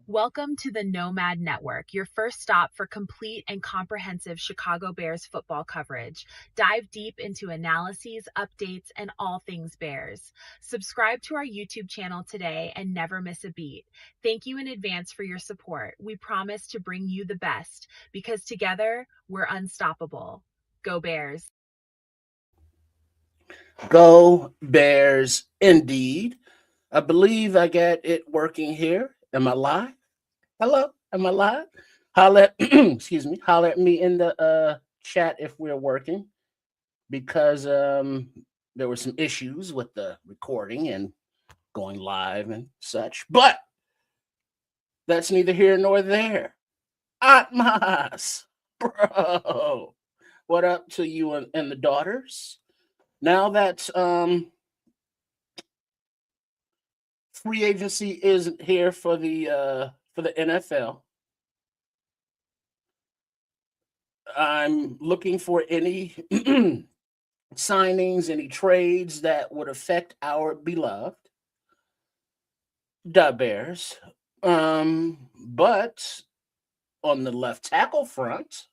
Welcome to the Nomad Network, your first stop for complete and comprehensive Chicago Bears football coverage. Dive deep into analyses, updates, and all things Bears. Subscribe to our YouTube channel today and never miss a beat. Thank you in advance for your support. We promise to bring you the best because together we're unstoppable. Go Bears. Go Bears, indeed. I believe I got it working here. Am I live? Hello, am I live? Holler, excuse me. Holler at me in the chat if we're working, because there were some issues with the recording and going live and such. But that's neither here nor there. Atmas, bro. What up to you and the daughters? Now that free agency isn't here for the NFL, I'm looking for any signings, any trades that would affect our beloved Da Bears. But on the left tackle front,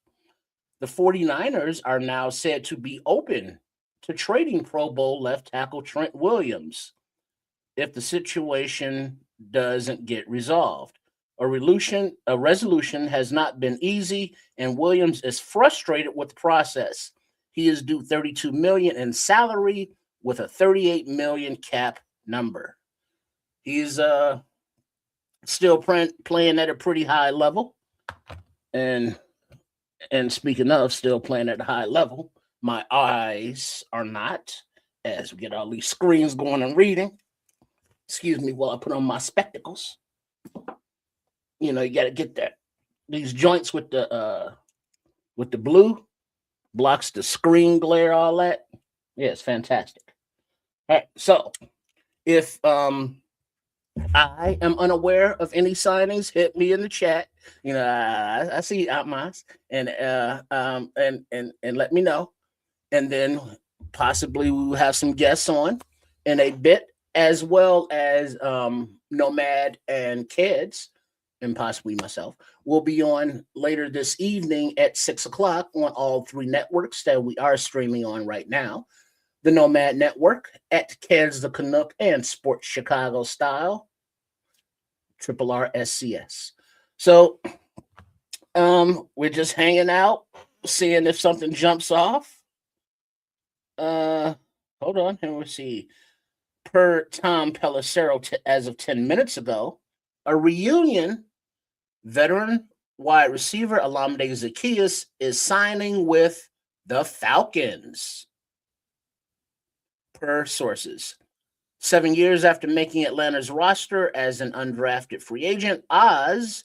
the 49ers are now said to be open to trading Pro Bowl left tackle Trent Williams if the situation doesn't get resolved. A resolution has not been easy, and Williams is frustrated with the process. He is due $32 million in salary with a $38 million cap number. He's still playing at a pretty high level, and speaking of still playing at a high level, my eyes are not, as we get all these screens going and reading. Excuse me while I put on my spectacles. You know, you got to get that. These joints with the blue blocks the screen glare, all that. Yeah, it's fantastic. All right, so if I am unaware of any signings, hit me in the chat. You know, I see Atmas and let me know, and then possibly we will have some guests on in a bit, as well as Nomad and Kids, and possibly myself, will be on later this evening at 6 o'clock on all three networks that we are streaming on right now. The Nomad Network, at Kids the Canuck, and Sports Chicago Style, Triple R SCS. So we're just hanging out, seeing if something jumps off. Hold on, and we'll see. Per Tom Pelissero, as of 10 minutes ago, a reunion veteran wide receiver Olamide Zaccheaus is signing with the Falcons. Per sources, 7 years after making Atlanta's roster as an undrafted free agent, Oz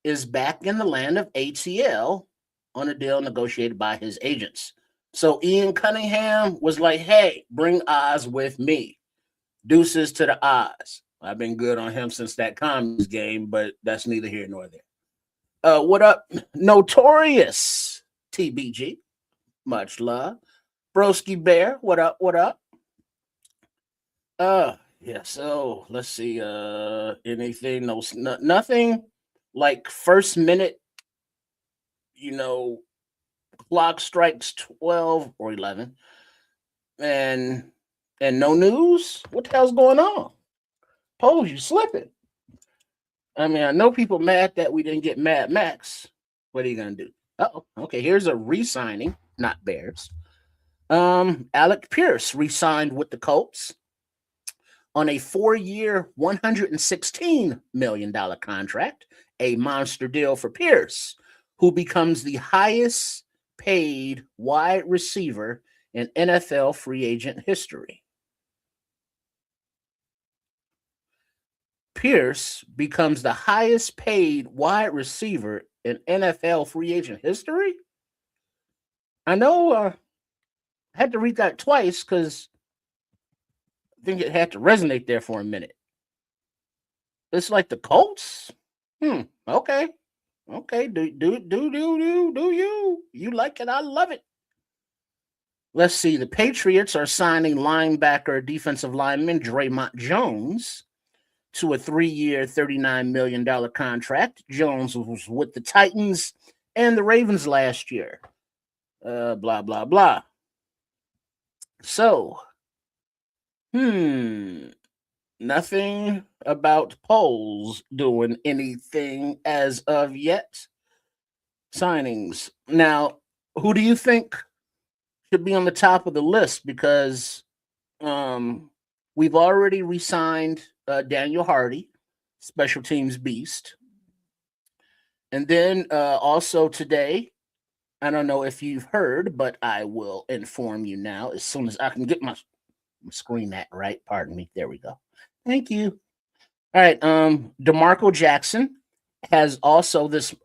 is back in the land of ATL on a deal negotiated by his agents. So Ian Cunningham was like, hey, bring Oz with me. Deuces to the Oz. I've been good on him since that Commies game, but that's neither here nor there. What up, Notorious TBG? Much love. Broski Bear, what up, what up? Yeah, so let's see. Anything, nothing like first minute, you know, clock strikes 12 or 11. And no news? What the hell's going on? Pose, you slipping. I mean, I know people mad that we didn't get Mad Max. What are you gonna do? Oh, okay. Here's a re-signing, not Bears. Alec Pierce re-signed with the Colts on a 4-year, $116 million contract, a monster deal for Pierce, who becomes the highest paid wide receiver in NFL free agent history. Pierce becomes the highest paid wide receiver in NFL free agent history? I know I had to read that twice because I think it had to resonate there for a minute. It's like the Colts? Okay. Okay. Do you? You like it? I love it. Let's see. The Patriots are signing linebacker, defensive lineman Draymond Jones to a 3-year, $39 million contract. Jones was with the Titans and the Ravens last year. Blah, blah, blah. So, nothing about Poles doing anything as of yet. Signings. Now, who do you think should be on the top of the list? Because we've already re-signed Daniel Hardy, special teams beast. And then also today, I don't know if you've heard, but I will inform you now as soon as I can get my screen that right. Pardon me. There we go. Thank you. All right. DeMarco Jackson has also this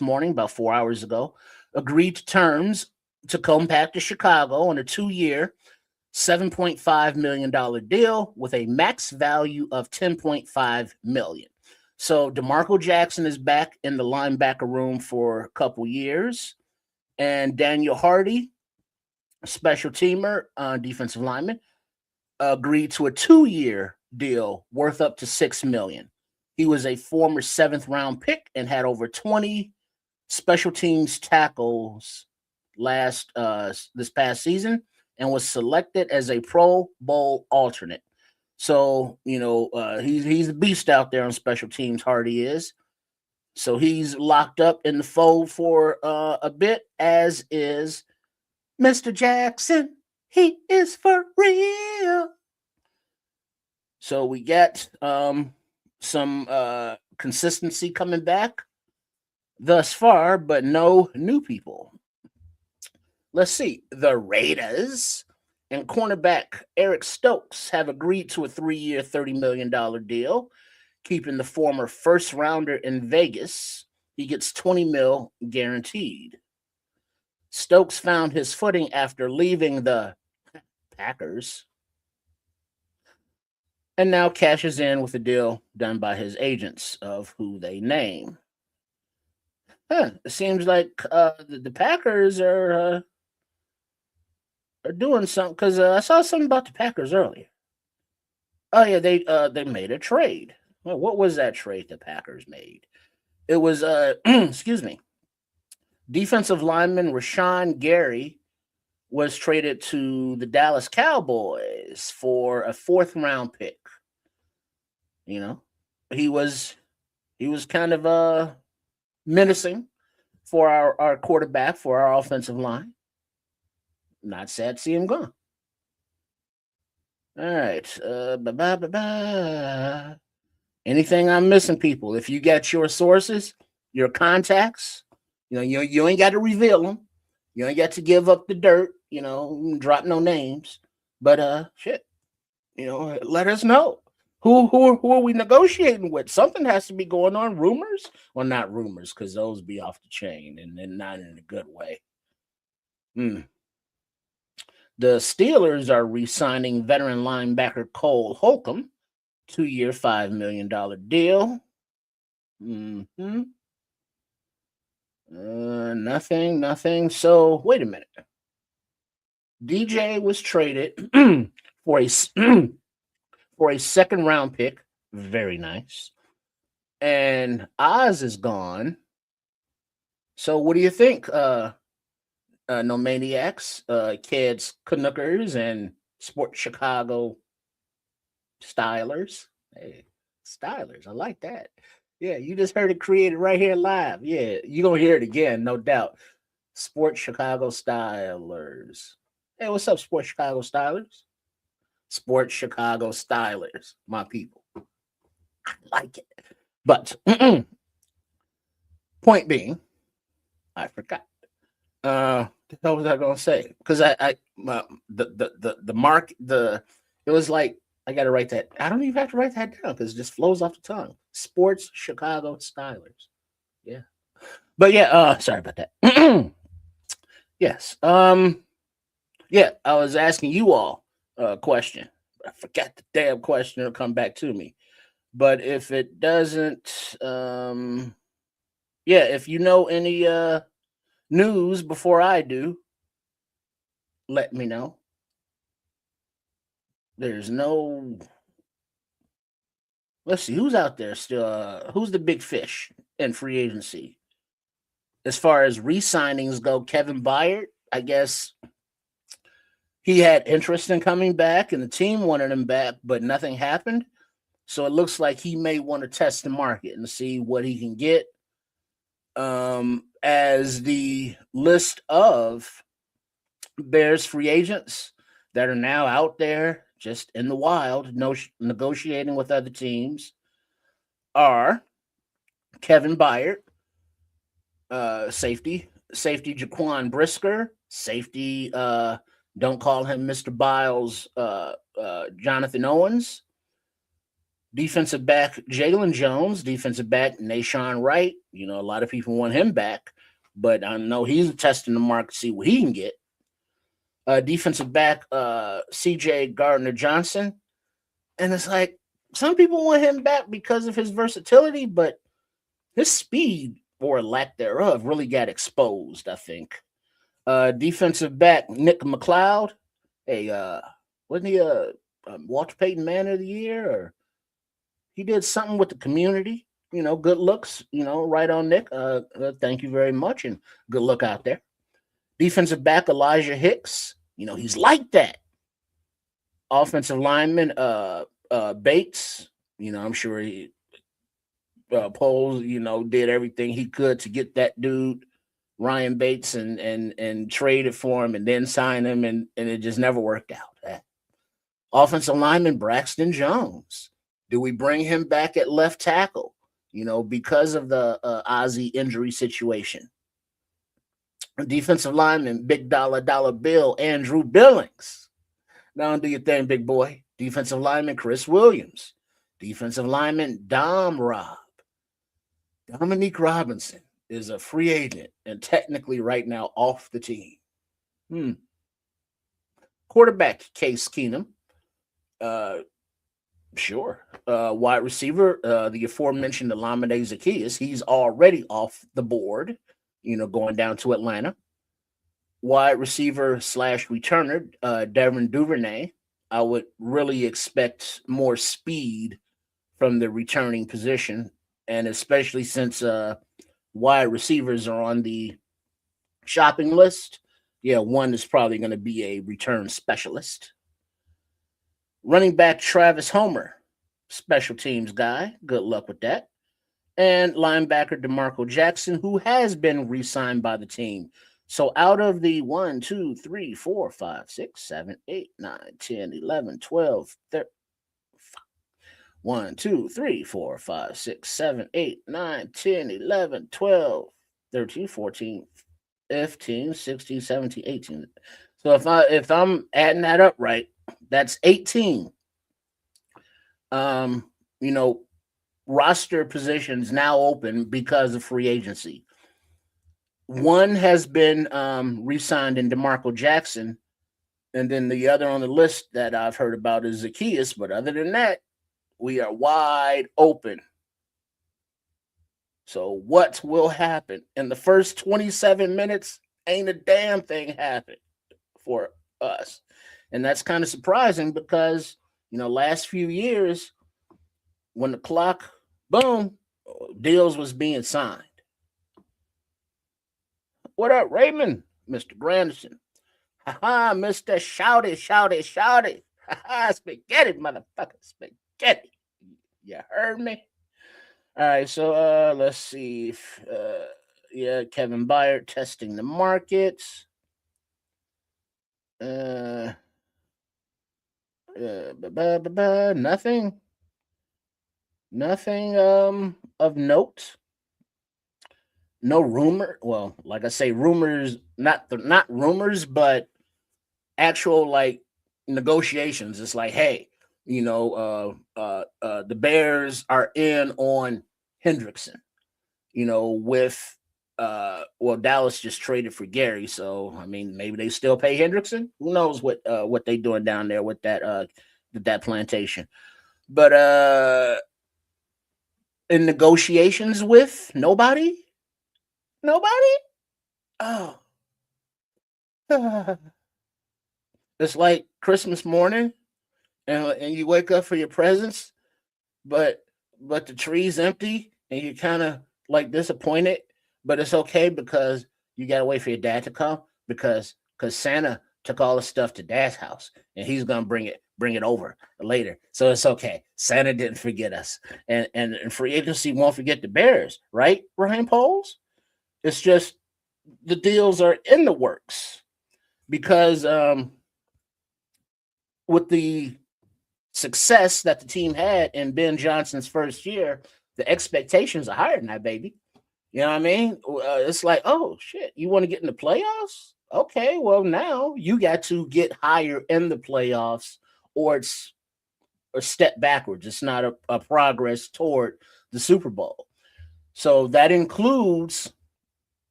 morning, about 4 hours ago, agreed to terms to come back to Chicago on a 2-year, $7.5 million deal with a max value of $10.5 million. So DeMarco Jackson is back in the linebacker room for a couple years, and Daniel Hardy, special teamer, defensive lineman, agreed to a 2-year deal worth up to $6 million. He was a former 7th-round pick and had over 20 special teams tackles this past season, and was selected as a Pro Bowl alternate. So, he's a beast out there on special teams, Hardy is. So he's locked up in the fold for a bit, as is Mr. Jackson. He is for real. So we get some consistency coming back thus far, but no new people. Let's see. The Raiders and cornerback Eric Stokes have agreed to a 3-year, $30 million deal, keeping the former first-rounder in Vegas. He gets $20 million guaranteed. Stokes found his footing after leaving the Packers and now cashes in with a deal done by his agents, of who they name. It seems like the Packers are doing something, because I saw something about the Packers earlier. Oh yeah, they made a trade. Well, what was that trade the Packers made? It was excuse me, defensive lineman Rashawn Gary was traded to the Dallas Cowboys for a 4th-round pick. He was kind of menacing for our quarterback, for our offensive line. Not sad to see him gone. All right. Anything I'm missing, people? If you got your sources, your contacts, you ain't got to reveal them. You ain't got to give up the dirt, drop no names. But shit, let us know. Who are we negotiating with? Something has to be going on. Rumors? Well, not rumors, because those be off the chain and not in a good way. The Steelers are re-signing veteran linebacker Cole Holcomb, 2-year, $5 million deal. Nothing. So wait a minute. DJ was traded for a 2nd-round pick. Very nice. And Oz is gone. So what do you think? No Maniacs, Kids Canuckers, and Sport Chicago Stylers. Hey, Stylers, I like that. Yeah, you just heard it created right here live. Yeah, you're going to hear it again, no doubt. Sport Chicago Stylers. Hey, what's up, Sport Chicago Stylers? Sport Chicago Stylers, my people. I like it. But point being, I forgot. The hell was I gonna say? Because it was like, I gotta write that. I don't even have to write that down because it just flows off the tongue. Sports Chicago Stylers. Yeah. But yeah, sorry about that. Yes. Yeah, I was asking you all a question. I forgot the damn question. It'll come back to me. But if it doesn't, if you know any news before I do, let me know. There's no let's see who's out there still. Who's the big fish in free agency? As far as re-signings go, Kevin Byard, I guess he had interest in coming back, and the team wanted him back, but nothing happened. So it looks like he may want to test the market and see what he can get. As the list of Bears free agents that are now out there just in the wild, negotiating with other teams are Kevin Byard, safety Jaquan Brisker, safety, don't call him Mr. Biles, Jonathan Owens, defensive back Jalen Jones, defensive back Nashawn Wright. You know, a lot of people want him back, but I know he's testing the market to see what he can get. Defensive back CJ Gardner Johnson. And it's like some people want him back because of his versatility, but his speed or lack thereof really got exposed, I think. Defensive back Nick McLeod. Hey, wasn't he a Walter Payton Man of the Year? Or he did something with the community. You know, good looks. You know, right on, Nick. Thank you very much, and good luck out there. Defensive back Elijah Hicks. You know, he's like that. Offensive lineman Bates. You know, I'm sure he Poles, you know, did everything he could to get that dude Ryan Bates and traded for him and then sign him, and it just never worked out. Offensive lineman Braxton Jones. Do we bring him back at left tackle? You know, because of the Ozzie injury situation. Defensive lineman, big dollar bill, Andrew Billings. Now do your thing, big boy. Defensive lineman, Chris Williams. Defensive lineman, Dominique Robinson is a free agent and technically right now off the team. Quarterback, Case Keenum. Sure. Wide receiver, the aforementioned Olamide Zaccheaus. He's already off the board, you know, going down to Atlanta. Wide receiver / returner, Devin Duvernay. I would really expect more speed from the returning position, and especially since wide receivers are on the shopping list. Yeah, one is probably going to be a return specialist. Running back Travis Homer, special teams guy. Good luck with that. And linebacker DeMarco Jackson, who has been re-signed by the team. So out of the 1, 2, 3, 4, 5, 6, 7, 8, 9, 10, 11, 12, 13, 1, 2, 3, 4, 5, 6, 7, 8, 9, 10, 11, 12, 13, 14, 15, 16, 17, 18. So if I'm adding that up right, that's 18. You know, roster positions now open because of free agency. One has been re-signed in DeMarco Jackson, and then the other on the list that I've heard about is Zaccheaus. But other than that, we are wide open. So what will happen in the first 27 minutes? Ain't a damn thing happened for us. And that's kind of surprising because, you know, last few years, when the clock, boom, deals was being signed. What up, Raymond? Mr. Granderson. Ha-ha, Mr. Shouty. Ha-ha, spaghetti, motherfucker, spaghetti. You heard me? All right, so let's see. Kevin Byard testing the market. Nothing of note. No rumor. Well, like I say, rumors, not rumors, but actual like negotiations. It's like, hey, you know, the Bears are in on Hendrickson, you know, with Dallas just traded for Gary. So I mean, maybe they still pay Hendrickson. Who knows what they doing down there with that plantation. But in negotiations with nobody. Oh. It's like Christmas morning and you wake up for your presents, but but the tree's empty and you're kind of like disappointed, but it's okay because you gotta wait for your dad to come because Santa took all the stuff to dad's house and he's gonna bring it over later. So it's okay. Santa didn't forget us. And free agency won't forget the Bears, right, Ryan Poles? It's just the deals are in the works because with the success that the team had in Ben Johnson's first year, the expectations are higher than that, baby. You know what I mean? It's like, oh shit, you want to get in the playoffs? Okay, well now you got to get higher in the playoffs, or it's a step backwards. It's not a progress toward the Super Bowl. So that includes,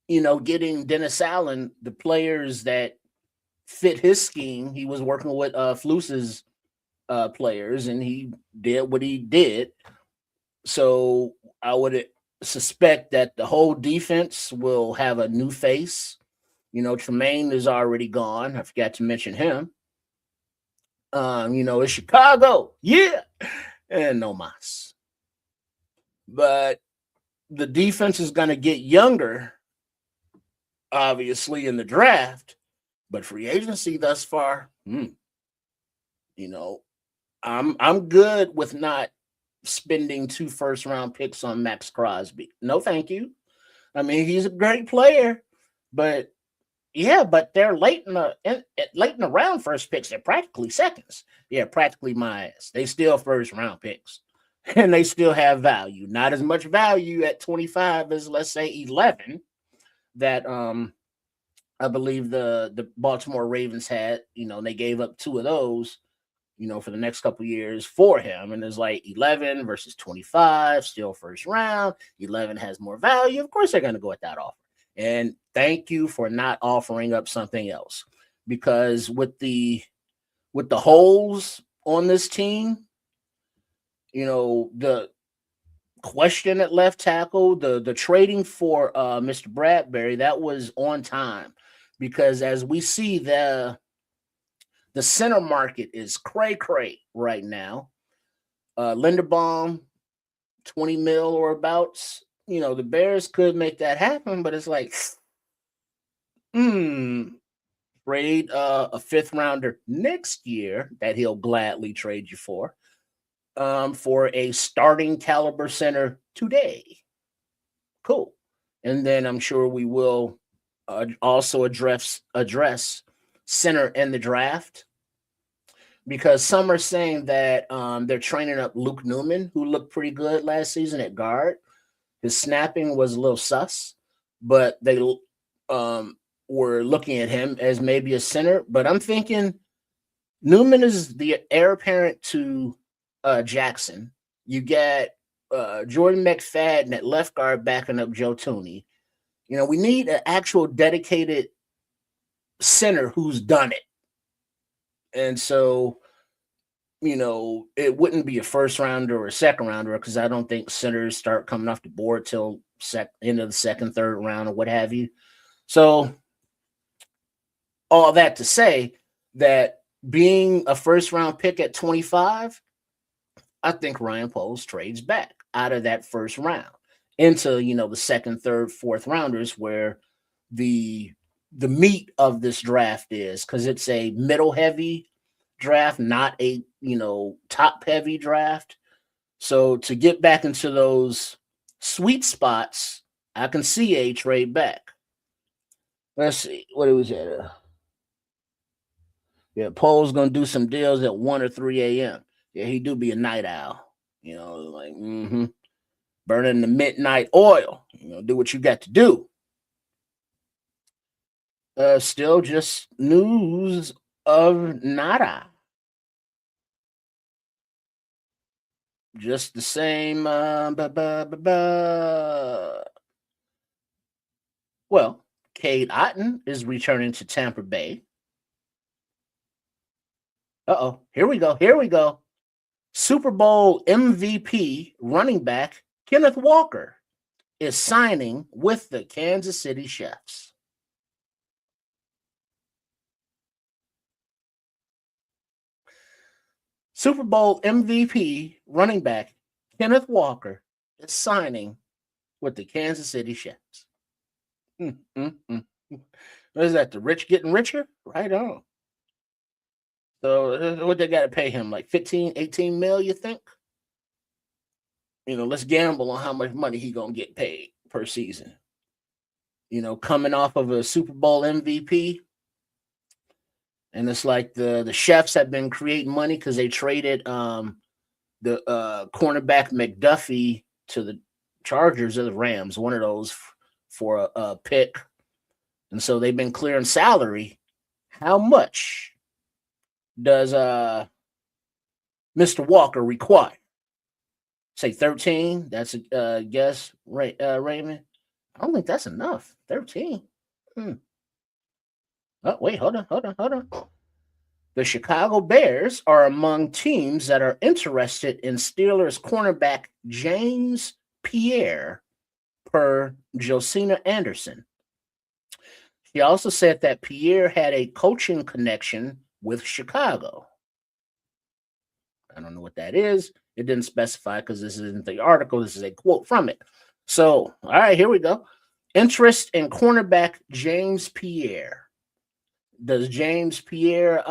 getting Dennis Allen the players that fit his scheme. He was working with Flus's players, and he did what he did. So I would suspect that the whole defense will have a new face. Tremaine is already gone. I forgot to mention him. It's Chicago, yeah, and no mas. But the defense is going to get younger, obviously, in the draft. But free agency thus far, I'm good with not spending 2 first-round picks on Max Crosby. No, thank you. I mean, he's a great player, but they're late in the round first picks. They're practically seconds. Yeah, practically my ass. They still first-round picks, and they still have value. Not as much value at 25 as, let's say, 11 that I believe the Baltimore Ravens had. They gave up 2 of those, for the next couple of years for him. And there's like 11 versus 25, still first round. 11 has more value. Of course, they're going to go at that offer. And thank you for not offering up something else, because with the holes on this team, the question at left tackle, the trading for Mr. Bradbury, that was on time, because as we see, the center market is cray right now. Linderbaum, 20 mil or abouts. The Bears could make that happen, but it's like, trade a 5th rounder next year that he'll gladly trade you for a starting caliber center today. Cool. And then I'm sure we will also address center in the draft, because some are saying that they're training up Luke Newman, who looked pretty good last season at guard. His snapping was a little sus, but they were looking at him as maybe a center. But I'm thinking Newman is the heir apparent to Jackson. You got Jordan McFadden at left guard backing up Joe Thuney. We need an actual dedicated center who's done it. And so, it wouldn't be a first rounder or a second rounder, because I don't think centers start coming off the board till end of the second, third round, or what have you. So all that to say that being a first round pick at 25, I think Ryan Poles trades back out of that first round into, the second, third, fourth rounders, where the meat of this draft is, because it's a middle heavy draft, not a top heavy draft. So to get back into those sweet spots, I can see a trade back. Let's see what it was at. Pole's gonna do some deals at 1 or 3 a.m. Yeah, he do be a night owl. Burning the midnight oil. Do what you got to do. Still just news of nada. Just the same. Well, Cade Otton is returning to Tampa Bay. Here we go. Super Bowl MVP running back Kenneth Walker is signing with the Kansas City Chiefs. Super Bowl MVP running back Kenneth Walker is signing with the Kansas City Chiefs. What is that? The rich getting richer? Right on. So what they got to pay him? Like 15, 18 mil, you think? Let's gamble on how much money he going to get paid per season. Coming off of a Super Bowl MVP. And it's like the chefs have been creating money because they traded the cornerback McDuffie to the Chargers or the Rams, one of those for a pick. And so they've been clearing salary. How much does Mr. Walker require? Say 13. That's a guess, Raymond. I don't think that's enough. 13. Oh, wait, hold on. The Chicago Bears are among teams that are interested in Steelers cornerback James Pierre, per Josina Anderson. She also said that Pierre had a coaching connection with Chicago. I don't know what that is. It didn't specify because this isn't the article. This is a quote from it. So, all right, here we go. Interest in cornerback James Pierre. Does James Pierre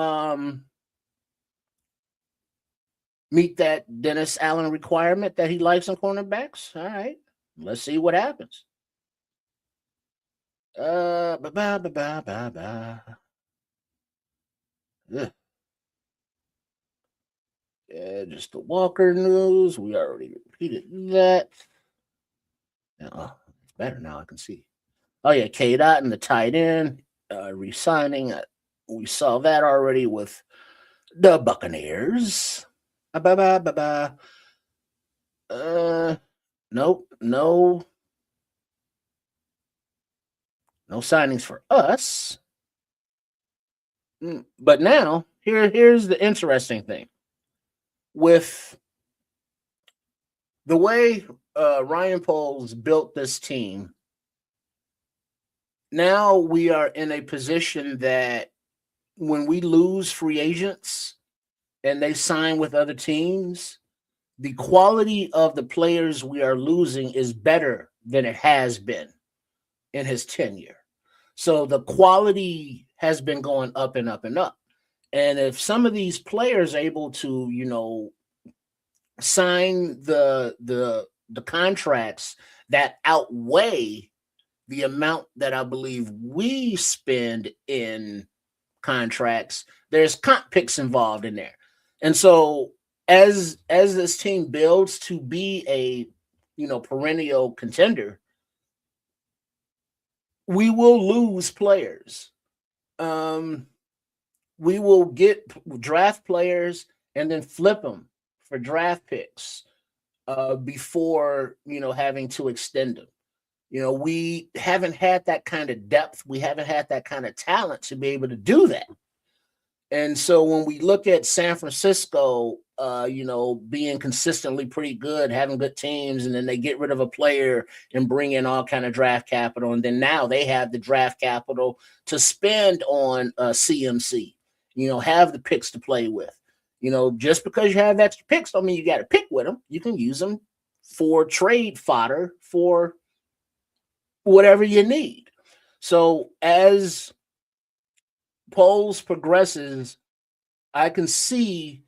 meet that Dennis Allen requirement that he likes in cornerbacks? All right, let's see what happens. Yeah, just the Walker news. We already repeated that. It's better now. I can see. Oh yeah, K-Dot and the tight end re-signing. We saw that already with the Buccaneers. Nope, no signings for us. But now, here's the interesting thing. With the way Ryan Poles built this team, now we are in a position that when we lose free agents and they sign with other teams, the quality of the players we are losing is better than it has been in his tenure. So the quality has been going up and up and up. And if some of these players are able to, sign the contracts that outweigh the amount that I believe we spend in contracts, there's comp picks involved in there. And so as this team builds to be a perennial contender, we will lose players. We will get draft players and then flip them for draft picks before having to extend them. We haven't had that kind of depth. We haven't had that kind of talent to be able to do that. And so when we look at San Francisco, being consistently pretty good, having good teams, and then they get rid of a player and bring in all kind of draft capital, and then now they have the draft capital to spend on CMC, have the picks to play with. Just because you have extra picks don't mean you got to pick with them. You can use them for trade fodder for whatever you need. So as Poles progresses, I can see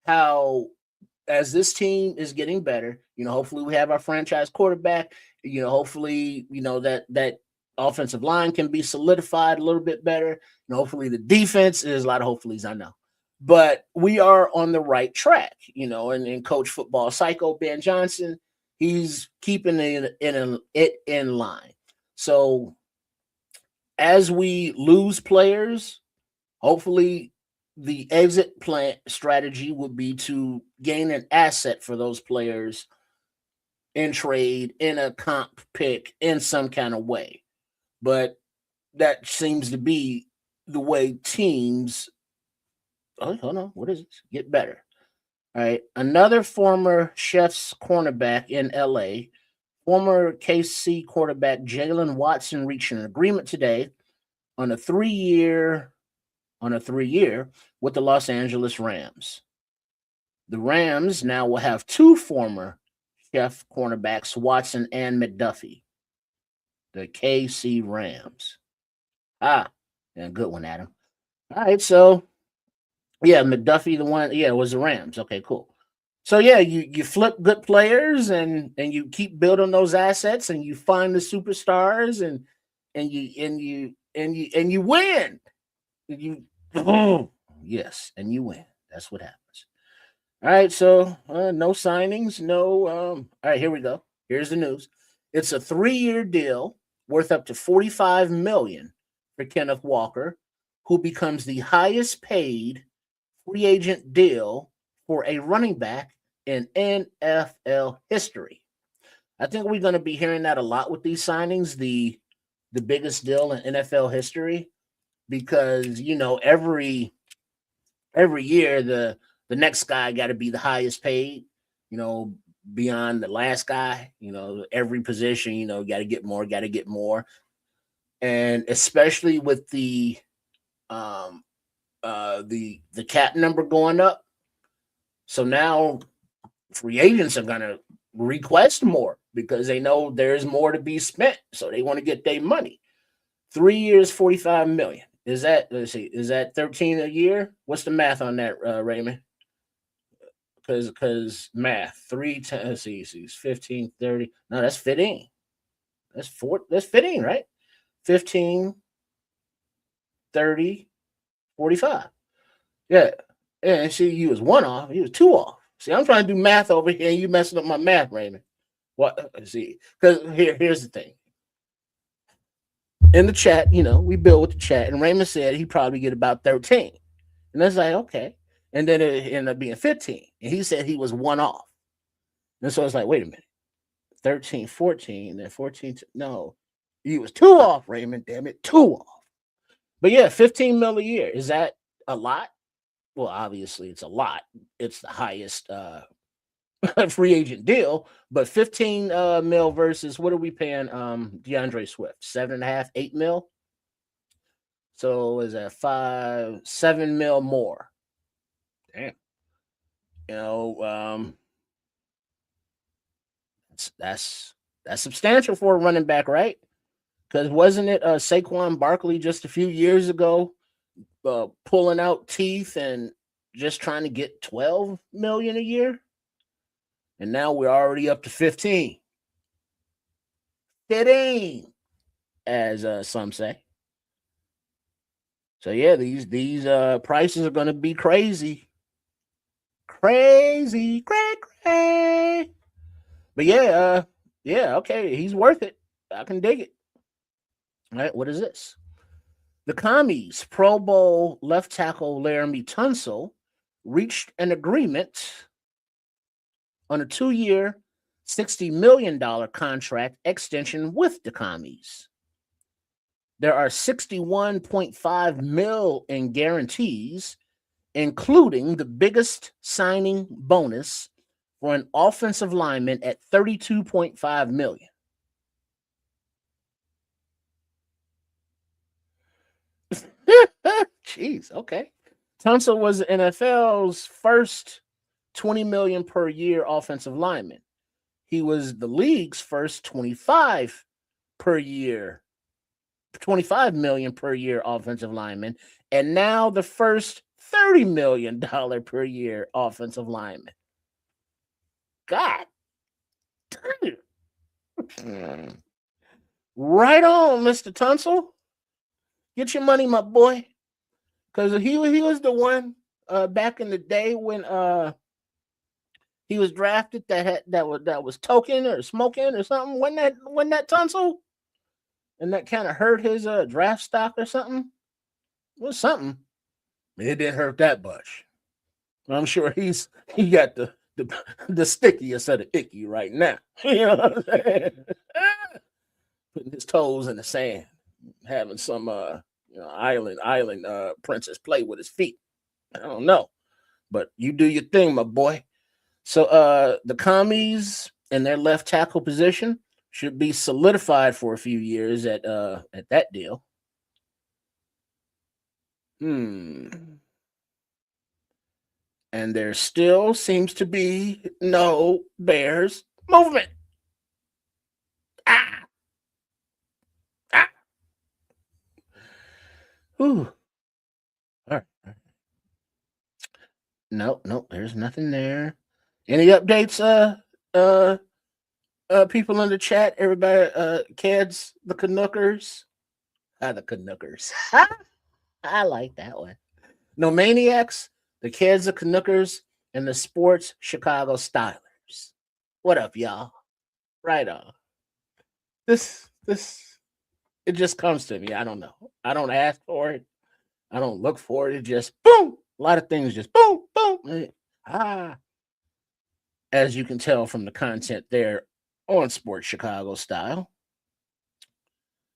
how, as this team is getting better, hopefully we have our franchise quarterback, hopefully, that offensive line can be solidified a little bit better. Hopefully the defense, there's a lot of hopefullys, I know, but we are on the right track, and Coach Football Psycho Ben Johnson, he's keeping it in line. So as we lose players, hopefully the exit plan strategy would be to gain an asset for those players in trade, in a comp pick, in some kind of way. But that seems to be the way teams. Oh, hold on. What is it? Get better. All right. Another former Chiefs cornerback in LA, former KC quarterback Jalen Watson, reached an agreement today on a three-year with the Los Angeles Rams. The Rams now will have two former chef cornerbacks Watson and McDuffie, the KC Rams. Ah, yeah, good one, Adam. All right, so yeah, McDuffie, the one, yeah, it was the Rams. Okay, cool. So yeah, you flip good players and you keep building those assets and you find the superstars and you win. You yes, and you win. That's what happens. All right, so no signings, no. All right, here we go. Here's the news. It's a 3-year deal worth up to 45 million for Kenneth Walker, who becomes the highest paid free agent deal for a running back in NFL history. I think we're going to be hearing that a lot with these signings. The biggest deal in NFL history, because every year the next guy got to be the highest paid, you know, beyond the last guy, every position, got to get more, got to get more. And especially with um the cap number going up. So now free agents are going to request more because they know there's more to be spent. So they want to get their money. 3 years, 45 million. Is that, let's see, is that 13 a year? What's the math on that, Raymond? Because math, 3 10, let's see, 15, 30. No, that's 15. That's 15, right? 15, 30, 45. Yeah. And see, you was one off, he was two off. See, I'm trying to do math over here, and you messing up my math, Raymond. What? See, because here's the thing. In the chat, we build with the chat, and Raymond said he probably get about 13, and that's like okay. And then it ended up being 15, and he said he was one off. And so it's like, wait a minute, 13, 14, then 14. No, he was two off, Raymond. Damn it, two off. But yeah, 15 mil a year. Is that a lot? Well, obviously it's a lot. It's the highest free agent deal, but 15 mil versus what are we paying DeAndre Swift? 7.5, 8 mil. So is that 7 mil more? Damn. That's substantial for a running back, right? Because wasn't it Saquon Barkley just a few years ago pulling out teeth and just trying to get 12 million a year? And now we're already up to 15. 15, as some say. So yeah, these prices are going to be crazy. Crazy, cray. But yeah, okay, he's worth it. I can dig it. All right, what is this? The Commies Pro Bowl left tackle Laramie Tunsil reached an agreement on a 2-year, $60 million contract extension with the Commies. There are 61.5 mil in guarantees, including the biggest signing bonus for an offensive lineman at 32.5 million. Jeez, okay. Tunsil was the NFL's first 20 million per year offensive lineman. He was the league's first 25 million per year offensive lineman, and now the first $30 million per year offensive lineman. God damn. Right on, Mr. Tunsil. Get your money, my boy. Because he was the one back in the day when he was drafted that was token or smoking or something. Wasn't that Tunsil? And that kind of hurt his draft stock or something. It was something. It didn't hurt that much. I'm sure he got the stickiest of the icky right now. You know what I'm saying? Putting his toes in the sand, having some island princess play with his feet. I don't know, but you do your thing, my boy. So the Commies in their left tackle position should be solidified for a few years at that deal. And there still seems to be no Bears Movement. Ah. Ah. Ooh. All right. Nope. There's nothing there. Any updates? Uh, people in the chat. Everybody. Kids, the Canuckers. The Canuckers. I like that one. No Maniacs, the Kids, the Canuckers, and the Sports Chicago Stylers. What up, y'all? Right on. This it just comes to me. I don't know. I don't ask for it. I don't look for it. It just boom. A lot of things just boom, boom. Ah, as you can tell from the content there on Sports Chicago Style.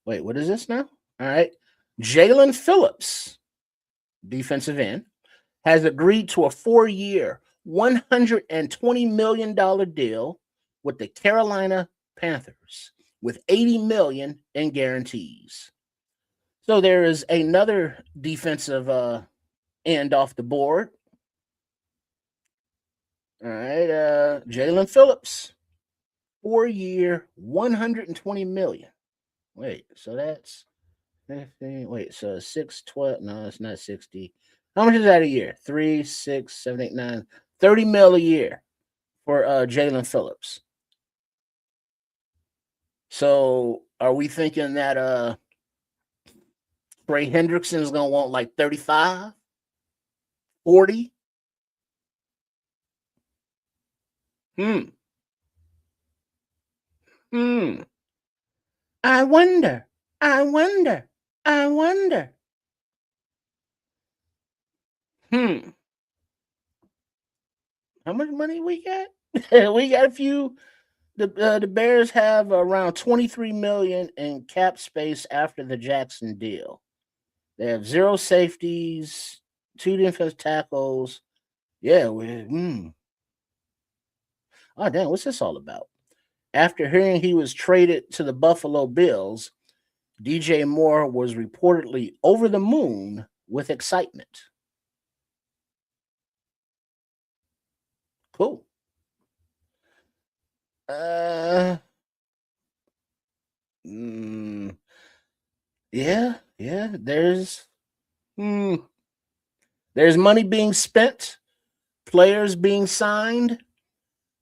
Wait, what is this now? All right. Jalen Phillips, defensive end, has agreed to a 4-year, $120 million deal with the Carolina Panthers with $80 million in guarantees. So there is another defensive end off the board. All right, Jalen Phillips, 4-year, $120 million. Wait, so that's 15. Wait, so 612. No, it's not 60. How much is that a year? 3, 6, 7, 8, 9, 30 mil a year for Jalen Phillips. So are we thinking that Trey Hendrickson is gonna want like 35, 40? Hmm. Hmm. I wonder. I wonder. I wonder. Hmm. How much money we got? We got a few. The Bears have around 23 million in cap space after the Jackson deal. They have 0 safeties, 2 defensive tackles. Yeah. Oh damn, what's this all about? After hearing he was traded to the Buffalo Bills, DJ Moore was reportedly over the moon with excitement. Cool. Uh, mm, yeah. There's money being spent, players being signed,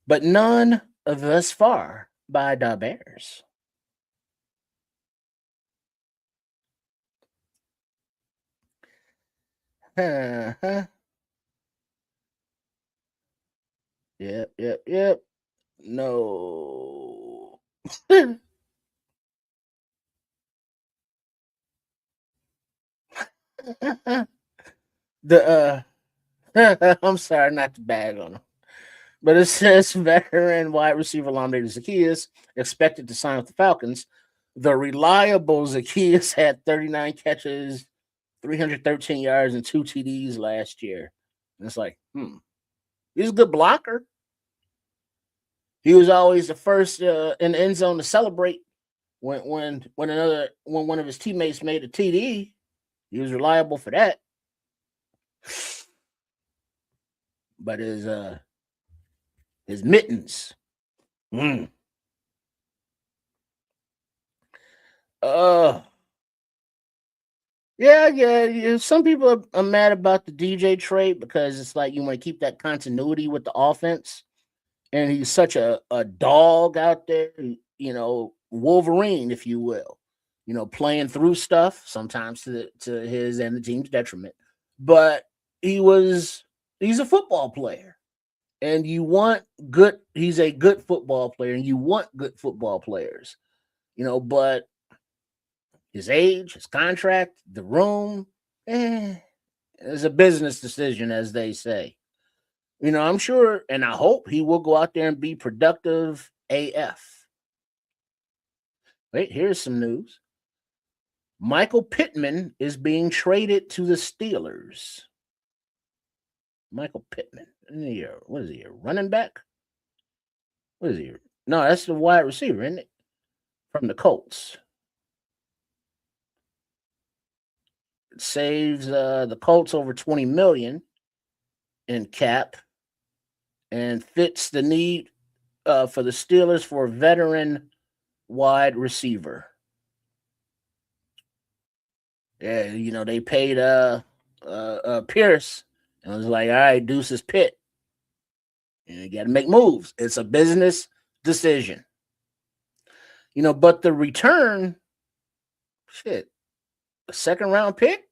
but none of thus far by the Bears. Yep. No. the I'm sorry not to bag on him. But it says veteran wide receiver Lamar Zaccheaus expected to sign with the Falcons. The reliable Zaccheaus had 39 catches, 313 yards, and 2 TDs last year. And it's like, he's a good blocker. He was always the first in the end zone to celebrate when one of his teammates made a TD. He was reliable for that. But his mittens. Uh yeah. Some people are mad about the DJ trade because it's like you want to keep that continuity with the offense. And he's such a dog out there, Wolverine, if you will, playing through stuff sometimes to his and the team's detriment. But he's a football player. And he's a good football player, and you want good football players, but his age, his contract, the room, it's a business decision, as they say. I'm sure and I hope he will go out there and be productive AF. Wait, here's some news. Michael Pittman is being traded to the Steelers. Michael Pittman. What is he, a running back? What is he? No, that's the wide receiver, isn't it? From the Colts. It saves the Colts over 20 million in cap and fits the need for the Steelers for a veteran wide receiver. Yeah, they paid Pierce, and it was like, all right, Deuce's Pitt. And you got to make moves. It's a business decision. But the return, shit, a second round pick,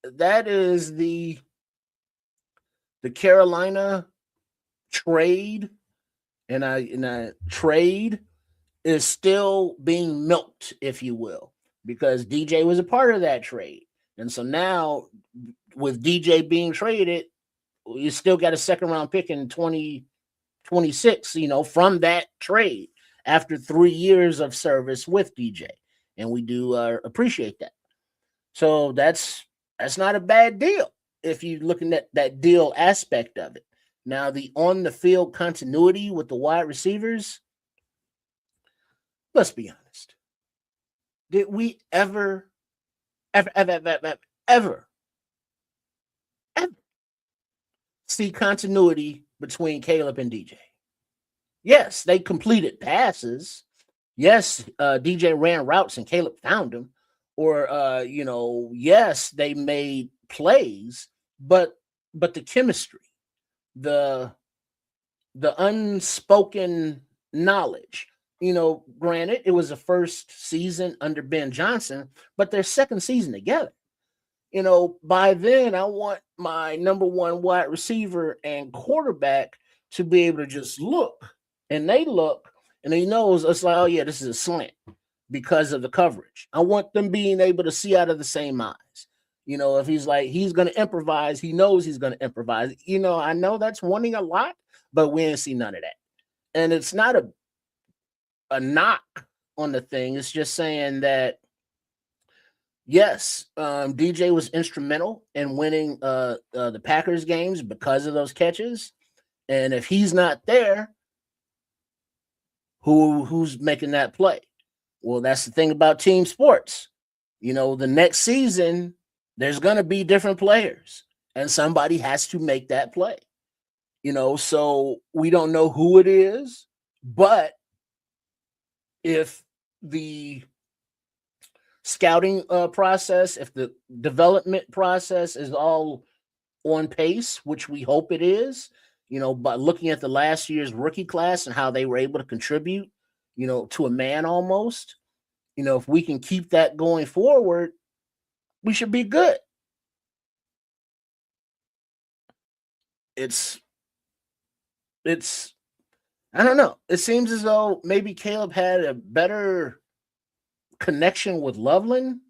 that is the Carolina trade, and I trade is still being milked, if you will, because DJ was a part of that trade. And so now with DJ being traded, you still got a second round pick in 2026, from that trade after 3 years of service with DJ. And we do appreciate that. So that's not a bad deal if you're looking at that deal aspect of it. Now, the on the field continuity with the wide receivers, let's be honest. Did we ever see continuity between Caleb and DJ? Yes, they completed passes. Yes, DJ ran routes and Caleb found them. Or yes, they made plays, but the chemistry, the unspoken knowledge. Granted, it was the first season under Ben Johnson, but their second season together. By then, I want my number one wide receiver and quarterback to be able to just look, and they look, and he knows it's like, oh yeah, this is a slant because of the coverage. I want them being able to see out of the same eyes. If he's going to improvise, he knows he's going to improvise. I know that's wanting a lot, but we ain't see none of that. And it's not a knock on the thing. It's just saying that, yes, DJ was instrumental in winning the Packers games because of those catches. And if he's not there, who's making that play? Well, that's the thing about team sports. The next season, there's going to be different players, and somebody has to make that play. So we don't know who it is, but if the scouting process, if the development process is all on pace, which we hope it is, by looking at the last year's rookie class and how they were able to contribute, to a man almost, if we can keep that going forward, we should be good. It's I don't know. It seems as though maybe Caleb had a better connection with Loveland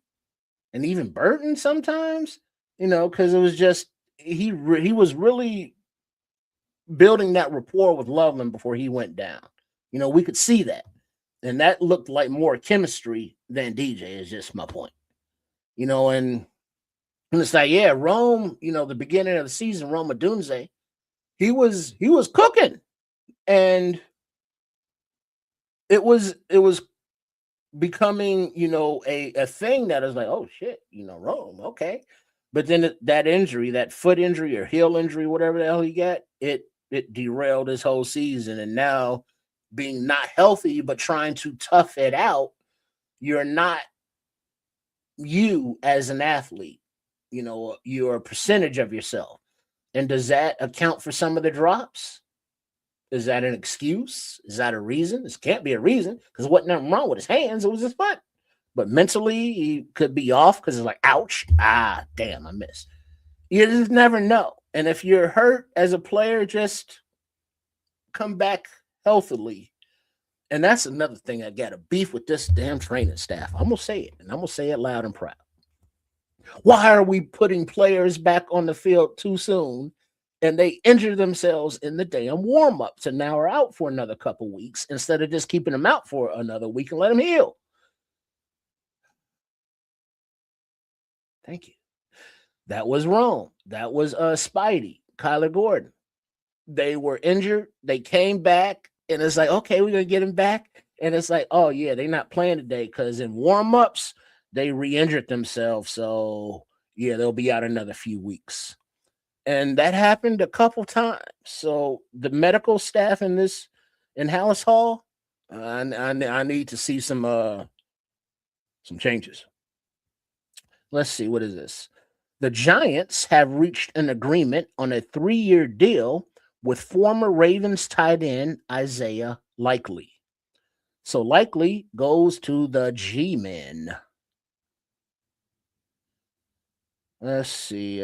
and even Burton sometimes, because it was just he was really building that rapport with Loveland before he went down. We could see that. And that looked like more chemistry than DJ, is just my point. And it's like, yeah, Rome, the beginning of the season, Rome Odunze, he was cooking. And it was becoming, a thing that is like, oh shit, Rome, okay. But then that injury, that foot injury or heel injury, whatever the hell he got, it derailed his whole season. And now, being not healthy but trying to tough it out, you're not you as an athlete. You're a percentage of yourself. And does that account for some of the drops? Is that an excuse? Is that a reason? This can't be a reason, because there wasn't nothing wrong with his hands. It was his foot. But mentally, he could be off because it's like, ouch, damn, I missed. You just never know. And if you're hurt as a player, just come back healthily. And that's another thing I got a beef with this damn training staff. I'm going to say it, and I'm going to say it loud and proud. Why are we putting players back on the field too soon, and they injure themselves in the damn warm-ups and now are out for another couple weeks instead of just keeping them out for another week and let them heal? Thank you. That was wrong. That was Spidey, Kyler Gordon. They were injured. They came back, and it's like, okay, we're going to get him back. And it's like, oh, yeah, they're not playing today because in warm-ups, they re-injured themselves. So, yeah, they'll be out another few weeks. And that happened a couple times. So the medical staff in this in Hallis Hall. I need to see some changes. Let's see, what is this? The Giants have reached an agreement on a 3-year deal with former Ravens tight end Isaiah Likely. So Likely goes to the G-Men. Let's see.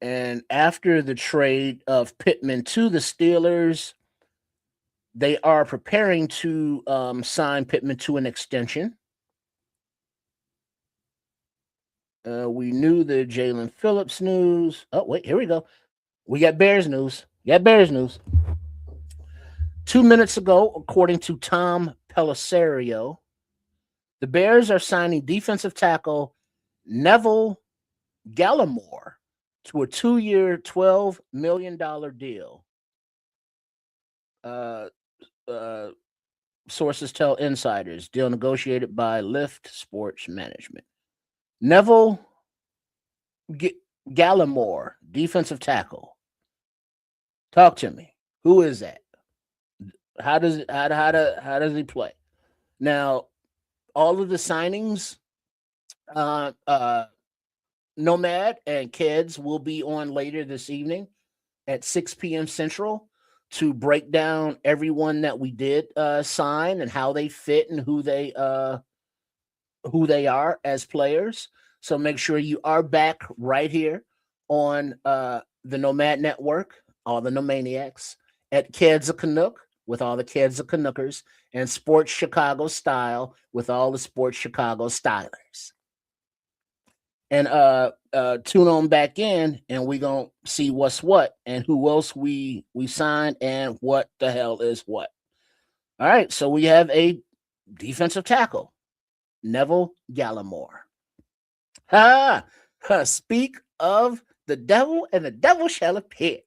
And after the trade of Pittman to the Steelers, they are preparing to sign Pittman to an extension. We knew the Jalen Phillips news. Oh, wait, here we go. We got Bears news. 2 minutes ago, according to Tom Pelissero, the Bears are signing defensive tackle Neville Gallimore to a 2-year, $12 million deal. Sources tell insiders. Deal negotiated by Lyft Sports Management. Neville Gallimore, defensive tackle. Talk to me. Who is that? How does he play? Now, all of the signings, Nomad and Kids will be on later this evening at 6 p.m. Central to break down everyone that we did sign and how they fit and who they are as players. So make sure you are back right here on the Nomad Network, all the Nomaniacs, at Kids of Canuck with all the Kids of Canuckers, and Sports Chicago Style with all the Sports Chicago Stylers. And tune on back in, and we're going to see what's what and who else we signed and what the hell is what. All right, so we have a defensive tackle, Neville Gallimore. Speak of the devil, and the devil shall appear.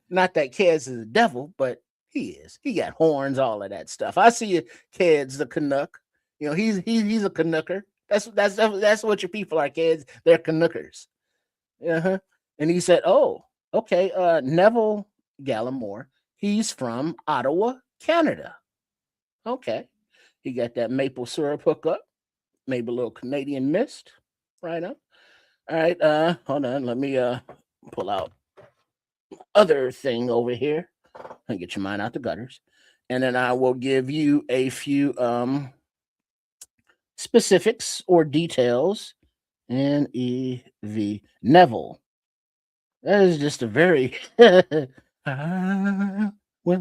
Not that Kids is a devil, but he is. He got horns, all of that stuff. I see you, Kids, the Canuck. You know, he's a Canucker. That's what your people are, kids. They're Canuckers. Uh-huh. And he said, "Oh, okay. Neville Gallimore. He's from Ottawa, Canada. Okay. He got that maple syrup hookup, maybe a little Canadian mist. Right up. All right. Hold on. Let me pull out other thing over here and get your mind out the gutters, and then I will give you a few specifics or details. N-E-V Neville. That is just a very will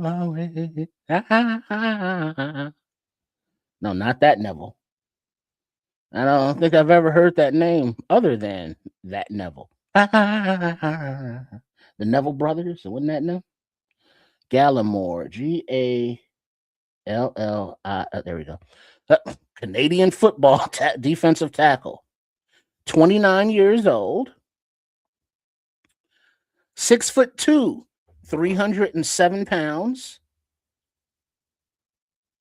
always no, not that Neville. I don't think I've ever heard that name other than that Neville. The Neville brothers, wasn't that name? Gallimore, G-A-L-L-I. There we go. Canadian football defensive tackle. 29 years old. 6'2", 307 pounds.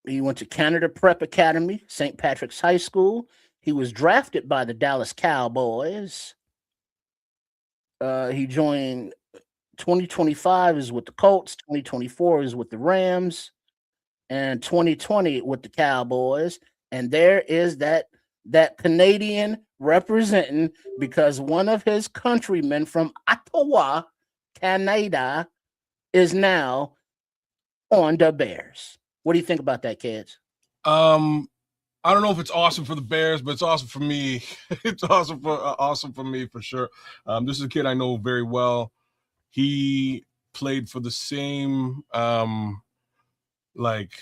He went to Canada Prep Academy, St. Patrick's High School. He was drafted by the Dallas Cowboys. He joined 2025 is with the Colts, 2024 is with the Rams, and 2020 with the Cowboys. And there is that Canadian representing, because one of his countrymen from Ottawa, Canada, is now on the Bears. What do you think about that, kids? I don't know if it's awesome for the Bears, but it's awesome for me. It's awesome for me for sure. This is a kid I know very well. He played for the same like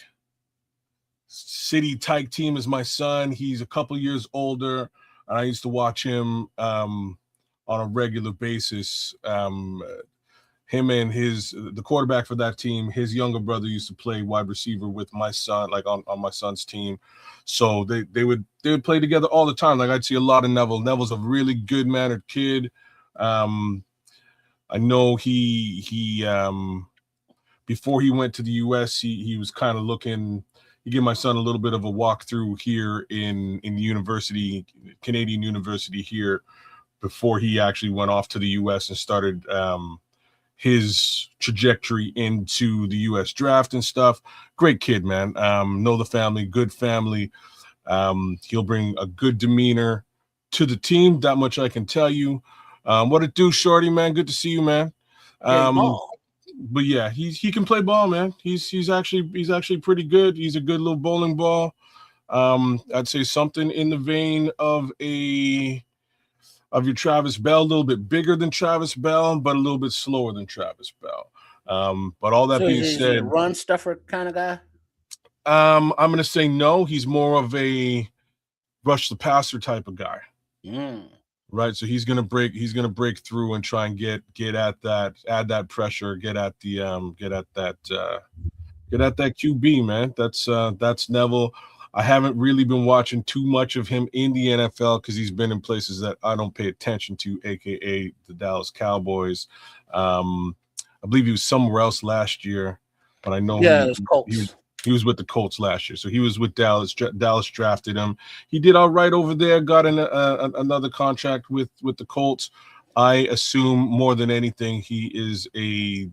city type team as my son. He's a couple years older, and I used to watch him on a regular basis. Him and the quarterback for that team, his younger brother used to play wide receiver with my son, like on my son's team. So they would play together all the time. Like I'd see a lot of Neville. Neville's a really good mannered kid. I know he before he went to the US, he was kind of looking. He gave my son a little bit of a walkthrough here in the university, Canadian university here, before he actually went off to the US and started his trajectory into the U.S. draft and stuff. Great kid, man. Know the family, good family. He'll bring a good demeanor to the team. That much I can tell you. What it do, Shorty, man? Good to see you, man. But yeah, he can play ball, man. He's actually pretty good. He's a good little bowling ball. I'd say something in the vein of your Travis Bell, a little bit bigger than Travis Bell, but a little bit slower than Travis Bell. But all that being said, he a run stuffer kind of guy? I'm gonna say no. He's more of a rush the passer type of guy. Right. So he's gonna break through and try and get at that, add that pressure, get at that QB, man. That's Neville. I haven't really been watching too much of him in the NFL because he's been in places that I don't pay attention to, aka the Dallas Cowboys. I believe he was somewhere else last year, but I know he was with the Colts last year. So he was with Dallas. Dallas drafted him. He did all right over there, got another contract with the Colts. I assume more than anything he is a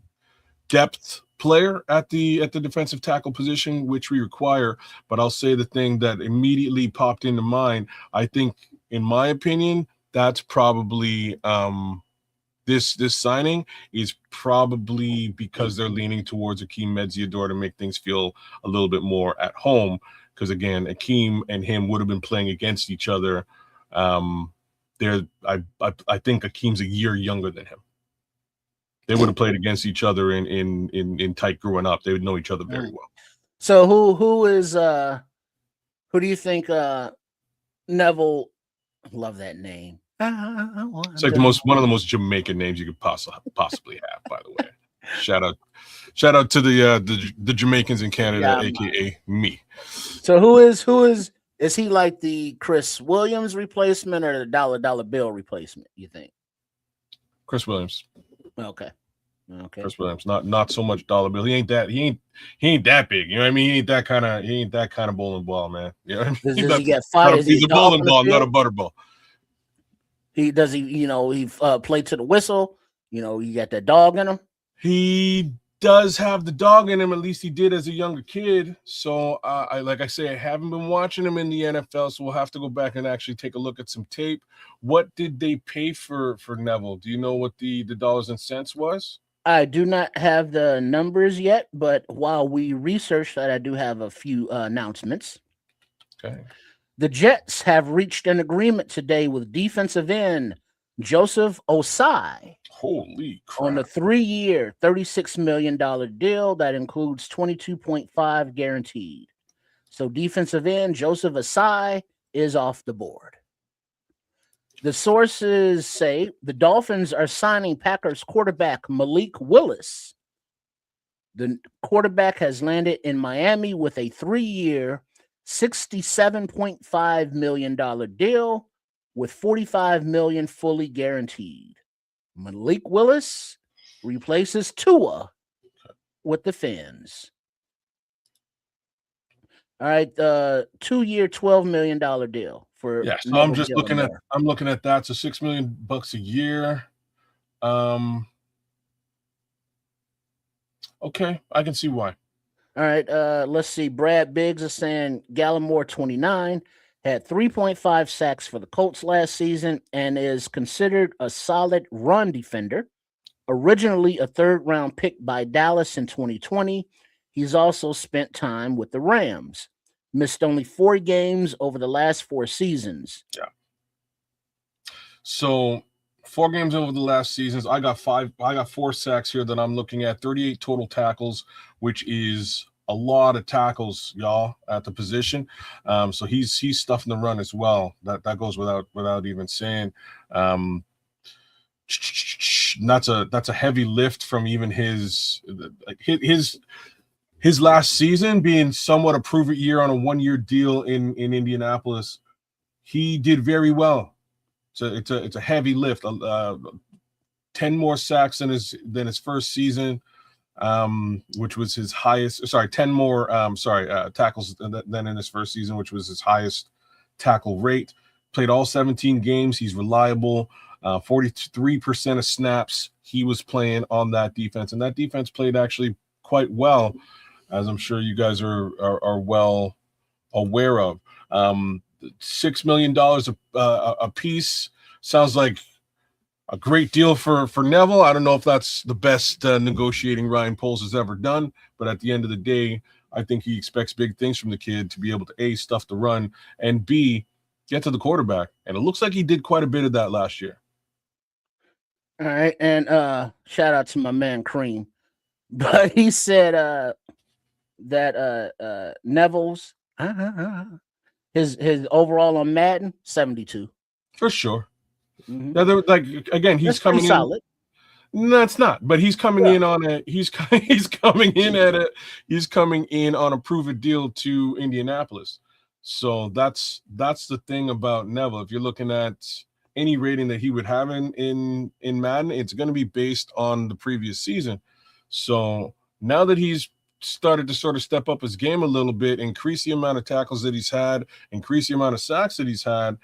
depth player at the defensive tackle position, which we require. But I'll say the thing that immediately popped into mind, I think, in my opinion, that's probably this signing is probably because they're leaning towards Akeem Medziador to make things feel a little bit more at home. Because again, Akeem and him would have been playing against each other. I think Akeem's a year younger than him. They would have played against each other in tight growing up. They would know each other very well. So who do you think Neville? Love that name. It's like one of the most Jamaican names you could possibly have, by the way. Shout out to the Jamaicans in Canada, aka me. So who is he like the Chris Williams replacement or the dollar bill replacement, you think? Chris Williams. Okay. Chris Williams, not so much dollar bill. He ain't that big. You know what I mean? He ain't that kind of bowling ball, man. You know what I mean? Does he get fired? He's a bowling ball, not a butterball. He played to the whistle. You got that dog in him. He does have the dog in him. At least he did as a younger kid. So I haven't been watching him in the NFL, so we'll have to go back and actually take a look at some tape. What did they pay for Neville? Do you know what the dollars and cents was? I do not have the numbers yet, but while we research that, I do have a few announcements. Okay. The Jets have reached an agreement today with defensive end Joseph Osai. Holy crap. On a 3-year, $36 million deal that includes $22.5 guaranteed. So defensive end Joseph Osai is off the board. The sources say the Dolphins are signing Packers quarterback Malik Willis. The quarterback has landed in Miami with a 3-year, $67.5 million deal with $45 million fully guaranteed. Malik Willis replaces Tua with the Fins. All right, 2-year, $12 million deal for. Yeah, so I'm looking at that. So $6 million a year. Okay, I can see why. All right, let's see. Brad Biggs is saying Gallimore, 29, had 3.5 sacks for the Colts last season and is considered a solid run defender. Originally a third-round pick by Dallas in 2020, he's also spent time with the Rams. Missed only 4 games over the last 4 seasons. Yeah. So 4 games over the last seasons. I got 4 sacks here that I'm looking at. 38 total tackles, which is a lot of tackles, y'all, at the position. So he's stuffing the run as well. That goes without even saying. That's a heavy lift from even his last season being somewhat a prove-it year on a 1-year deal in Indianapolis. He did very well. So it's a heavy lift. 10 more sacks than his first season, which was his highest. 10 more tackles than in his first season, which was his highest tackle rate. Played all 17 games. He's reliable. 43% of snaps he was playing on that defense, and that defense played actually quite well, as I'm sure you guys are well aware of. $6 million a piece sounds like a great deal for Neville. I don't know if that's the best negotiating Ryan Poles has ever done, but at the end of the day, I think he expects big things from the kid to be able to A, stuff the run, and B, get to the quarterback. And it looks like he did quite a bit of that last year. All right, and shout out to my man Cream, but he said that Neville's his overall on Madden 72 for sure. Mm-hmm. Yeah, like again, he's coming in solid. No, it's not. But he's coming in on a he's coming in on a prove-it deal to Indianapolis. So that's the thing about Neville. If you're looking at any rating that he would have in Madden, it's going to be based on the previous season. So now that he's started to sort of step up his game a little bit, increase the amount of tackles that he's had, increase the amount of sacks that he's had,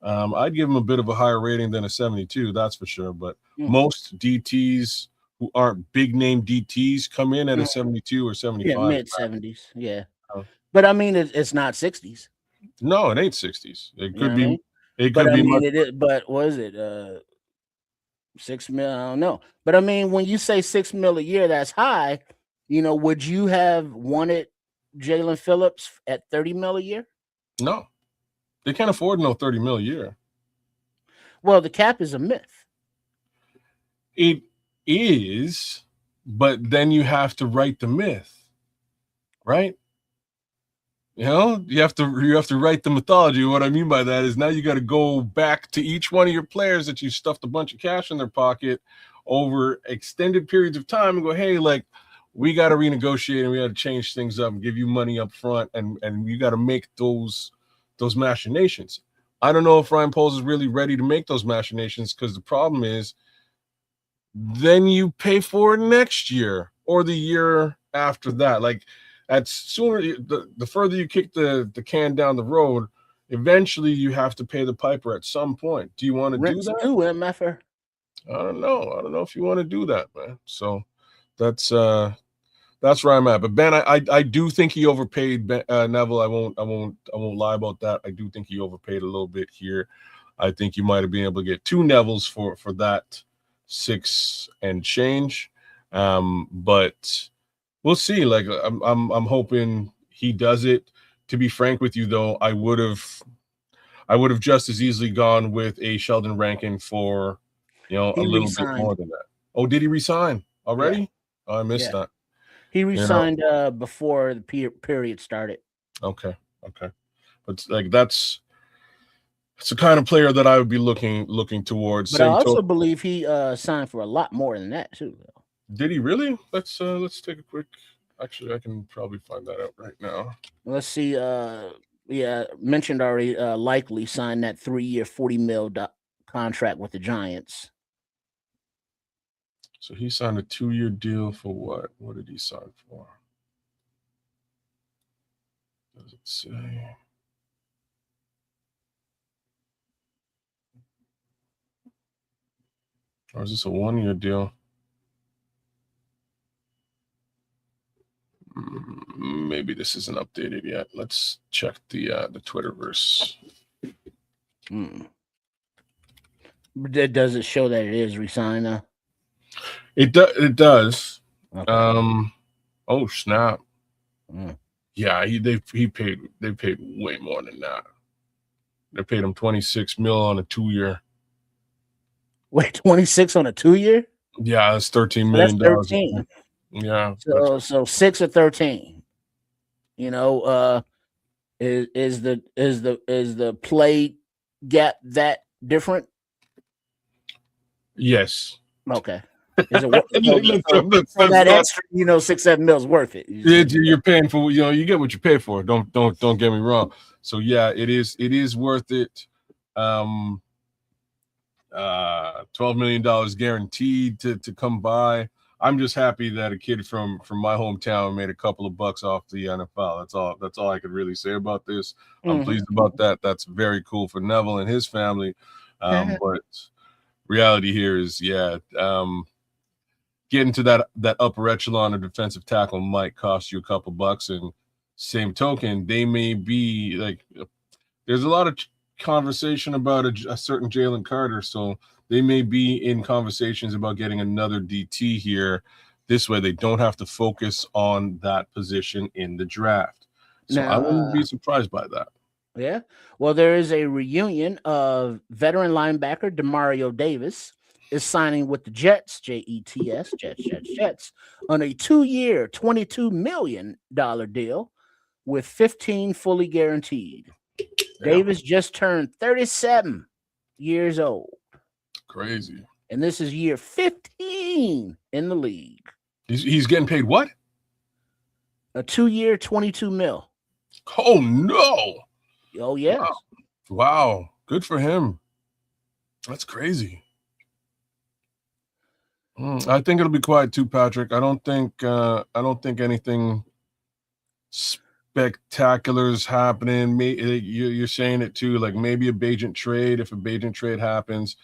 I'd give him a bit of a higher rating than a 72, that's for sure. But most DTs who aren't big name DTs come in at a 72 or 75. Yeah, mid 70s. Yeah. But I mean, it's not 60s. No, it ain't 60s. It could be. I mean? It could be. It is, but what is it? 6 mil? I don't know. But I mean, when you say 6 mil a year, that's high. Would you have wanted Jalen Phillips at 30 mil a year? No, they can't afford no 30 mil a year. Well, the cap is a myth. It is, but then you have to write the myth, right? You have to write the mythology. What I mean by that is now you got to go back to each one of your players that you stuffed a bunch of cash in their pocket over extended periods of time and go, hey, like, we got to renegotiate and we got to change things up and give you money up front, and you got to make those machinations. I don't know if Ryan Poles is really ready to make those machinations, because the problem is then you pay for it next year or the year after that. Like, that's sooner, the further you kick the can down the road, eventually you have to pay the piper at some point. Do you want to do that? I don't know if you want to do that, man. So that's where I'm at. But Ben, I do think he overpaid Neville. I won't lie about that. I do think he overpaid a little bit here. I think you might have been able to get 2 Nevilles for that 6 and change. But we'll see. Like, I'm hoping he does it. To be frank with you, though, I would have just as easily gone with a Sheldon Rankin for a little bit more than that. Oh, did he resign already? Yeah. Oh, I missed that. He resigned before the period started. Okay. But like it's the kind of player that I would be looking towards. But I also believe he signed for a lot more than that too. Though. Did he really? Let's take a quick. Actually, I can probably find that out right now. Let's see. Mentioned already. Likely signed that 3-year, $40 million contract with the Giants. So he signed a 2-year deal for what? What did he sign for? Does it say? Or is this a 1-year deal? Maybe this isn't updated yet. Let's check the Twitterverse. Does it show that it is resigned now? It does. Okay. Oh snap! Yeah, they paid way more than that. They paid him $26 million on a 2-year. Wait, 26 on a 2-year? Yeah, that's $13 million. That's 13. Yeah. So 6 or 13. Is the play gap that different? Yes. Okay. Is it for that extra, $6-7 mil worth it? You're paying for, you get what you pay for. Don't get me wrong. So yeah, it is worth it. $12 million guaranteed to come by. I'm just happy that a kid from my hometown made a couple of bucks off the NFL. That's all I could really say about this. I'm pleased about that. That's very cool for Neville and his family. But reality here is, getting to that upper echelon of defensive tackle might cost you a couple bucks. And same token, they may be like, there's a lot of conversation about a certain Jalen Carter, so they may be in conversations about getting another DT here. This way, they don't have to focus on that position in the draft. So I wouldn't be surprised by that. Yeah. Well, there is a reunion of veteran linebacker Demario Davis is signing with the Jets, Jets, on a 2-year, $22 million deal with 15 fully guaranteed. Yeah. Davis just turned 37 years old. Crazy. And this is year 15 in the league. He's getting paid what? A 2-year, $22 million. Oh, no. Oh, yes. Wow. Good for him. That's crazy. I think it'll be quiet too, Patrick. I don't think anything spectacular is happening. You're saying it too, like maybe a Bagent trade. If a Bagent trade happens,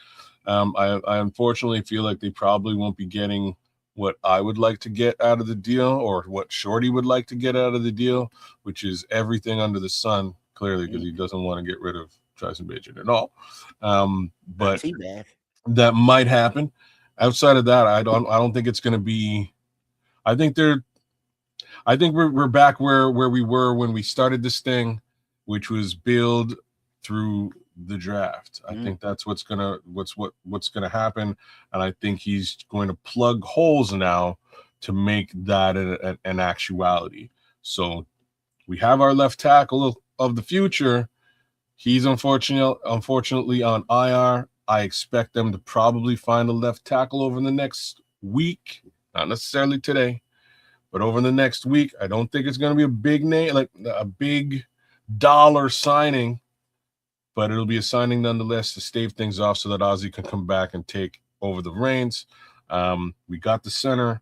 I unfortunately feel like they probably won't be getting what I would like to get out of the deal, or what Shorty would like to get out of the deal, which is everything under the sun, clearly, because he doesn't want to get rid of Tyson Bagent at all. But that might happen. Outside of that, I don't think it's going to be. I think we're back where we were when we started this thing, which was build through the draft. I think that's what's gonna happen, and I think he's going to plug holes now to make that an actuality. So we have our left tackle of the future. He's unfortunately on IR. I expect them to probably find a left tackle over the next week, not necessarily today, but over the next week. I don't think it's going to be a big name, like a big dollar signing, but it'll be a signing nonetheless to stave things off so that Ozzie can come back and take over the reins. We got the center.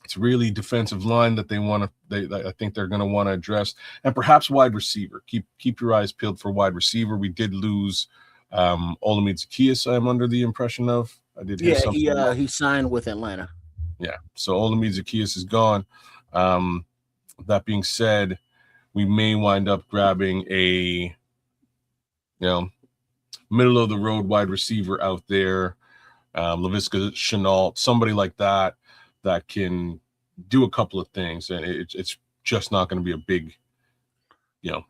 It's really defensive line that I think they're going to want to address, and perhaps wide receiver. Keep your eyes peeled for wide receiver. We did lose Olamide Zaccheaus, I'm under the impression of. I did hear something. Yeah, he signed with Atlanta. Yeah, so Olamide Zaccheaus is gone. That being said, we may wind up grabbing a middle of the road wide receiver out there, Laviska Shenault, somebody like that can do a couple of things, and it's just not going to be a big deal.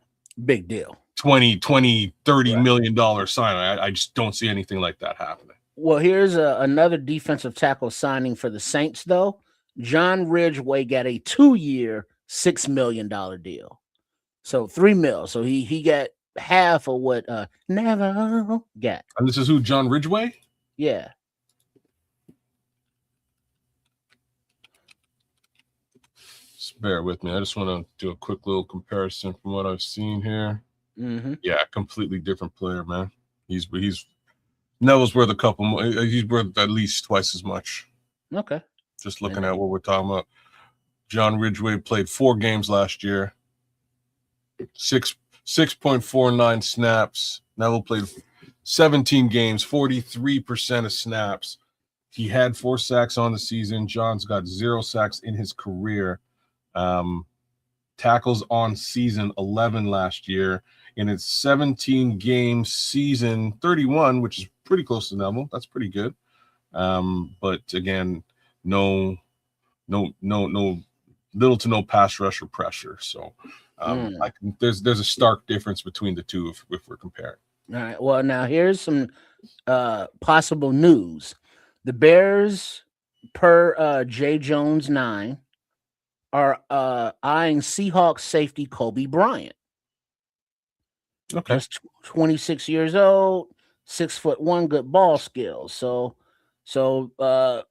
20, $30 million signing. I just don't see anything like that happening. Well, here's another defensive tackle signing for the Saints, though. John Ridgeway got a 2-year, $6 million deal. So $3 million. So he got half of what Navarro got. And this is who, John Ridgeway? Yeah. Just bear with me. I just want to do a quick little comparison from what I've seen here. Mm-hmm. Yeah, completely different player, man. He's Neville's worth a couple more. He's worth at least twice as much. Okay. Just looking at what we're talking about. John Ridgeway played 4 games last year. 6.49 snaps. Neville played 17 games, 43% of snaps. He had 4 sacks on the season. John's got 0 sacks in his career. Tackles on season 11 last year. In its 17-game season, 31, which is pretty close to Neville. That's pretty good. But again, no little to no pass rush or pressure. So there's a stark difference between the two if we're comparing. All right. Well, now here's some possible news. The Bears, per J. Jones 9, are eyeing Seahawks safety Kobe Bryant. Okay. Just 26 years old, 6'1", good ball skills. So the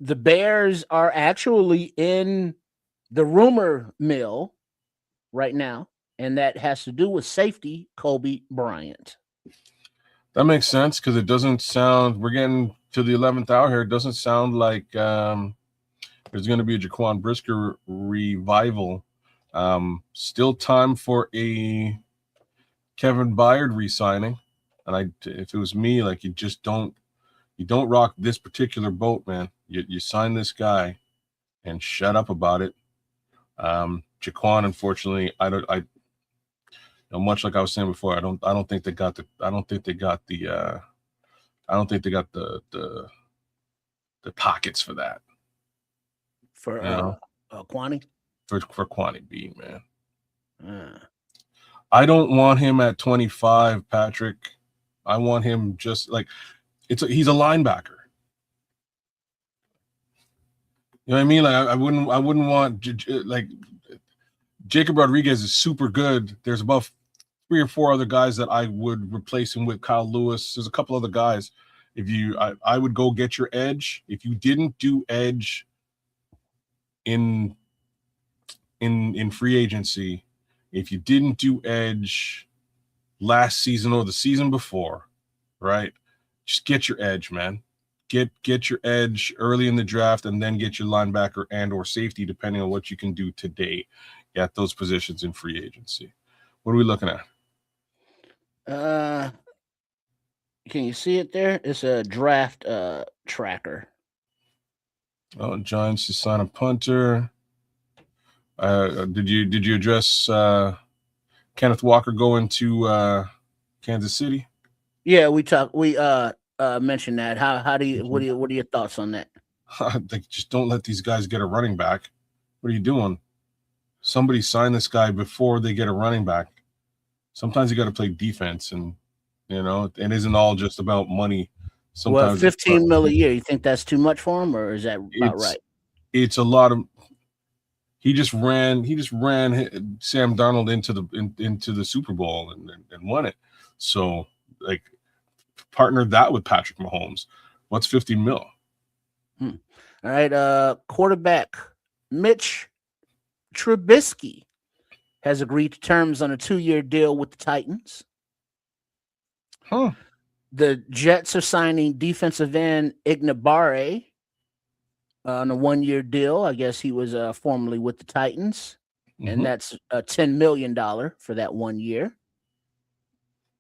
Bears are actually in the rumor mill right now, and that has to do with safety Kobe Bryant. That makes sense because it doesn't sound. We're getting to the 11th hour here. It doesn't sound like there's going to be a Jaquan Brisker revival. Still time for a Kevin Byard re-signing, and if it was me, like you don't rock this particular boat, man. You sign this guy and shut up about it. Jaquan, unfortunately, much like I was saying before, I don't think they got the pockets for that. For Kwani? For Kwani B, man. I don't want him at 25, Patrick. I want him just like he's a linebacker. You know what I mean? Like I wouldn't want like Jacob Rodriguez is super good. There's about 3 or 4 other guys that I would replace him with. Kyle Lewis. There's a couple other guys. I would go get your edge. If you didn't do edge in free agency, if you didn't do edge last season or the season before, right? Just get your edge, man. Get your edge early in the draft, and then get your linebacker and or safety, depending on what you can do today at those positions in free agency. What are we looking at? Can you see it there? It's a draft tracker. Oh, Giants to sign a punter. Did you address Kenneth Walker going to Kansas City? Yeah, we mentioned that. What are your thoughts on that? Just don't let these guys get a running back. What are you doing? Somebody sign this guy before they get a running back. Sometimes you got to play defense, and it isn't all just about money. Sometimes 15 mil a year. You think that's too much for him, or is that about right? It's a lot of. He just ran Sam Darnold into the Super Bowl and won it. So like, partner that with Patrick Mahomes. What's 50 mil? All right. Quarterback Mitch Trubisky has agreed to terms on a 2-year deal with the Titans. Huh. The Jets are signing defensive end Ignabare on a 1-year deal. I guess he was formerly with the Titans, and that's $10 million for that 1 year.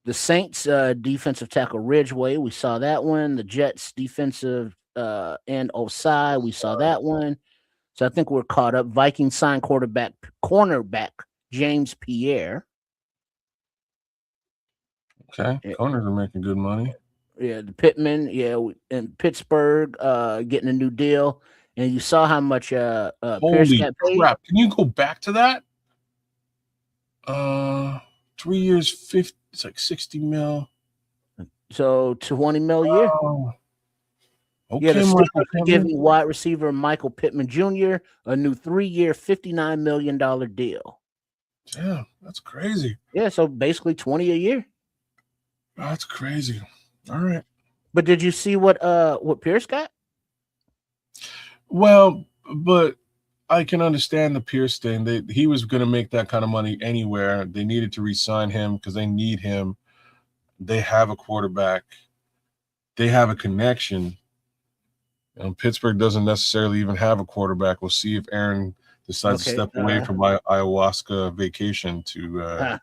The Saints defensive tackle Ridgeway, we saw that one. The Jets defensive end Osai, we saw that one. So I think we're caught up. Vikings signed cornerback James Pierre. Okay, corners are making good money. Yeah, the Pittman, in Pittsburgh, getting a new deal. And you saw how much Pierce got paid. Crap. Can you go back to that? 3 years, 50, it's like 60 mil. So 20 mil a year. Okay, the Steelers are giving wide receiver Michael Pittman Jr. a new 3-year, $59 million deal. Yeah, that's crazy. Yeah, so basically 20 a year. That's crazy. All right. But did you see what Pierce got? Well, but I can understand the Pierce thing. He was going to make that kind of money anywhere. They needed to re-sign him because they need him. They have a quarterback. They have a connection. Pittsburgh doesn't necessarily even have a quarterback. We'll see if Aaron decides to step away from my ayahuasca vacation to.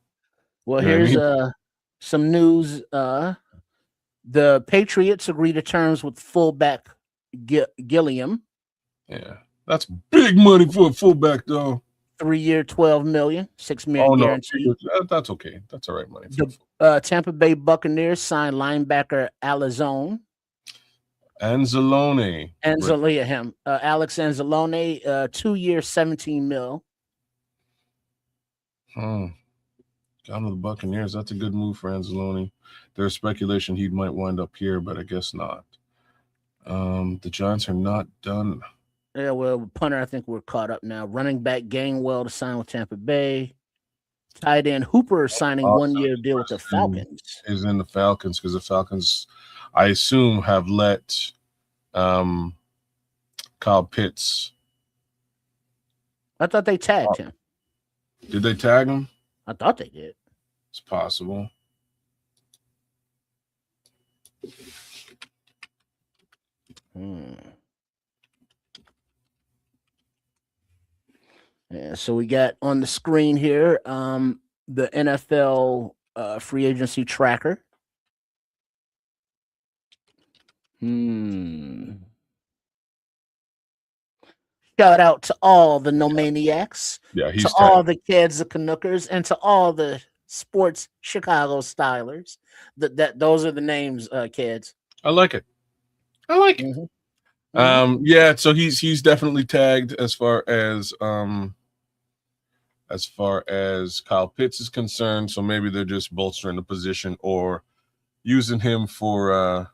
Well, here's some news. The Patriots agree to terms with fullback Gilliam. Yeah, that's big money for a fullback, though. 3-year, $12 million, $6 million guarantee. No, that's okay. That's all right money. The Tampa Bay Buccaneers signed linebacker Anzalone. Alex Anzalone, 2-year, $17 million. Down to the Buccaneers. That's a good move for Anzalone. There's speculation he might wind up here, but I guess not. The Giants are not done. Yeah, well, punter, I think we're caught up now. Running back Gainwell to sign with Tampa Bay. Tight end Hooper signing 1-year deal with the Falcons. Is in the Falcons because the Falcons, I assume, have let Kyle Pitts. I thought they tagged him. Did they tag him? I thought they did. It's possible. Yeah, so we got on the screen here the NFL free agency tracker. Shout out to all the No Maniacs, Yeah, to he's all tagged. the kids, the Canuckers, and to all the sports Chicago Stylers. Those are the names, kids. I like it. I like it. Yeah, so he's definitely tagged as far as Kyle Pitts is concerned. So maybe they're just bolstering the position or using him for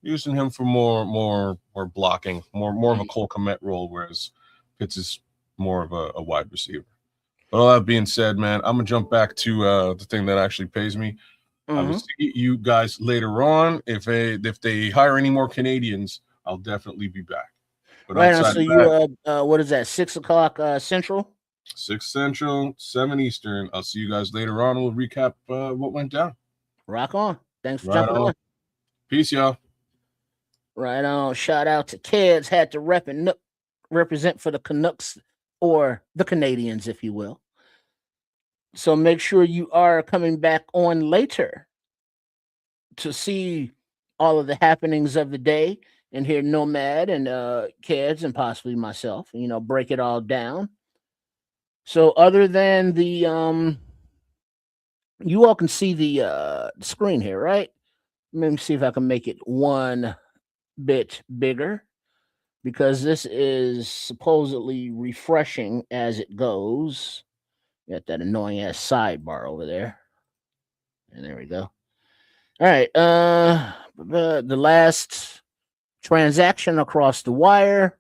using him for more blocking, more of a Cole Kmet role, whereas Pitts is more of a wide receiver. But all that being said, man, I'm gonna jump back to the thing that actually pays me. I will see you guys later on. If they hire any more Canadians, I'll definitely be back. But Right now, outside so of you that, what is that? 6 o'clock Central. 6 Central, 7 Eastern. I'll see you guys later on. We'll recap what went down. Rock on. Thanks for Right jumping on. on. Peace, y'all. Right on. Shout out to kids. Had to represent for the Canucks or the Canadians, if you will. So make sure you are coming back on later to see all of the happenings of the day and hear Nomad and kids and possibly myself, break it all down. So other than the you all can see the screen here, right? Let me see if I can make it one bit bigger because this is supposedly refreshing as it goes. Got that annoying ass sidebar over there. And there we go. All right. The last transaction across the wire.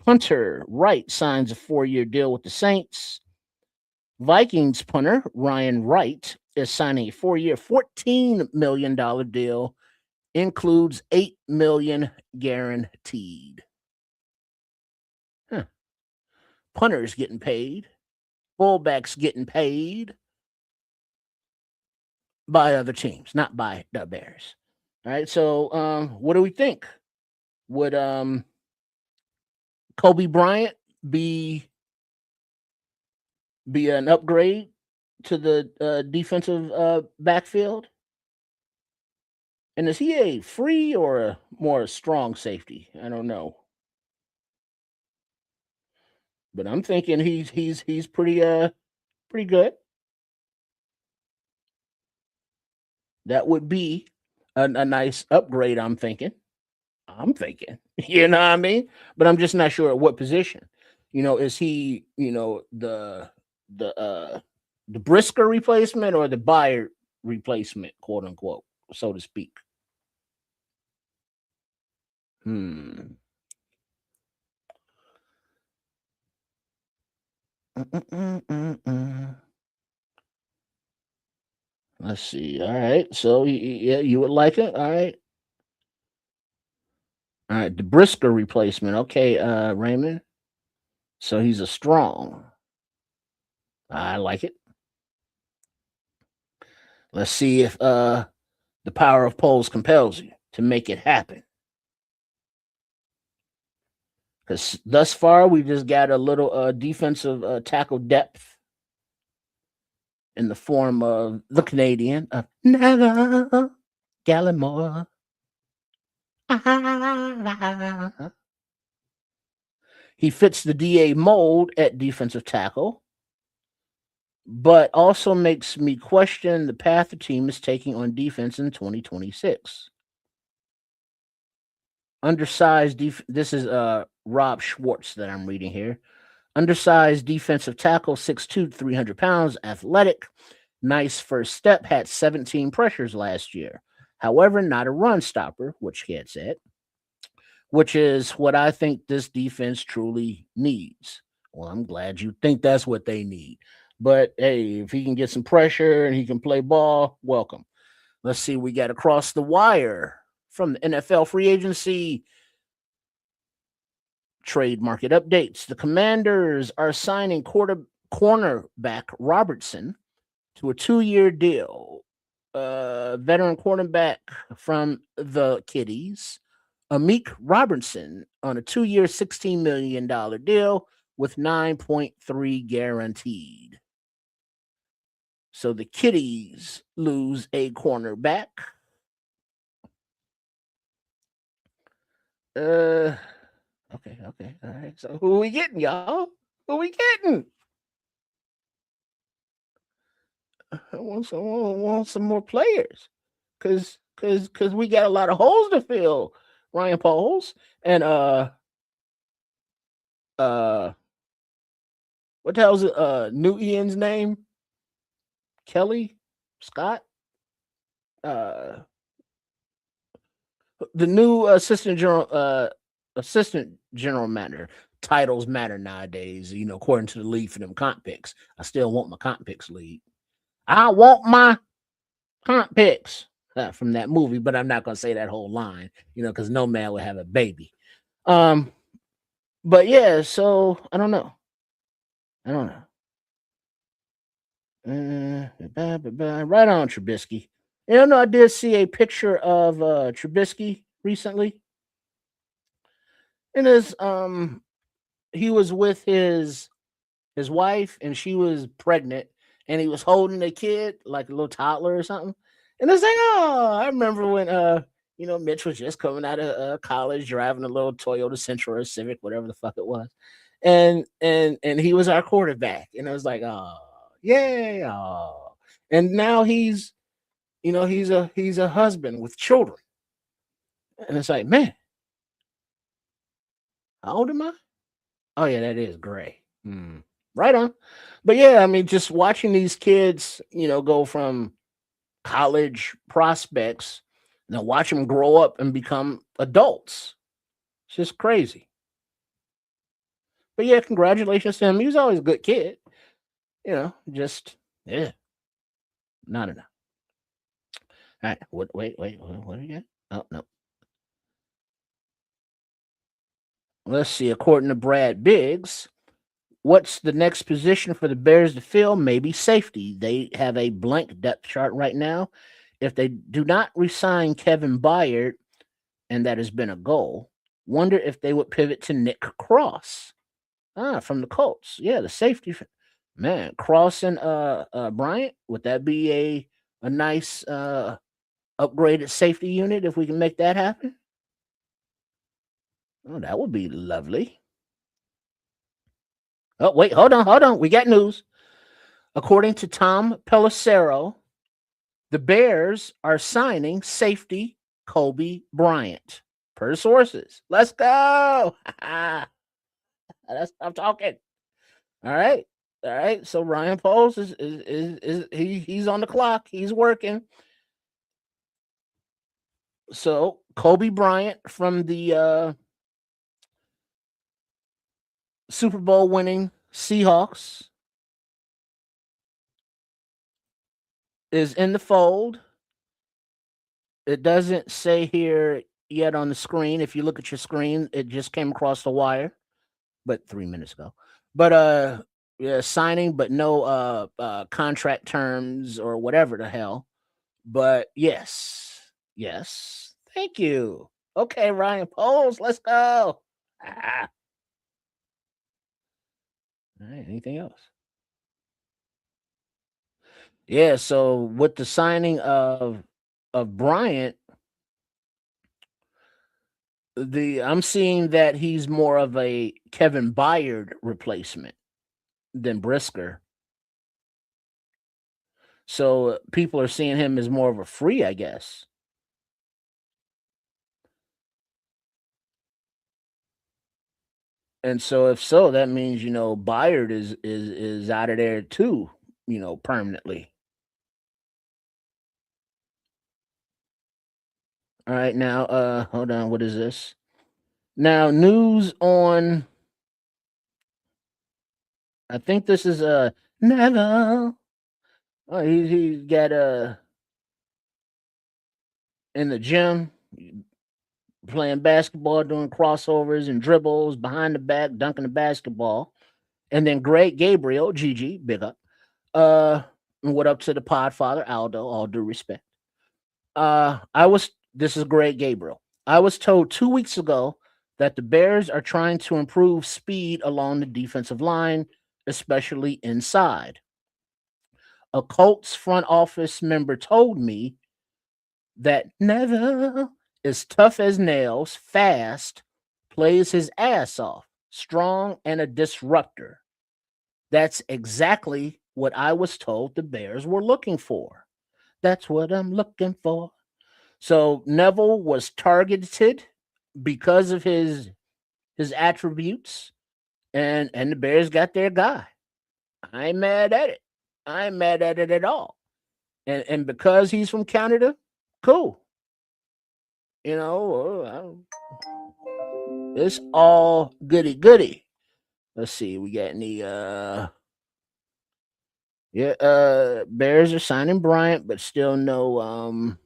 Hunter Wright signs a 4-year deal with the Saints. Vikings punter Ryan Wright is signing a 4-year, $14 million deal. Includes $8 million guaranteed. Punters getting paid. Fullbacks getting paid by other teams, not by the Bears. All right. So what do we think? Would Kobe Bryant be an upgrade to the defensive backfield? And is he a free or a more strong safety? I don't know. But I'm thinking he's pretty good. That would be a nice upgrade, I'm thinking. You know what I mean? But I'm just not sure at what position. Is he, the Brisker replacement or the Buyer replacement, quote unquote, so to speak? Let's see. All right. So yeah, you would like it. All right. All right. The Brisker replacement. Okay, Raymond. So he's a strong. I like it. Let's see if the power of polls compels you to make it happen. Because thus far, we just got a little defensive tackle depth in the form of the Canadian, Neville Gallimore. He fits the DA mold at defensive tackle, but also makes me question the path the team is taking on defense in 2026. Undersized this is Rob Schwartz that I'm reading here. Undersized defensive tackle, 6'2", 300 pounds, athletic, nice first step, had 17 pressures last year. However, not a run stopper, which he had said, which is what I think this defense truly needs. Well, I'm glad you think that's what they need. But hey, if he can get some pressure and he can play ball, welcome. Let's see, we got across the wire from the NFL free agency trade market updates. The Commanders are signing cornerback Robertson to a 2-year deal. Veteran cornerback from the Kitties, Amik Robertson, on a 2-year, $16 million deal with 9.3 guaranteed. So the Kitties lose a cornerback. Okay. All right. So who we getting, y'all? Who we getting? I want some more players, cause we got a lot of holes to fill. Ryan Poles and uh what the hell's New Ian's name? Kelly Scott. Uh, the new assistant general manager. Titles matter nowadays, according to the league for them comp picks. I still want my comp picks league. I want my comp picks from that movie, but I'm not gonna say that whole line, because no man would have a baby. But yeah, so I don't know. Right on, Trubisky. I did see a picture of Trubisky recently. And he was with his wife, and she was pregnant, and he was holding a kid like a little toddler or something. And it's like, oh, I remember when Mitch was just coming out of college, driving a little Toyota Sentra or Civic, whatever the fuck it was, and he was our quarterback, and it was like, oh yeah, oh. And now he's a husband with children, and it's like, man, how old am I? Oh yeah, that is gray. Right on. But yeah, I mean, just watching these kids, go from college prospects, watch them grow up and become adults. It's just crazy. But yeah, congratulations to him. He was always a good kid. Just not enough. All right. Wait. What do you got? Oh no. Let's see. According to Brad Biggs, what's the next position for the Bears to fill? Maybe safety. They have a blank depth chart right now. If they do not resign Kevin Byard, and that has been a goal, wonder if they would pivot to Nick Cross. From the Colts. Yeah, the safety. Man, Cross and Bryant, would that be a nice upgraded safety unit if we can make that happen? Oh, that would be lovely. Oh, wait, hold on. We got news. According to Tom Pelissero, the Bears are signing safety Kobe Bryant, per sources. Let's go. I'm talking. All right. So Ryan Poles he's on the clock. He's working. So Kobe Bryant from the Super Bowl winning Seahawks is in the fold. It doesn't say here yet on the screen. If you look at your screen, it just came across the wire, but 3 minutes ago. But yeah, signing, but no contract terms or whatever the hell. But yes. Thank you. Okay, Ryan Poles, let's go. All right, anything else? Yeah, so with the signing of Bryant, I'm seeing that he's more of a Kevin Byard replacement than Brisker. So people are seeing him as more of a free, I guess. And so if so, that means Byard is out of there too, permanently. All right, now hold on, what is this? Now news on I think this is Neville. Oh, he's got in the gym playing basketball, doing crossovers and dribbles behind the back, dunking the basketball. And then Greg Gabriel, GG, big up. What up to the Podfather, Aldo, all due respect. This is Greg Gabriel. I was told 2 weeks ago that the Bears are trying to improve speed along the defensive line, especially inside. A Colts front office member told me that Neville is tough as nails, fast, plays his ass off, strong and a disruptor. That's exactly what I was told the Bears were looking for. That's what I'm looking for. So Neville was targeted because of his attributes, and the Bears got their guy. I ain't mad at it. I ain't mad at it at all. And because he's from Canada, cool. You know, it's all goody goody. Let's see, we got any Bears are signing Bryant, but still no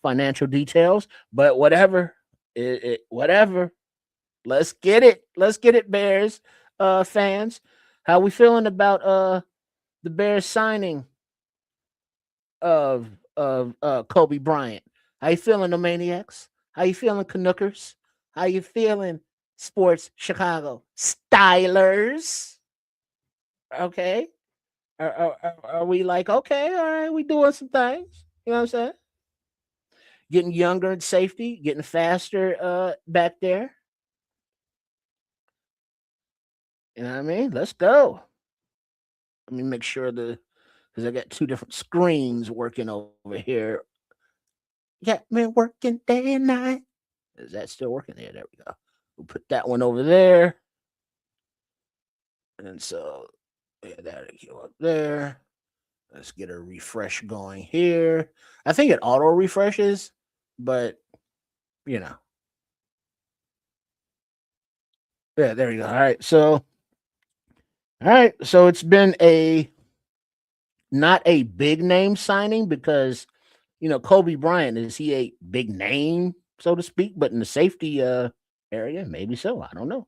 financial details. But whatever. Whatever. Let's get it. Let's get it, Bears fans. How we feeling about the Bears signing of Kobe Bryant? How you feeling, the Maniacs? How you feeling, Canuckers? How you feeling, Sports Chicago Stylers? Okay. Are we like, okay, all right, we doing some things. You know what I'm saying? Getting younger in safety, getting faster back there. You know what I mean? Let's go. Let me make sure because I got two different screens working over here. Got me working day and night. Is that still working? There we go. We'll put that one over there. And so, yeah, that'll go up there. Let's get a refresh going here. I think it auto refreshes, but you know. Yeah, there we go. All right. So it's been not a big name signing because Kobe Bryant, is he a big name, so to speak? But in the safety area, maybe so. I don't know.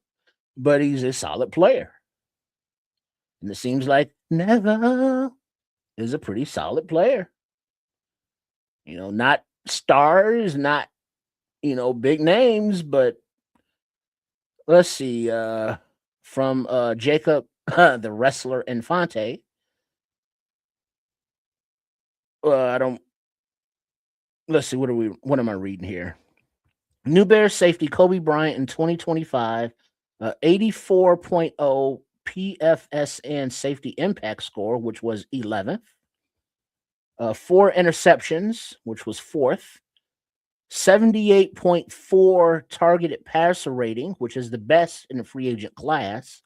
But he's a solid player. And it seems like Neville is a pretty solid player. Not stars, not big names, but let's see. From Jacob the Wrestler Infante. Let's see, what am I reading here? New Bears safety Kobe Bryant in 2025, 84.0 PFSN safety impact score, which was 11th. 4 interceptions, which was 4th. 78.4 targeted passer rating, which is the best in the free agent class.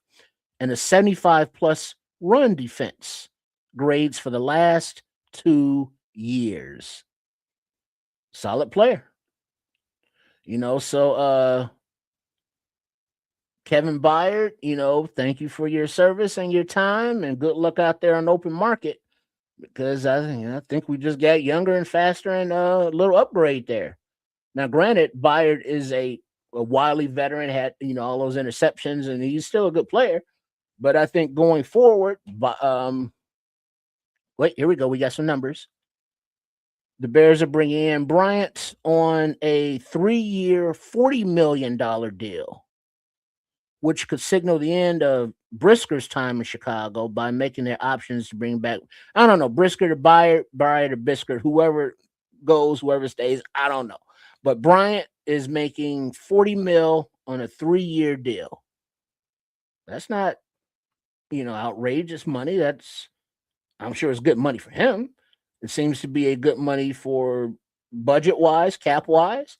And a 75 plus run defense grades for the last 2 years. Solid player. So Kevin Byard, thank you for your service and your time, and good luck out there on open market, because I think we just got younger and faster and a little upgrade there. Now, granted, Byard is a wily veteran, had all those interceptions, and he's still a good player. But I think going forward, wait, here we go. We got some numbers. The Bears are bringing in Bryant on a 3-year, $40 million deal, which could signal the end of Brisker's time in Chicago by making their options to bring back, I don't know, Brisker to Byard to Brisker, whoever goes, whoever stays, I don't know. But Bryant is making $40 million on a 3-year deal. That's not, outrageous money. I'm sure it's good money for him. It seems to be a good money for budget-wise, cap-wise.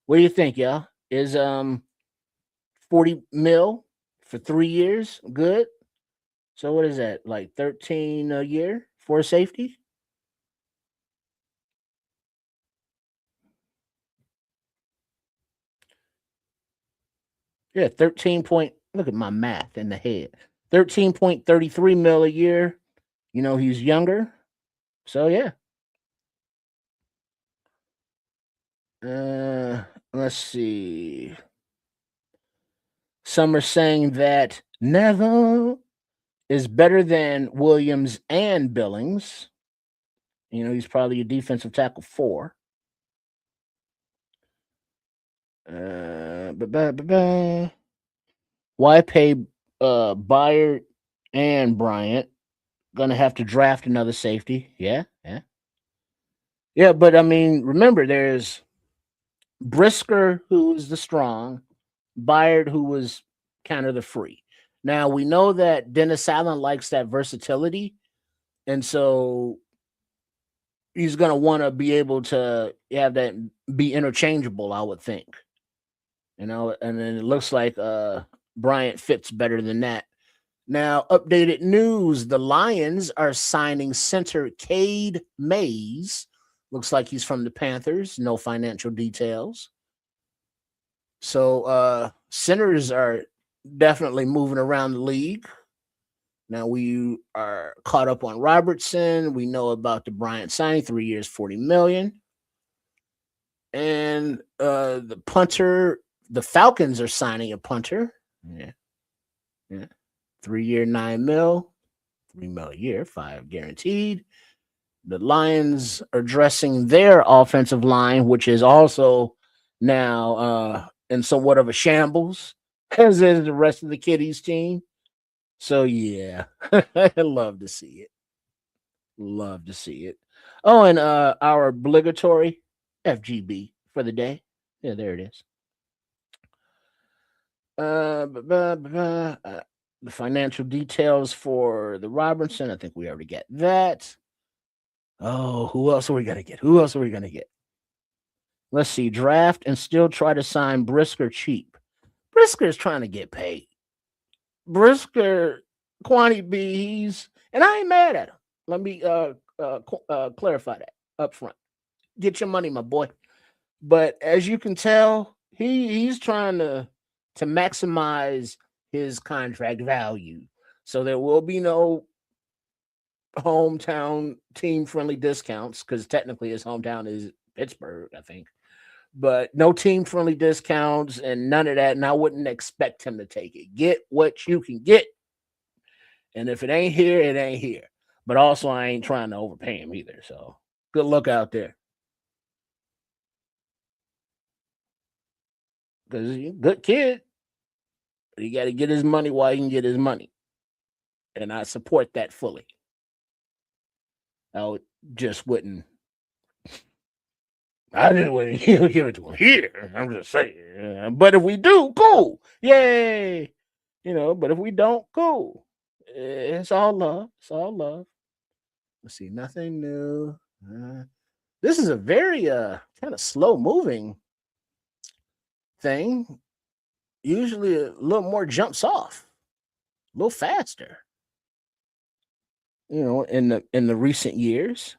What do you think, y'all? Is 40 mil for 3 years good? So what is that, like 13 a year for safety? Yeah, 13 point. Look at my math in the head. 13.33 mil a year. He's younger. So yeah. Let's see. Some are saying that Neville is better than Williams and Billings. He's probably a defensive tackle 4. Why pay Byard and Bryant? Gonna have to draft another safety. Yeah. But I mean, remember, there's Brisker, who's the strong, Byard, who was kind of the free. Now we know that Dennis Allen likes that versatility, and so he's going to want to be able to have that be interchangeable, I would think. And then it looks like Bryant fits better than that. Now, updated news: the Lions are signing center Cade Mays. Looks like he's from the Panthers. No financial details. So centers are definitely moving around the league. Now we are caught up on Robertson. We know about the Bryant signing, 3 years, $40 million. And the punter, the Falcons are signing a punter. Yeah. 3 year, $9 million, $3 million a year, 5 guaranteed. The Lions are dressing their offensive line, which is also now in somewhat of a shambles, as is the rest of the kiddies team. So yeah, I love to see it. Love to see it. Oh, and our obligatory FGB for the day. Yeah, there it is. The financial details for the Robertson. I think we already get that. Oh, who else are we gonna get? Who else are we gonna get? Let's see. Draft and still try to sign Brisker cheap. Brisker's trying to get paid. Brisker, Quantity B, and I ain't mad at him. Let me clarify that up front. Get your money, my boy. But as you can tell, he's trying to maximize his contract value. So there will be no hometown team friendly discounts, because technically his hometown is Pittsburgh, I think. But no team friendly discounts and none of that. And I wouldn't expect him to take it. Get what you can get. And if it ain't here, it ain't here. But also, I ain't trying to overpay him either. So good luck out there. Because he's a good kid. But he got to get his money while he can get his money. And I support that fully. I just wouldn't give it to him here. I'm just saying. But if we do, cool. Yay. But if we don't, cool. It's all love. It's all love. Let's see. Nothing new. This is a very kind of slow moving thing. Usually a little more jumps off. A little faster. In the recent years.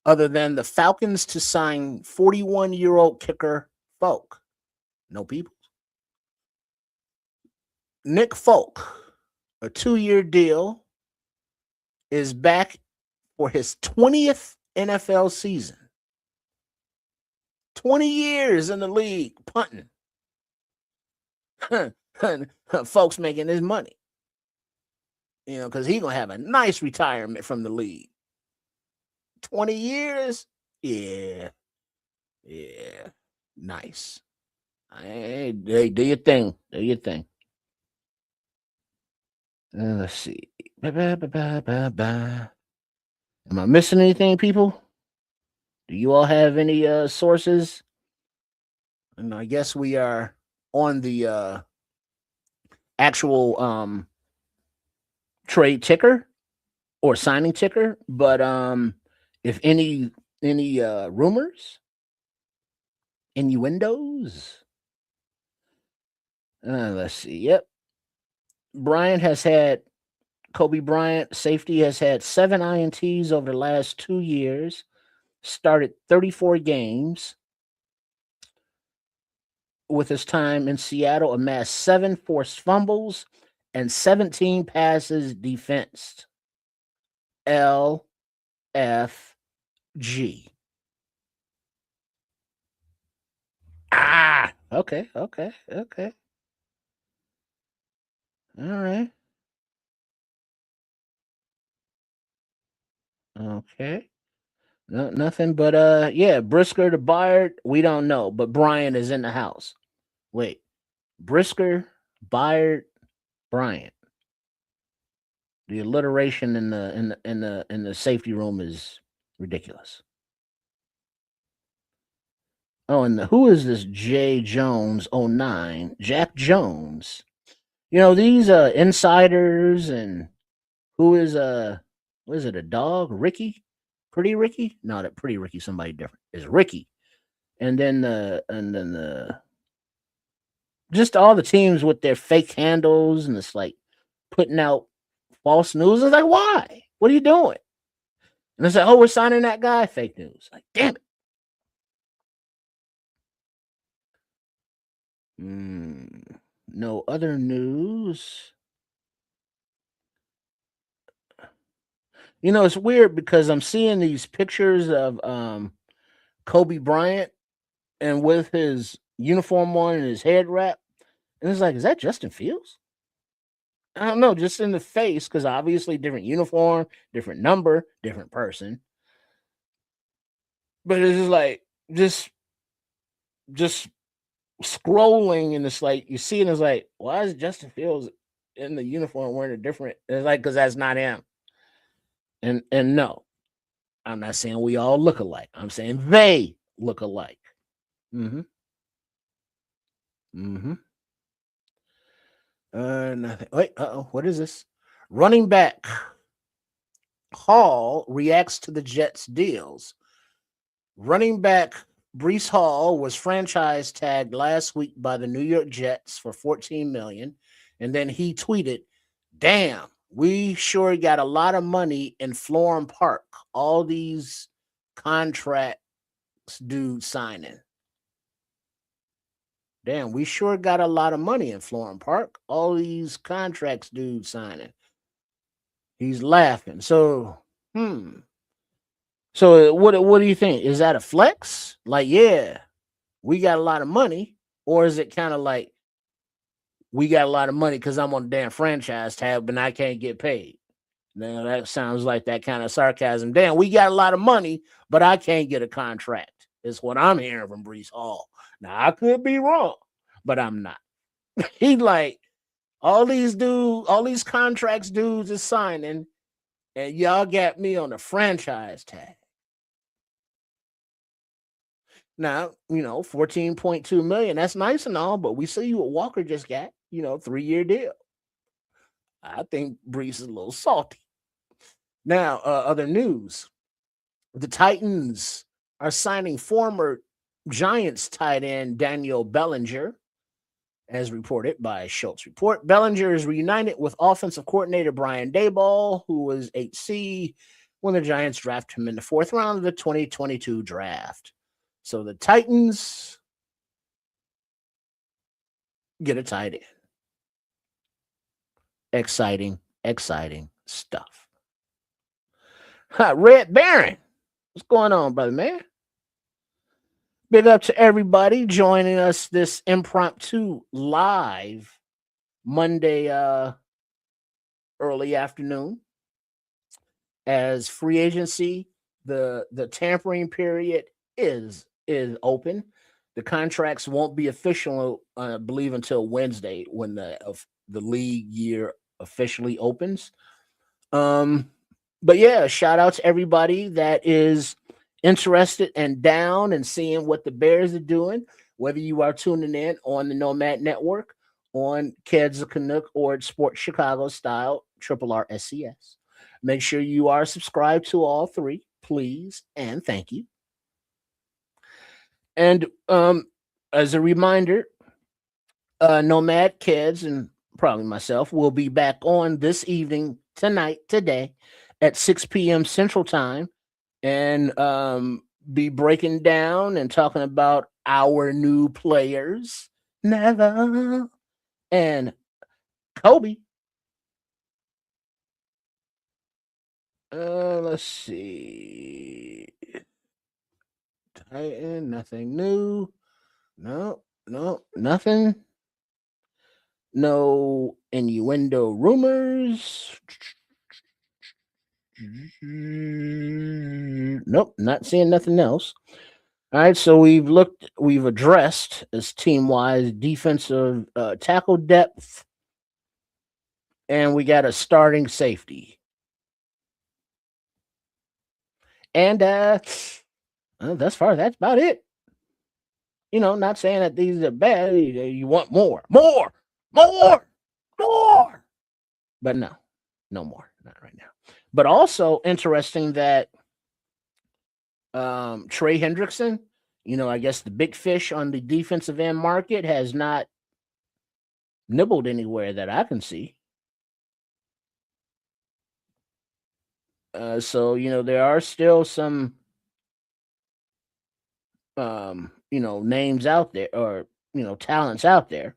Other than the Falcons to sign 41-year-old kicker Folk. No people. Nick Folk, a 2-year deal, is back for his 20th NFL season. 20 years in the league, punting. Folks making his money. Because he's going to have a nice retirement from the league. 20 years? Yeah. Nice. Hey, do your thing. Do your thing. Let's see. Am I missing anything, people? Do you all have any sources? And I guess we are on the actual trade ticker or signing ticker. But if any rumors, innuendos, let's see. Yep. Kobe Bryant, safety, has had 7 INTs over the last 2 years, started 34 games. With his time in Seattle, amassed 7 forced fumbles and 17 passes defensed. LFG. Okay. All right. Okay. No, nothing but Brisker to Byard, we don't know, but Bryant is in the house. Wait. Brisker, Byard, Bryant. The alliteration in the safety room is ridiculous. Oh, and who is this J Jones 09? Jack Jones. You know, these insiders, and who is what is it, a dog? Ricky? Pretty Ricky? No, that Pretty Ricky, somebody different. Is Ricky. And then the just all the teams with their fake handles, and it's like putting out false news. It's like, why? What are you doing? And it's like, oh, we're signing that guy. Fake news. Like, damn it. No other news. You know, it's weird because I'm seeing these pictures of Kobe Bryant and with his uniform on and his head wrap. And it's like, is that Justin Fields? I don't know, just in the face, because obviously different uniform, different number, different person. But it's just like just scrolling, and it's like you see, and it's like, why is Justin Fields in the uniform wearing a different? It's like, because that's not him. And no, I'm not saying we all look alike. I'm saying they look alike. Mm-hmm. Mm-hmm. Nothing. Wait, what is this? Running back Hall reacts to the Jets deals. Running back Brees Hall was franchise tagged last week by the New York Jets for $14 million, and then he tweeted, "Damn, we sure got a lot of money in Florham Park. All these contracts, dude, signing. Damn, we sure got a lot of money in Florham Park. All these contracts, dude, signing." He's laughing. So, So what do you think? Is that a flex? Like, yeah, we got a lot of money, or is it kind of like we got a lot of money because I'm on the damn franchise tab and I can't get paid? Now that sounds like that kind of sarcasm. Damn, we got a lot of money, but I can't get a contract. Is what I'm hearing from Brees Hall. Now I could be wrong, but I'm not. He like all these contracts dudes is signing, and y'all got me on the franchise tag. Now, 14.2 million, that's nice and all, but we see what Walker just got, 3-year deal. I think Brees is a little salty. Now, other news. The Titans are signing former Giants tight end Daniel Bellinger, as reported by Schultz Report. Bellinger is reunited with offensive coordinator Brian Daboll, who was 8C when the Giants drafted him in the 4th round of the 2022 draft. So the Titans get a tight end. Exciting stuff. Red Baron, what's going on, brother man? Big up to everybody joining us this impromptu live Monday early afternoon. As free agency, the tampering period is open. The contracts won't be official, I believe, until Wednesday when the league year officially opens. But yeah, shout out to everybody that is interested and down and seeing what the Bears are doing, whether you are tuning in on the Nomad Network, on Kids of Canuck, or Sports Chicago Style, Triple R SCS. Make sure you are subscribed to all three, please, and thank you. And as a reminder, Nomad Kids and probably myself will be back on this evening, today, at 6 p.m. Central Time, and be breaking down and talking about our new players, Never and Kobe. Let's see. Titan, nothing new. No, nothing. No innuendo rumors. Nope, not seeing nothing else. All right, so we've addressed as team-wise defensive tackle depth, and we got a starting safety. And that's about it. not saying that these are bad. You want more, but no more, not right now. But also interesting that Trey Hendrickson, I guess the big fish on the defensive end market has not nibbled anywhere that I can see. So there are still some names out there, or talents out there.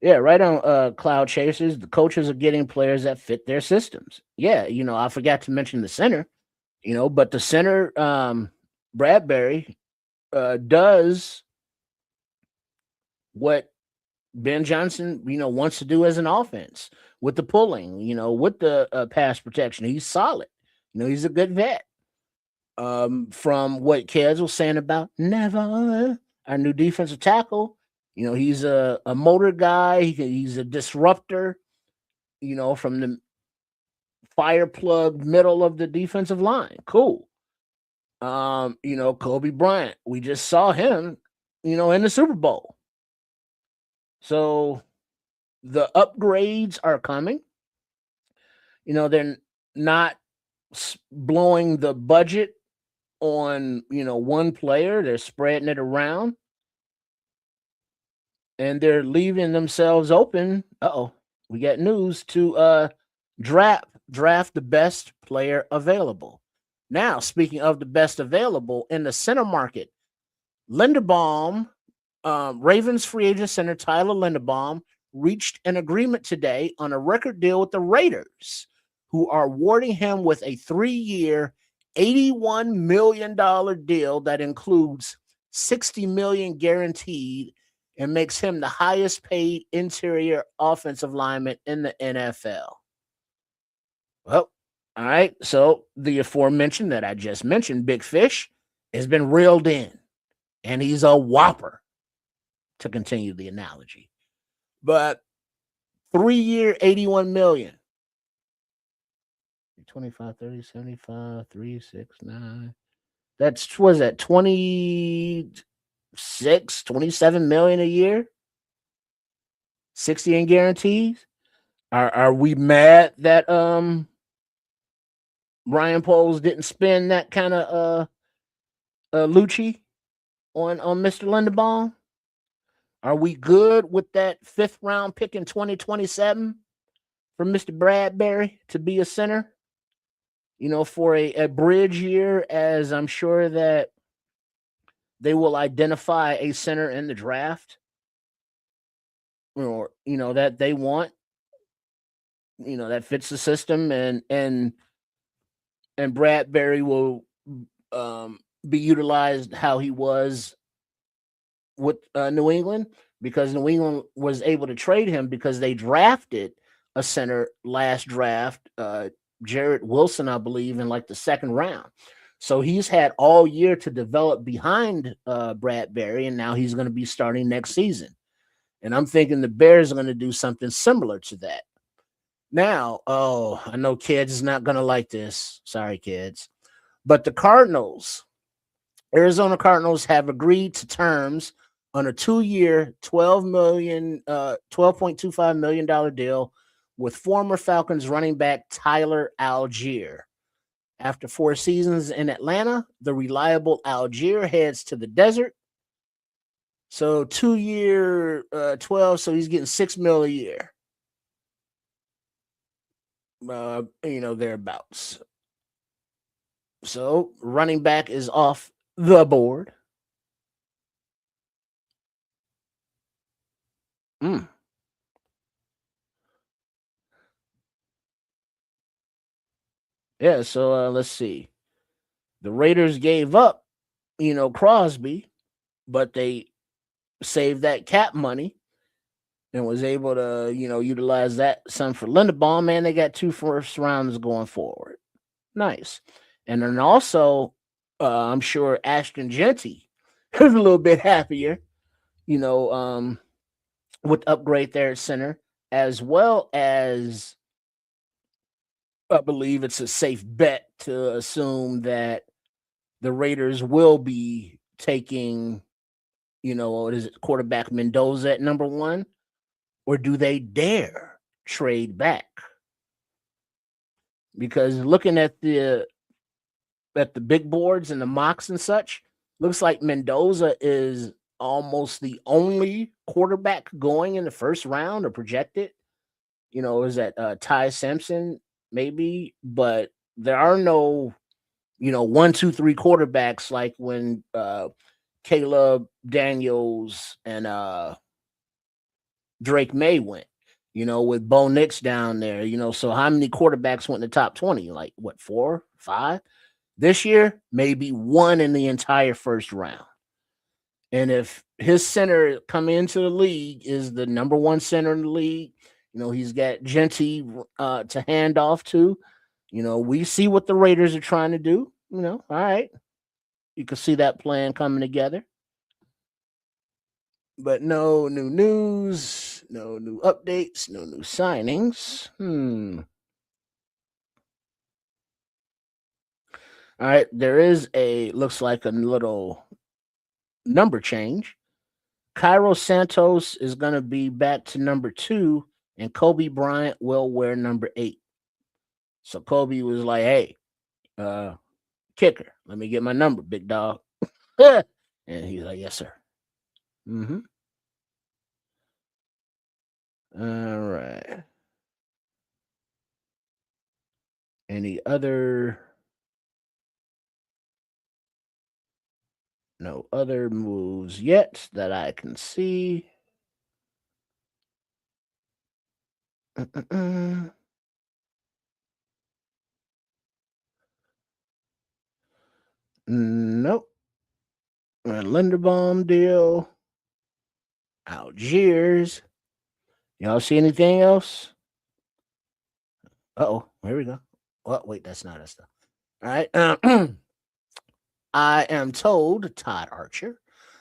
Yeah, right on Cloud Chasers. The coaches are getting players that fit their systems. Yeah, I forgot to mention the center, but the center, Bradbury, does what Ben Johnson, wants to do as an offense with the pulling, with the pass protection. He's solid. He's a good vet. From what Kez was saying about Never, our new defensive tackle, he's a motor guy. He's a disruptor, from the fire plug middle of the defensive line. Cool. Kobe Bryant, we just saw him, in the Super Bowl. So the upgrades are coming. They're not blowing the budget on, one player. They're spreading it around. And they're leaving themselves open. We got news to draft the best player available. Now, speaking of the best available in the center market, Linderbaum, Ravens free agent center Tyler Linderbaum reached an agreement today on a record deal with the Raiders, who are awarding him with a 3-year, $81 million deal that includes $60 million guaranteed and makes him the highest paid interior offensive lineman in the NFL. Well, all right. So the aforementioned that I just mentioned, Big Fish, has been reeled in, and he's a whopper, to continue the analogy. But 3-year, $81 million. 25, 30, 75, 3, 6, 9. That's, was that 27 million a year? 60 in guarantees? Are we mad that Ryan Poles didn't spend that kind of Lucci on Mr. Linderbaum? Are we good with that 5th round pick in 2027 for Mr. Bradbury to be a center? For a bridge year, as I'm sure that they will identify a center in the draft, or that they want, that fits the system, and Bradbury will be utilized how he was with New England, because New England was able to trade him because they drafted a center last draft, Jarrett Wilson, I believe, in like the 2nd round. So he's had all year to develop behind Bradbury, and now he's going to be starting next season. And I'm thinking the Bears are going to do something similar to that. Now, I know Kids is not going to like this. Sorry, Kids. But the Arizona Cardinals have agreed to terms on a 2-year, $12.25 million deal with former Falcons running back Tyler Algier. After 4 seasons in Atlanta, the reliable Algier heads to the desert. So 2-year, 12, so he's getting $6 million a year. Thereabouts. So running back is off the board. Yeah, so let's see. The Raiders gave up, Crosby, but they saved that cap money and was able to, utilize that some for Linderbaum, and they got 2 first rounds going forward. Nice. And then also, I'm sure Ashton Jeanty is a little bit happier, with upgrade there at center, as well as I believe it's a safe bet to assume that the Raiders will be taking, what is it, quarterback Mendoza at number one, or do they dare trade back? Because looking at the big boards and the mocks and such, looks like Mendoza is almost the only quarterback going in the first round or projected. Is that Ty Simpson maybe? But there are no, 1, 2, 3 quarterbacks like when Caleb Daniels and Drake May went. With Bo Nix down there. So how many quarterbacks went in the top 20? Like what, 4, 5? This year, maybe one in the entire first round. And if his center coming into the league is the number one center in the league, he's got Genty to hand off to. We see what the Raiders are trying to do. All right. You can see that plan coming together. But no new news, no new updates, no new signings. All right, there is looks like a little number change. Cairo Santos is going to be back to number 2, and Kobe Bryant will wear number 8. So Kobe was like, hey, kicker, let me get my number, big dog. And he's like, yes, sir. All right. Any other? No other moves yet that I can see. Nope. Linderbaum deal. Algiers. Y'all see anything else? Uh-oh, here we go. Oh, wait, that's not us stuff. All right. I am told, Todd Archer,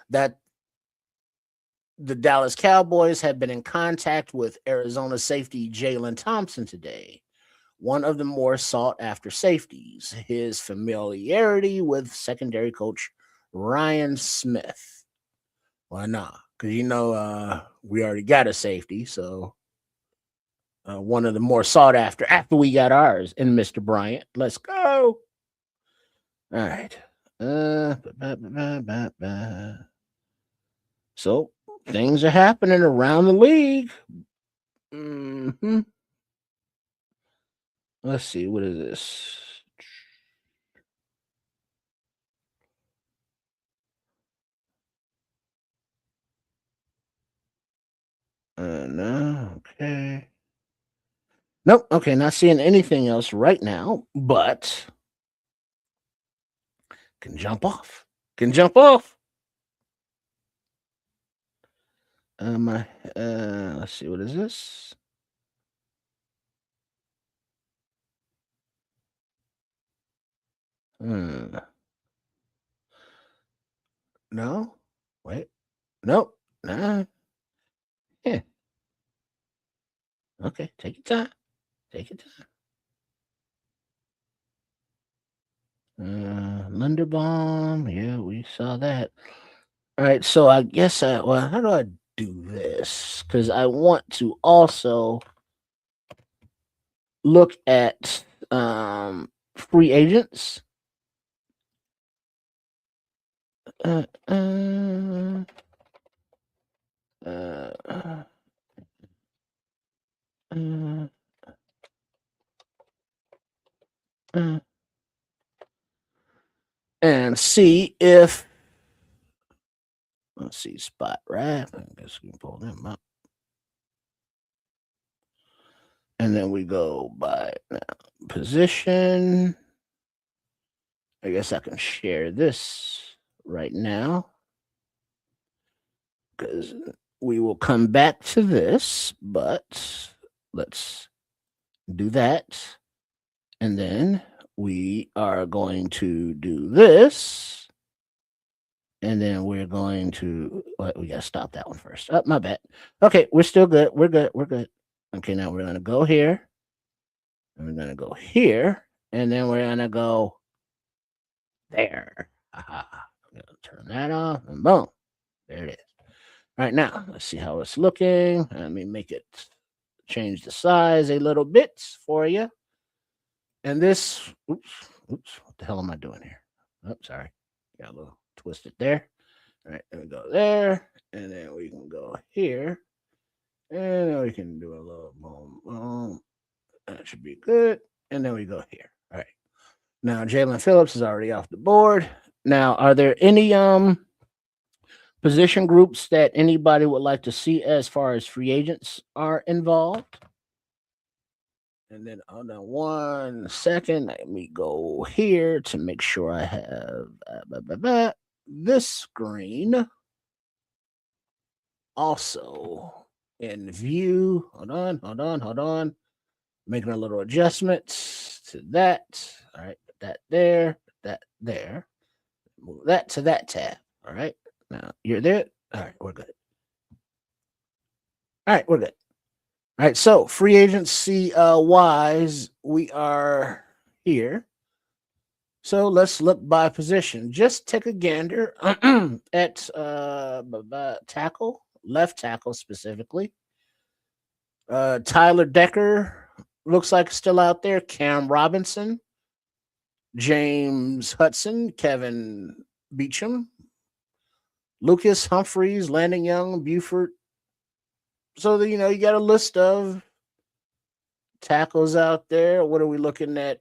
that the Dallas Cowboys have been in contact with Arizona safety Jalen Thompson today, one of the more sought-after safeties. His familiarity with secondary coach Ryan Smith. Why not? Because, we already got a safety, so one of the more sought-after after we got ours in Mr. Bryant. Let's go. All right. So things are happening around the league. Let's see, what is this? No, okay. Nope, okay, not seeing anything else right now, but can jump off. Let's see, what is this? No, wait, nope, nah. Yeah. Okay, take your time. Linderbaum, yeah, we saw that. All right, so I guess how do I do this? Because I want to also look at free agents. And see if, let's see, spot right. I guess we can pull them up. And then we go by position. I guess I can share this right now, because we will come back to this, but let's do that. And then we are going to do this. And then we're going to, we got to stop that one first. Oh, my bad. Okay, we're still good. We're good. Okay, now we're going to go here. And we're gonna go here, and then we're gonna go there. I'm gonna turn that off, and boom, there it is. All right, now let's see how it's looking. Let me make it change the size a little bit for you. And this, oops, what the hell am I doing here? Oh, sorry, got a little twisted there. All right, there we go there, and then we can go here, and then we can do a little boom, boom. That should be good. And then we go here. All right. Now Jalen Phillips is already off the board. Now, are there any position groups that anybody would like to see as far as free agents are involved? And then hold on 1 second. Let me go here to make sure I have this screen also in view. Hold on. Making a little adjustments to that. All right, put that there, put that there. Move that to that tab. All right. Now you're there. All right, we're good. All right, we're good. All right, so free agency wise, we are here. So let's look by position. Just take a gander at tackle, left tackle specifically. Tyler Decker looks like still out there. Cam Robinson, James Hudson, Kevin Beecham, Lucas Humphreys, Landon Young, Buford. So you got a list of tackles out there. What are we looking at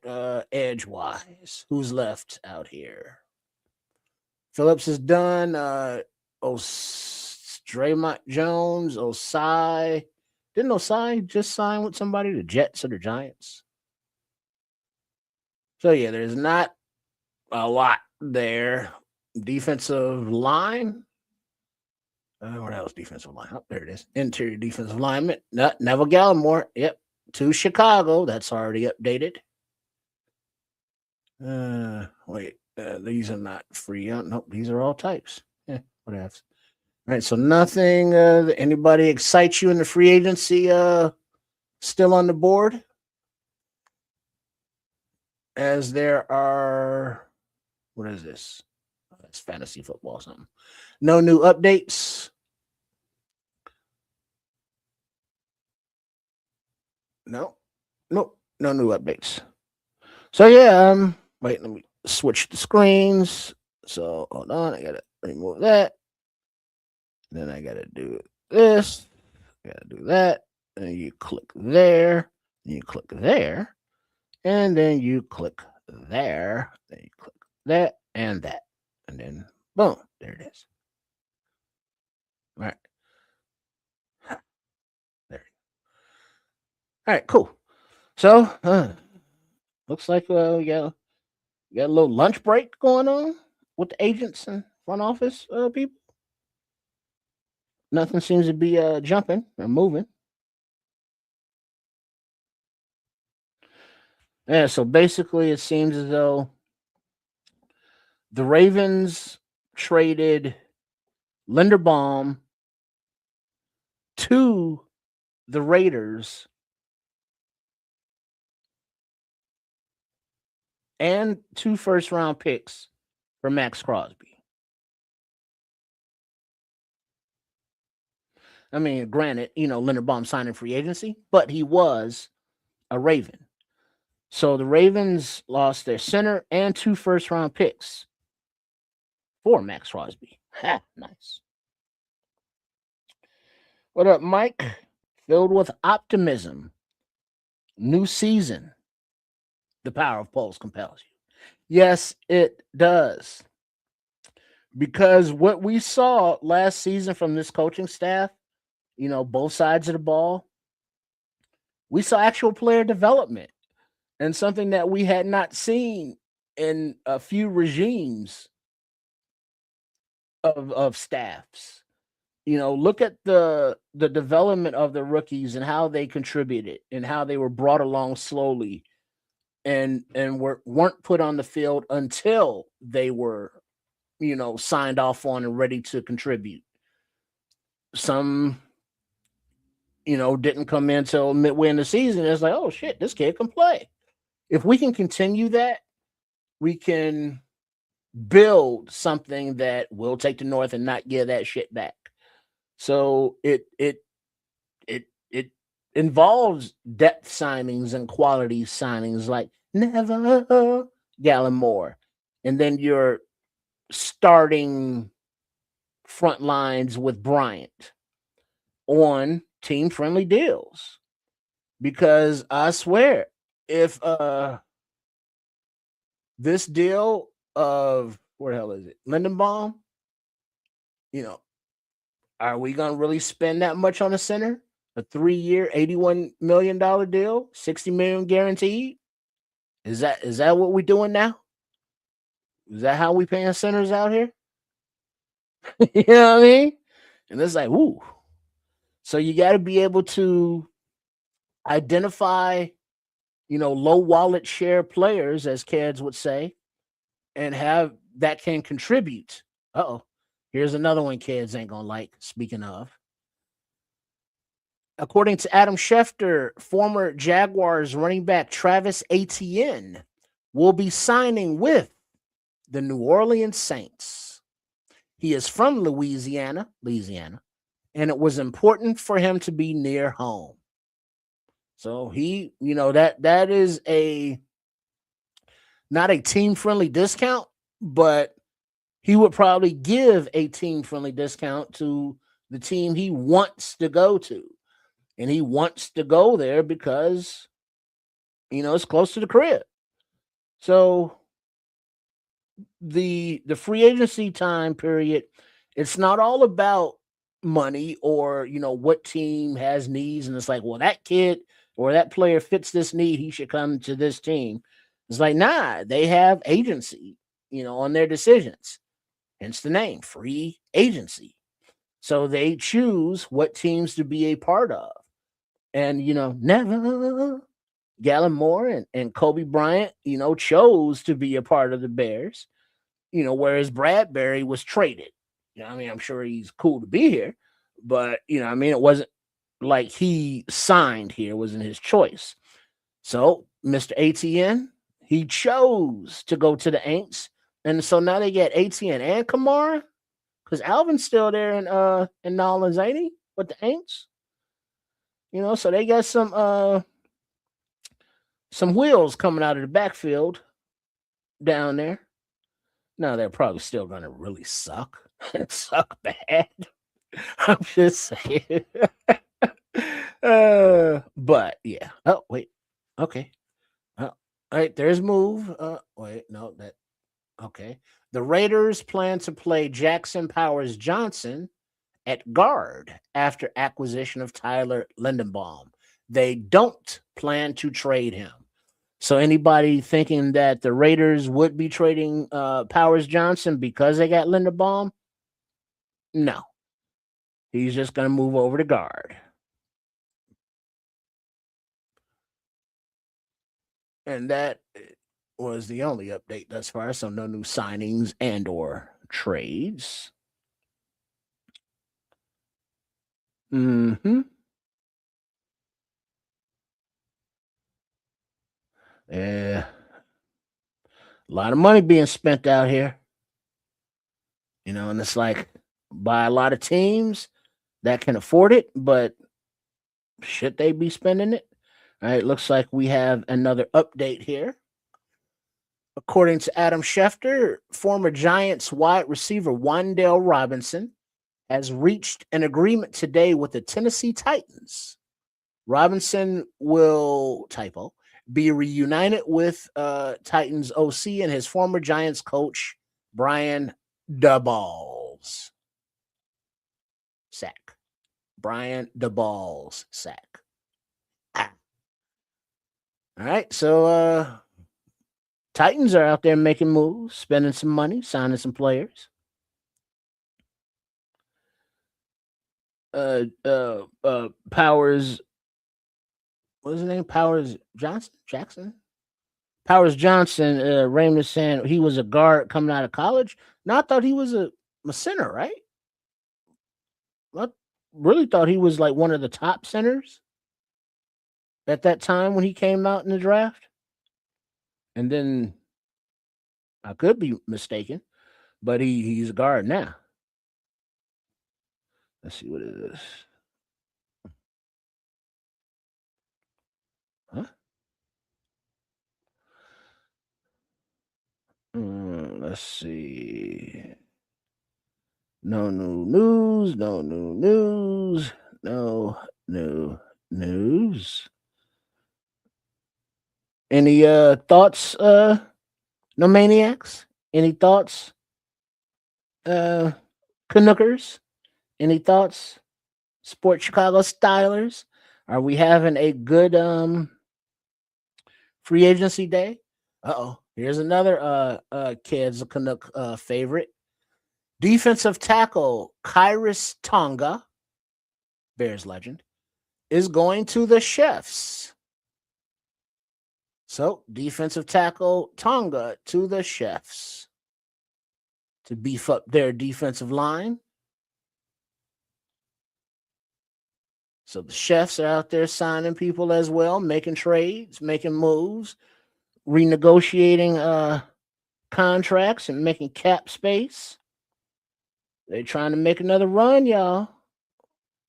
edge wise? Who's left out here? Phillips is done. Draymond Jones, Osai. Didn't Osai just sign with somebody, the Jets or the Giants? So, yeah, there's not a lot there. Defensive line. What else? Defensive line. Oh, there it is. Interior defensive lineman. Neville Gallimore. Yep. To Chicago. That's already updated. Wait. These are not free. Nope. These are all types. What else? All right, so nothing. Anybody excites you in the free agency? Still on the board, as there are. What is this? Oh, that's fantasy football. Something. No new updates. No new updates. So yeah. Wait. Let me switch the screens. So hold on. I gotta remove that. Then I gotta do this. I gotta do that. And you click there. And you click there. And then you click there. Then you click that and that. And then boom. There it is. All right. There. All right, cool. So looks like we got a little lunch break going on with the agents and front office people. Nothing seems to be jumping or moving. Yeah, so basically it seems as though the Ravens traded Linderbaum to the Raiders and 2 first-round picks for Max Crosby. I mean, granted, Linderbaum signed in free agency, but he was a Raven. So the Ravens lost their center and 2 first-round picks for Max Crosby. Ha, nice. What up, Mike? Filled with optimism. New season. The power of polls compels you. Yes, it does. Because what we saw last season from this coaching staff, both sides of the ball, we saw actual player development and something that we had not seen in a few regimes of staffs. Look at the development of the rookies and how they contributed and how they were brought along slowly and weren't put on the field until they were, signed off on and ready to contribute. Some didn't come in until midway in the season. It's like, oh shit, this kid can play. If we can continue that, we can build something that will take the North and not give that shit back. So it involves depth signings and quality signings like never Gallimore, and then you're starting front lines with Bryant on team friendly deals. Because I swear, if this deal of where the hell is it? Lindenbaum, are we gonna really spend that much on a center? A 3-year, $81 million deal, $60 million guaranteed? Is that what we're doing now? Is that how we paying centers out here? You know what I mean? And it's like, ooh. So you got to be able to identify, low wallet share players, as kids would say, and have that can contribute. Uh-oh. Here's another one kids ain't gonna like, speaking of. According to Adam Schefter, former Jaguars running back Travis Etienne will be signing with the New Orleans Saints. He is from Louisiana, and it was important for him to be near home. So he, that is not a team-friendly discount, but he would probably give a team-friendly discount to the team he wants to go to. And he wants to go there because, it's close to the crib. So the free agency time period, it's not all about money or, what team has needs. And it's like, well, that kid or that player fits this need, he should come to this team. It's like, nah, they have agency, on their decisions. Hence the name, free agency. So they choose what teams to be a part of. And, never Gallimore and Kobe Bryant, chose to be a part of the Bears, whereas Bradbury was traded. I'm sure he's cool to be here, but, it wasn't like he signed here, it wasn't his choice. So Mr. ATN, he chose to go to the Aints. And so now they get ATN and Kamara, because Alvin's still there in Nolans, ain't he, with the Aints? So they got some wheels coming out of the backfield down there. Now they're probably still gonna really suck. Suck bad. I'm just saying. But yeah. Oh, wait. Okay. All right, there's move. Wait, no, that okay. The Raiders plan to play Jackson Powers Johnson at guard after acquisition of Tyler Lindenbaum. They don't plan to trade him. So anybody thinking that the Raiders would be trading Powers Johnson because they got Lindenbaum? No. He's just going to move over to guard. And that was the only update thus far. So no new signings and or trades. Mm-hmm. Yeah. A lot of money being spent out here. And it's like by a lot of teams that can afford it, but should they be spending it? All right, looks like we have another update here. According to Adam Schefter, former Giants wide receiver Wan'Dale Robinson has reached an agreement today with the Tennessee Titans. Robinson will, be reunited with Titans OC and his former Giants coach, Brian Daboll's sack. Brian Daboll's sack. All right, so Titans are out there making moves, spending some money, signing some players. Powers, what's his name? Powers Jackson? Powers Johnson, Raymond saying he was a guard coming out of college. No, I thought he was a center, right? What? really thought he was like one of the top centers at that time when he came out in the draft. And then I could be mistaken, but he's a guard now. Let's see what it is. Huh? Let's see. No new news. No new news. No new news. Any thoughts, no maniacs? Any thoughts, Canuckers? Any thoughts, Sport Chicago Stylers? Are we having a good free agency day? Uh-oh. Here's another kids Canuck favorite. Defensive tackle Kyrus Tonga, Bears legend, is going to the Chefs. So, defensive tackle Tonga to the Chefs to beef up their defensive line. So the Chefs are out there signing people as well, making trades, making moves, renegotiating contracts and making cap space. They're trying to make another run, y'all.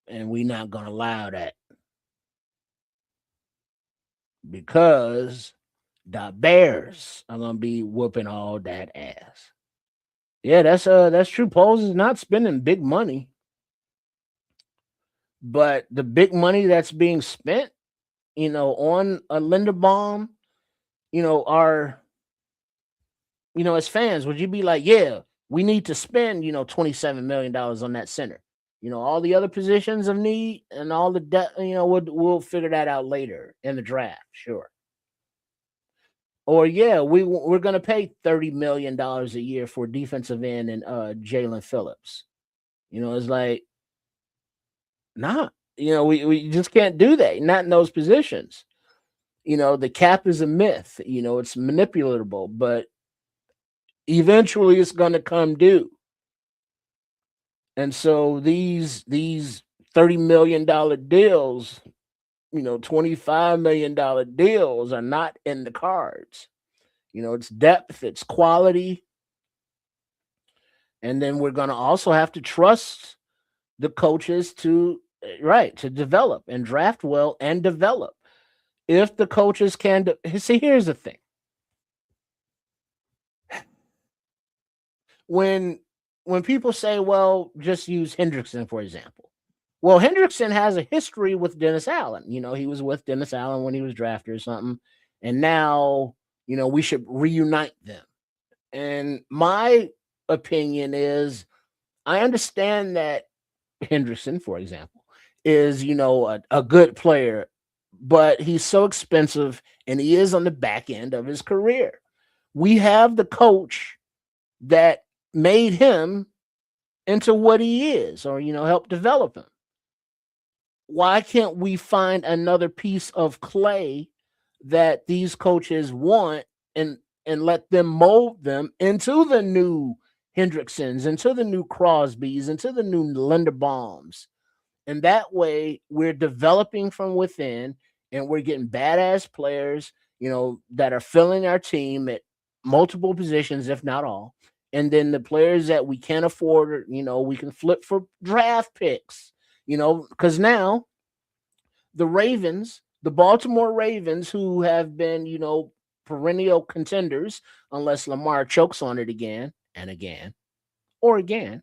And we're not going to allow that. Because the Bears are going to be whooping all that ass. Yeah, that's true. Poles is not spending big money. But the big money that's being spent, on a Linderbaum, as fans, would you be like, yeah, we need to spend, $27 million on that center? All the other positions of need and all the depth, we'll figure that out later in the draft, sure. Or yeah, we're gonna pay $30 million a year for defensive end and Jalen Phillips. It's like, nah, we just can't do that. Not in those positions. The cap is a myth. It's manipulatable, but eventually it's gonna come due. And so these $30 million deals, $25 million deals are not in the cards. It's depth, it's quality. And then we're going to also have to trust the coaches to develop and draft well and develop. If the coaches can see, here's the thing. When people say, well, just use Hendrickson, for example. Well, Hendrickson has a history with Dennis Allen. He was with Dennis Allen when he was drafted or something. And now, we should reunite them. And my opinion is, I understand that Hendrickson, for example, is, a good player, but he's so expensive and he is on the back end of his career. We have the coach that made him into what he is, or, help develop him. Why can't we find another piece of clay that these coaches want and let them mold them into the new Hendricksons, into the new Crosbys, into the new Linderbaums? And that way we're developing from within and we're getting badass players, that are filling our team at multiple positions, if not all. And then the players that we can't afford, we can flip for draft picks, because now the Baltimore Ravens, who have been, perennial contenders, unless Lamar chokes on it again and again or again.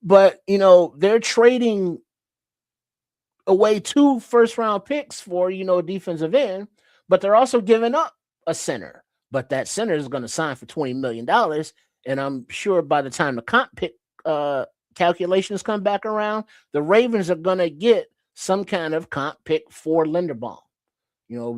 But, they're trading away 2 first-round picks for, defensive end, but they're also giving up a center. But that center is going to sign for $20 million. And I'm sure by the time the comp pick calculations come back around, the Ravens are going to get some kind of comp pick for Linderbaum,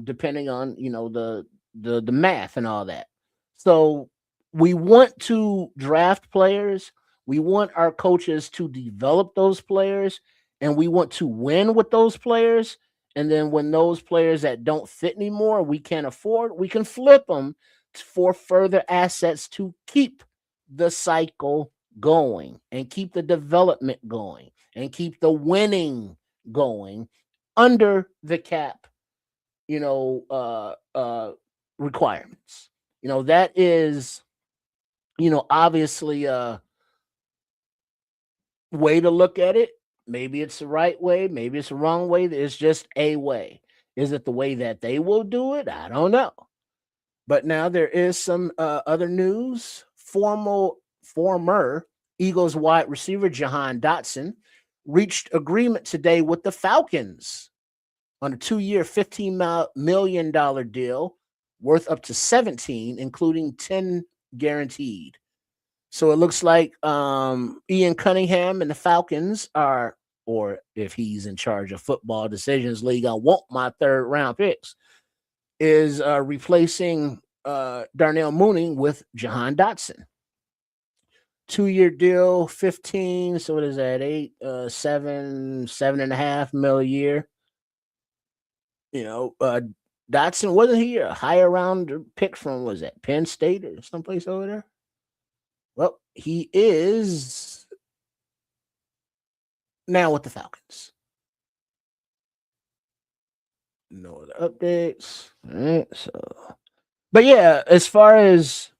depending on, the math and all that. So we want to draft players. We want our coaches to develop those players, and we want to win with those players. And then when those players that don't fit anymore, we can't afford, we can flip them for further assets to keep the cycle going and keep the development going and keep the winning going under the cap, requirements. That is, obviously a way to look at it. Maybe it's the right way, maybe it's the wrong way. It's just a way. Is it the way that they will do it? I don't know. But now there is some other news. Former Eagles wide receiver Jahan Dotson reached agreement today with the Falcons on a 2-year, $15 million deal worth up to 17, including 10 guaranteed. So it looks like Ian Cunningham and the Falcons are, or if he's in charge of football decisions league, I want my 3rd round picks, is replacing Darnell Mooney with Jahan Dotson. 2-year deal, 15. So what is that? 7.5 mil a year. Dotson, wasn't he a higher round pick from, was that Penn State or someplace over there? Well, he is now with the Falcons. No other updates. All right, but yeah, as far as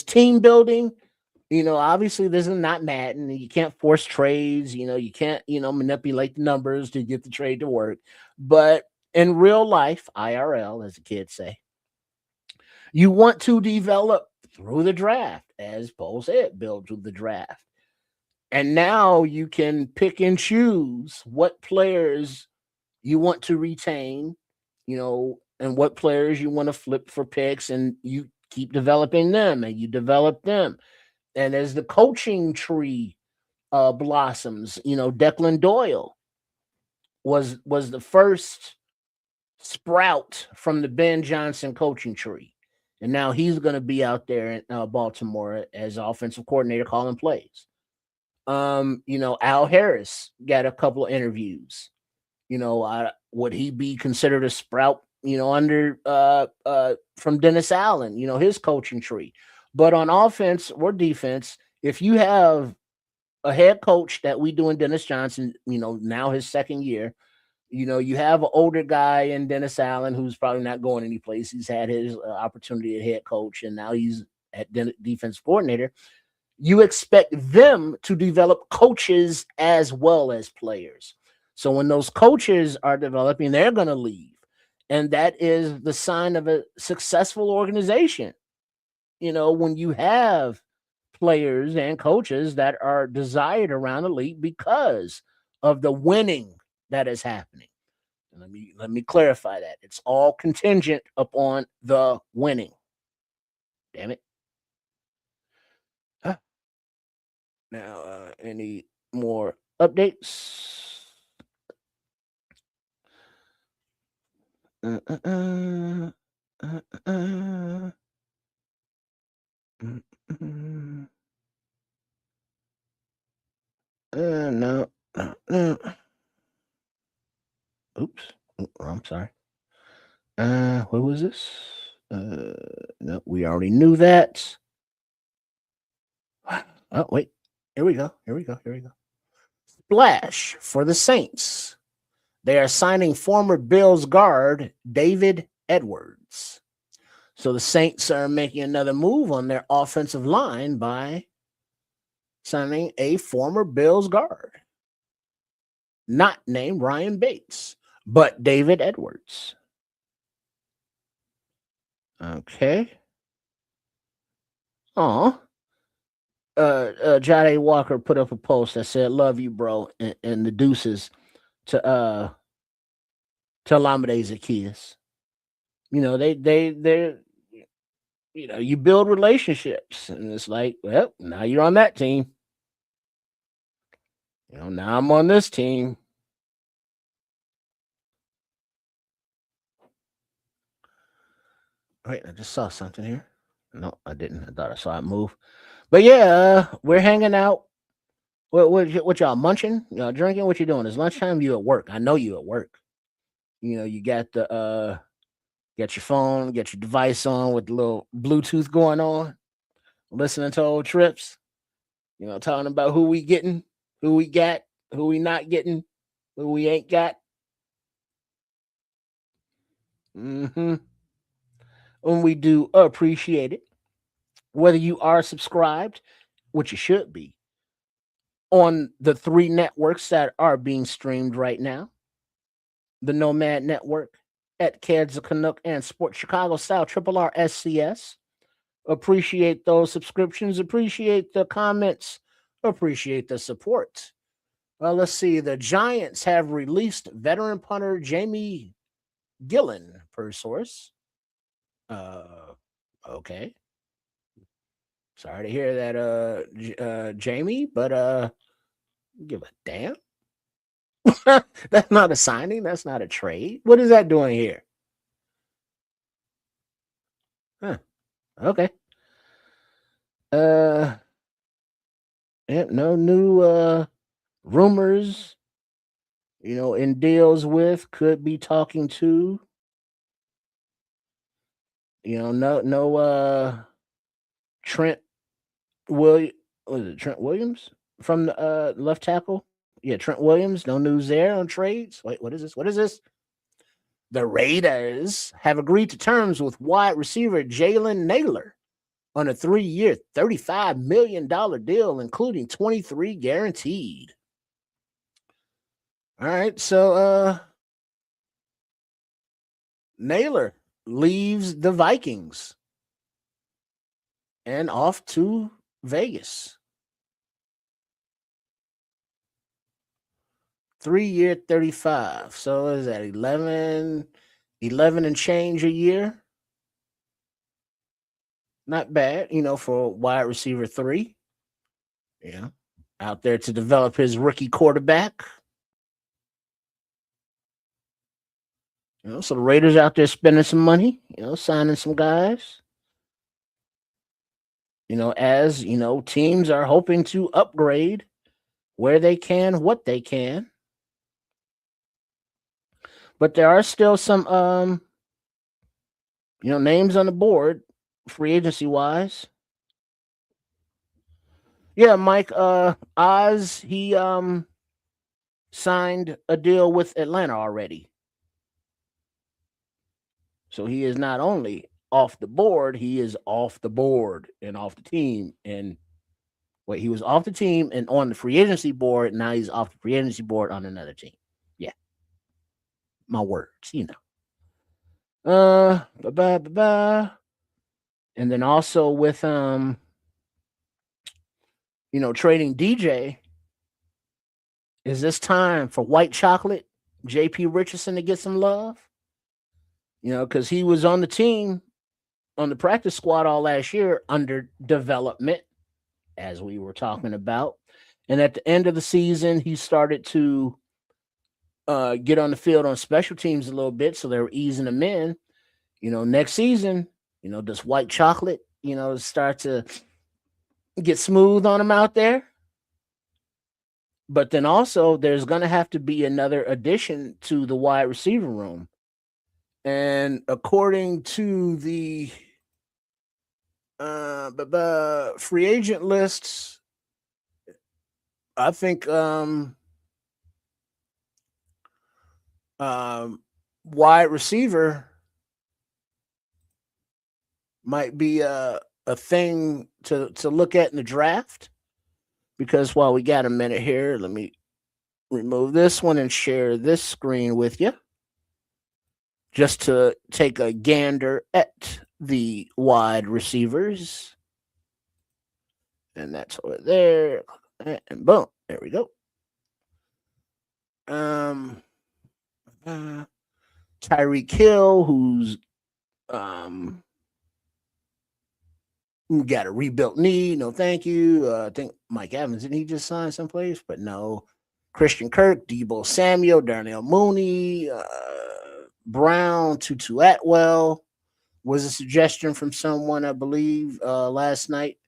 team building, obviously this is not Madden. You can't force trades. You can't, manipulate the numbers to get the trade to work. But in real life, IRL, as the kids say, you want to develop through the draft, as Paul said, build through the draft. And now you can pick and choose what players you want to retain, and what players you want to flip for picks, and you keep developing them and you develop them. And as the coaching tree blossoms, Declan Doyle was the first sprout from the Ben Johnson coaching tree. And now he's going to be out there in Baltimore as offensive coordinator calling plays. Al Harris got a couple of interviews. Would he be considered a sprout, under from Dennis Allen, his coaching tree? But on offense or defense, if you have a head coach that we do in Dennis Johnson, now his 2nd year, you have an older guy in Dennis Allen who's probably not going anyplace. He's had his opportunity at head coach, and now he's at defense coordinator. You expect them to develop coaches as well as players. So when those coaches are developing, they're going to leave. And that is the sign of a successful organization. When you have players and coaches that are desired around the league because of the winning that is happening. And let me clarify that. It's all contingent upon the winning. Damn it. Now, any more updates? No. Oops. I'm sorry. What was this? No, we already knew that. Oh, wait. Here we go. Splash for the Saints. They are signing former Bills guard David Edwards. So the Saints are making another move on their offensive line by signing a former Bills guard. Not named Ryan Bates, but David Edwards. Okay. Jade Walker put up a post that said, "Love you, bro," and the deuces to Olamide Zaccheaus. They're you build relationships, and it's like, well, now you're on that team. Now I'm on this team. Wait, I just saw something here. No, I didn't. I thought I saw it move. But yeah, we're hanging out. What y'all munching? Y'all drinking? What you doing? It's lunchtime. You at work? I know you at work. You got the got your phone, get your device on with the little Bluetooth going on, listening to old trips. Talking about who we getting, who we got, who we not getting, who we ain't got. And we do appreciate it. Whether you are subscribed, which you should be, on the 3 networks that are being streamed right now, the Nomad Network, at Kids of Canuck, and Sports Chicago Style, Triple R SCS. Appreciate those subscriptions, appreciate the comments, appreciate the support. Well, let's see. The Giants have released veteran punter Jamie Gillan, per source. Okay. Sorry to hear that, Jamie, but give a damn. That's not a signing. That's not a trade. What is that doing here? Huh. Okay. Yeah, no new rumors, in deals with, could be talking to. No Trent Trent Williams from the left tackle? Yeah, Trent Williams. No news there on trades. Wait, what is this? What is this? The Raiders have agreed to terms with wide receiver Jalen Naylor on a 3-year, $35 million deal, including 23 guaranteed. All right, so Naylor leaves the Vikings and off to Vegas. 3-year, 35. So is that 11 and change a year? Not bad, for wide receiver 3. Yeah. Out there to develop his rookie quarterback. So the Raiders out there spending some money, signing some guys. As teams are hoping to upgrade where they can, what they can. But there are still some names on the board, free agency wise. Yeah, Mike Oz, he signed a deal with Atlanta already. So he is not only off the board, he is off the board and off the team. And he was off the team and on the free agency board. Now he's off the free agency board on another team. Yeah. My words, And then also with trading DJ, is this time for White Chocolate, JP Richardson, to get some love? Because he was on the team, on the practice squad all last year under development, as we were talking about. And at the end of the season, he started to get on the field on special teams a little bit, so they were easing him in. Next season, does White Chocolate, start to get smooth on him out there? But then also, there's going to have to be another addition to the wide receiver room. And according to the free agent lists, I think wide receiver might be a thing to look at in the draft. Because while we got a minute here, let me remove this one and share this screen with you, just to take a gander at the wide receivers. And that's over there. And boom, there we go. Tyreek Hill, who's got a rebuilt knee. No, thank you. I think Mike Evans, didn't he just sign someplace? But no. Christian Kirk, Deebo Samuel, Darnell Mooney, Brown, Tutu Atwell was a suggestion from someone, I believe, last night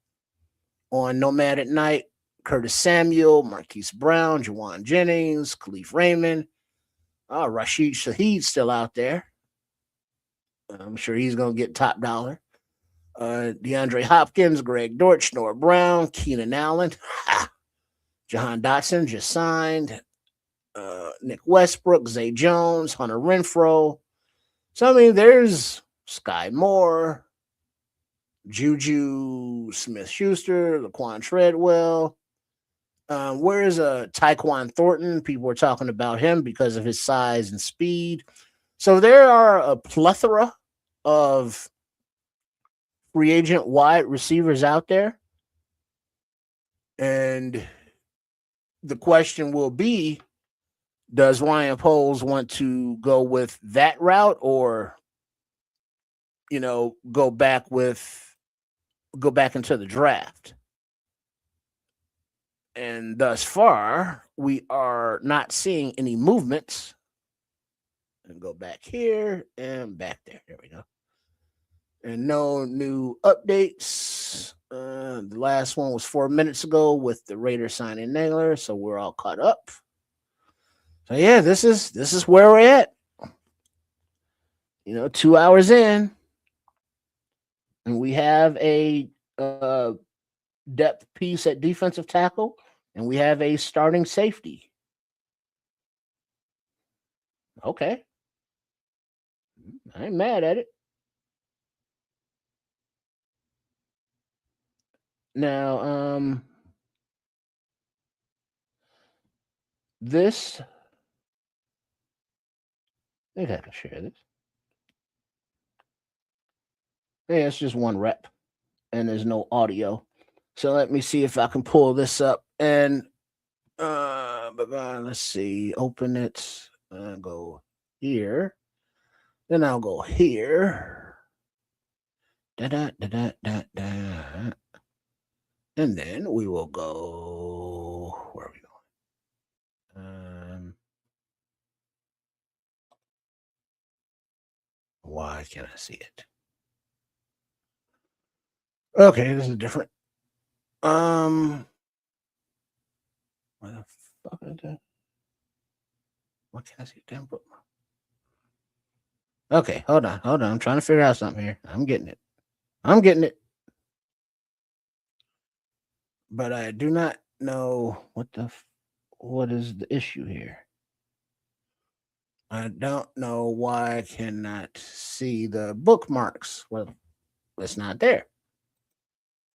on Nomad at Night. Curtis Samuel, Marquise Brown, Juwan Jennings, Khalif Raymond, Rashid Shaheed still out there. I'm sure he's going to get top dollar. DeAndre Hopkins, Greg Dortch, Noah Brown, Keenan Allen. Jahan Dotson just signed. Nick Westbrook, Zay Jones, Hunter Renfrow. So, I mean, there's Sky Moore, Juju Smith-Schuster, Laquan Treadwell. Where is Tyquan Thornton? People were talking about him because of his size and speed. So there are a plethora of free agent wide receivers out there. And the question will be, does Ryan Poles want to go with that route or, go back into the draft? And thus far, we are not seeing any movements. And go back here and back there. There we go. And no new updates. The last one was 4 minutes ago with the Raiders signing Naylor, so we're all caught up. So yeah, this is where we're at. 2 hours in, and we have a depth piece at defensive tackle, and we have a starting safety. Okay, I ain't mad at it. Now, this, I think I can share this. Yeah, it's just one rep, and there's no audio. So let me see if I can pull this up. And let's see, open it. Go here. Then I'll go here. Da da da da da da. And then we will go. Where are we going? Why can't I see it? Okay, this is different. Where the fuck is that? Why can't I see a damn bookmark? Okay, hold on. I'm trying to figure out something here. I'm getting it. But I do not know what is the issue here. I don't know why I cannot see the bookmarks. Well, it's not there.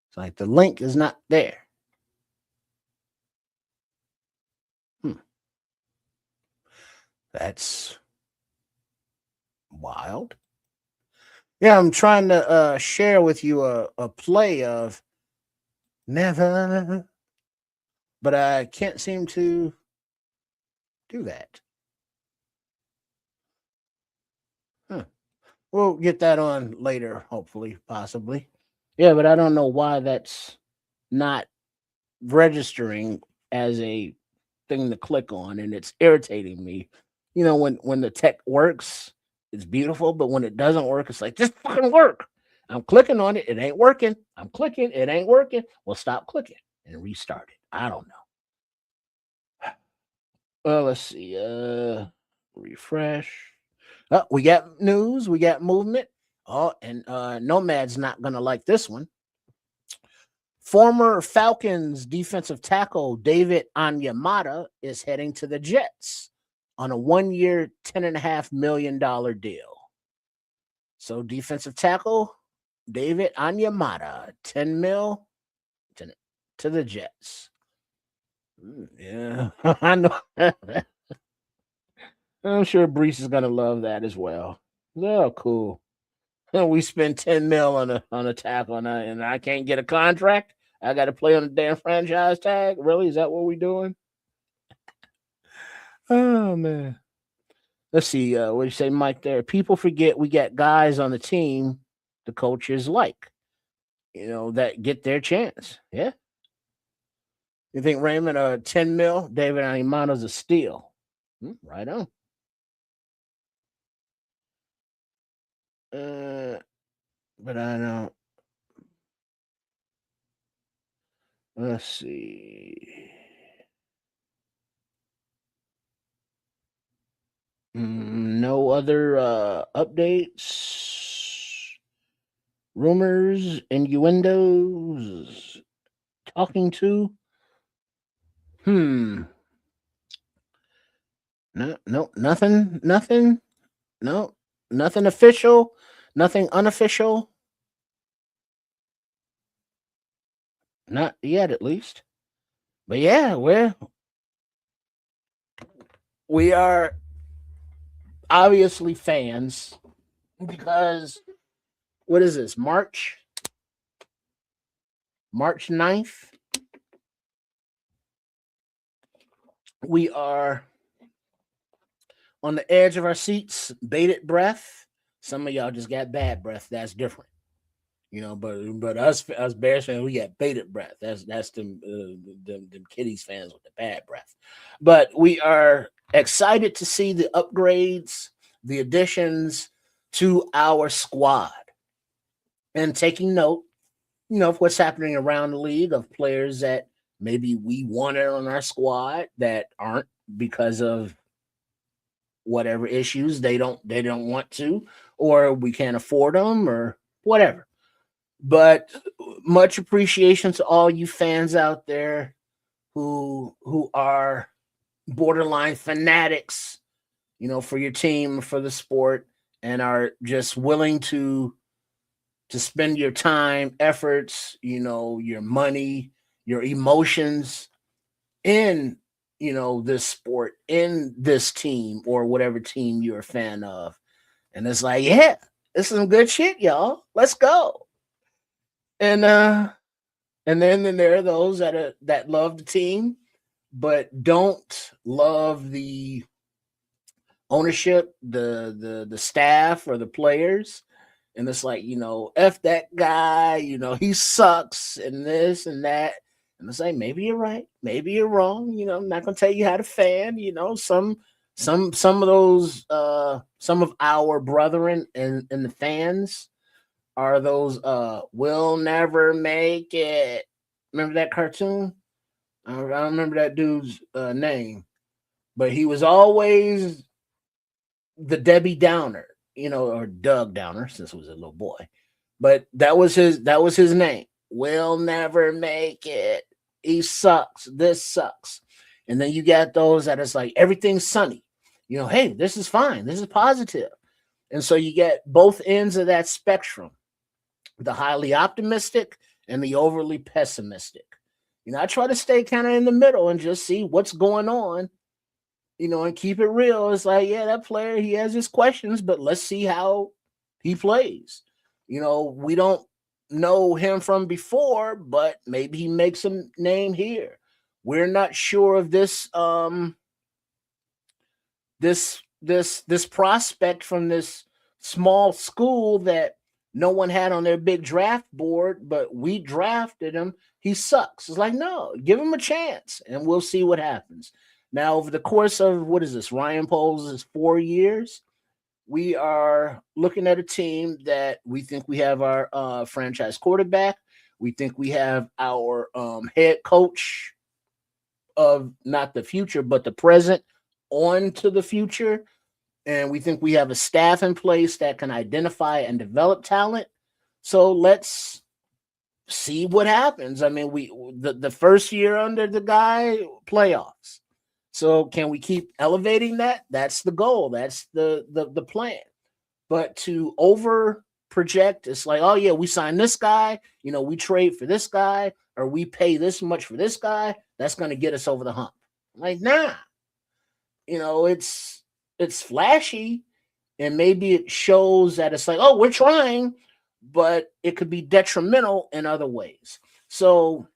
It's like the link is not there. That's wild. Yeah, I'm trying to share with you a play of Never, but I can't seem to do that. We'll get that on later, hopefully, possibly. Yeah, but I don't know why that's not registering as a thing to click on, and it's irritating me. When the tech works, it's beautiful, but when it doesn't work, it's like, just fucking work. I'm clicking on it, it ain't working. I'm clicking, it ain't working. Well, stop clicking and restart it. I don't know. Well, let's see. Refresh. Oh, we got news. We got movement. Oh, and Nomad's not gonna like this one. Former Falcons defensive tackle David Onyemata is heading to the Jets on a 1-year, $10.5 million deal. So defensive tackle David Onyemata, $10 million to the Jets. Yeah, I know. I'm sure Brees is gonna love that as well. Oh, cool. We spend $10 million on a tackle, and I can't get a contract. I got to play on the damn franchise tag. Really? Is that what we're doing? Oh man. Let's see. What do you say, Mike? There. People forget we got guys on the team the coaches like, that get their chance. Yeah. You think Raymond 10 mil? David Onyemata's a steal. Right on. But I don't. Let's see. No other updates, rumors, innuendos, talking to. No, no, nothing, no, nothing official, nothing unofficial, not yet, at least. But yeah, we are obviously fans because what is this? March 9th. We are on the edge of our seats, bated breath. Some of y'all just got bad breath. That's different. But us Bears fans, we got bated breath. That's them Kitties fans with the bad breath. But we are excited to see the upgrades, the additions to our squad, and taking note, of what's happening around the league of players that maybe we wanted on our squad that aren't because of whatever issues they don't want to, or we can't afford them, or whatever. But much appreciation to all you fans out there who are borderline fanatics, for your team, for the sport, and are just willing to spend your time, efforts, your money, your emotions in, this sport, in this team, or whatever team you're a fan of. And it's like, yeah, this is some good shit, y'all. Let's go. And then there are those that love the team but don't love the ownership, the staff, or the players. And it's like, F that guy, he sucks, and this and that. And it's like, maybe you're right, maybe you're wrong. I'm not gonna tell you how to fan. Some of those some of our brethren and the fans are those will never make it. Remember that cartoon? I don't remember that dude's name, but he was always the Debbie Downer, or Doug Downer, since he was a little boy. But that was his name. Will never make it. He sucks. This sucks. And then you got those that is like everything's sunny. Hey, this is fine. This is positive. And so you get both ends of that spectrum, the highly optimistic and the overly pessimistic. I try to stay kind of in the middle and just see what's going on, and keep it real. It's like, yeah, that player, he has his questions, but let's see how he plays. We don't know him from before, but maybe he makes a name here. We're not sure of this prospect from this small school that no one had on their big draft board, but we drafted him. He sucks. It's like, no, give him a chance and we'll see what happens. Now, over the course of what is this, Ryan Poles' 4 years, we are looking at a team that we think we have our franchise quarterback. We think we have our head coach of not the future, but the present on to the future. And we think we have a staff in place that can identify and develop talent. So let's see what happens. I mean, the first year under the guy, playoffs. So can we keep elevating that? That's the goal. That's the plan. But to over project, it's like, oh yeah, we signed this guy, we trade for this guy, or we pay this much for this guy. That's going to get us over the hump. Like, nah. It's flashy, and maybe it shows that it's like, oh, we're trying, but it could be detrimental in other ways. So,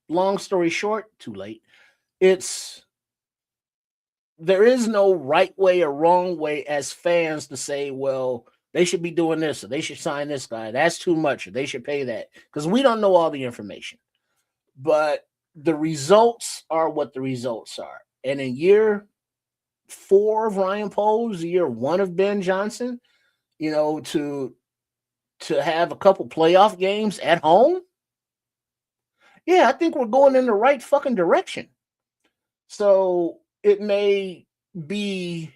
long story short, too late. There is no right way or wrong way as fans to say, well, they should be doing this, or they should sign this guy. That's too much, or they should pay that, because we don't know all the information. But the results are what the results are. And in year 4 of Ryan Poles, year 1 of Ben Johnson, to have a couple playoff games at home, yeah, I think we're going in the right fucking direction. So it may be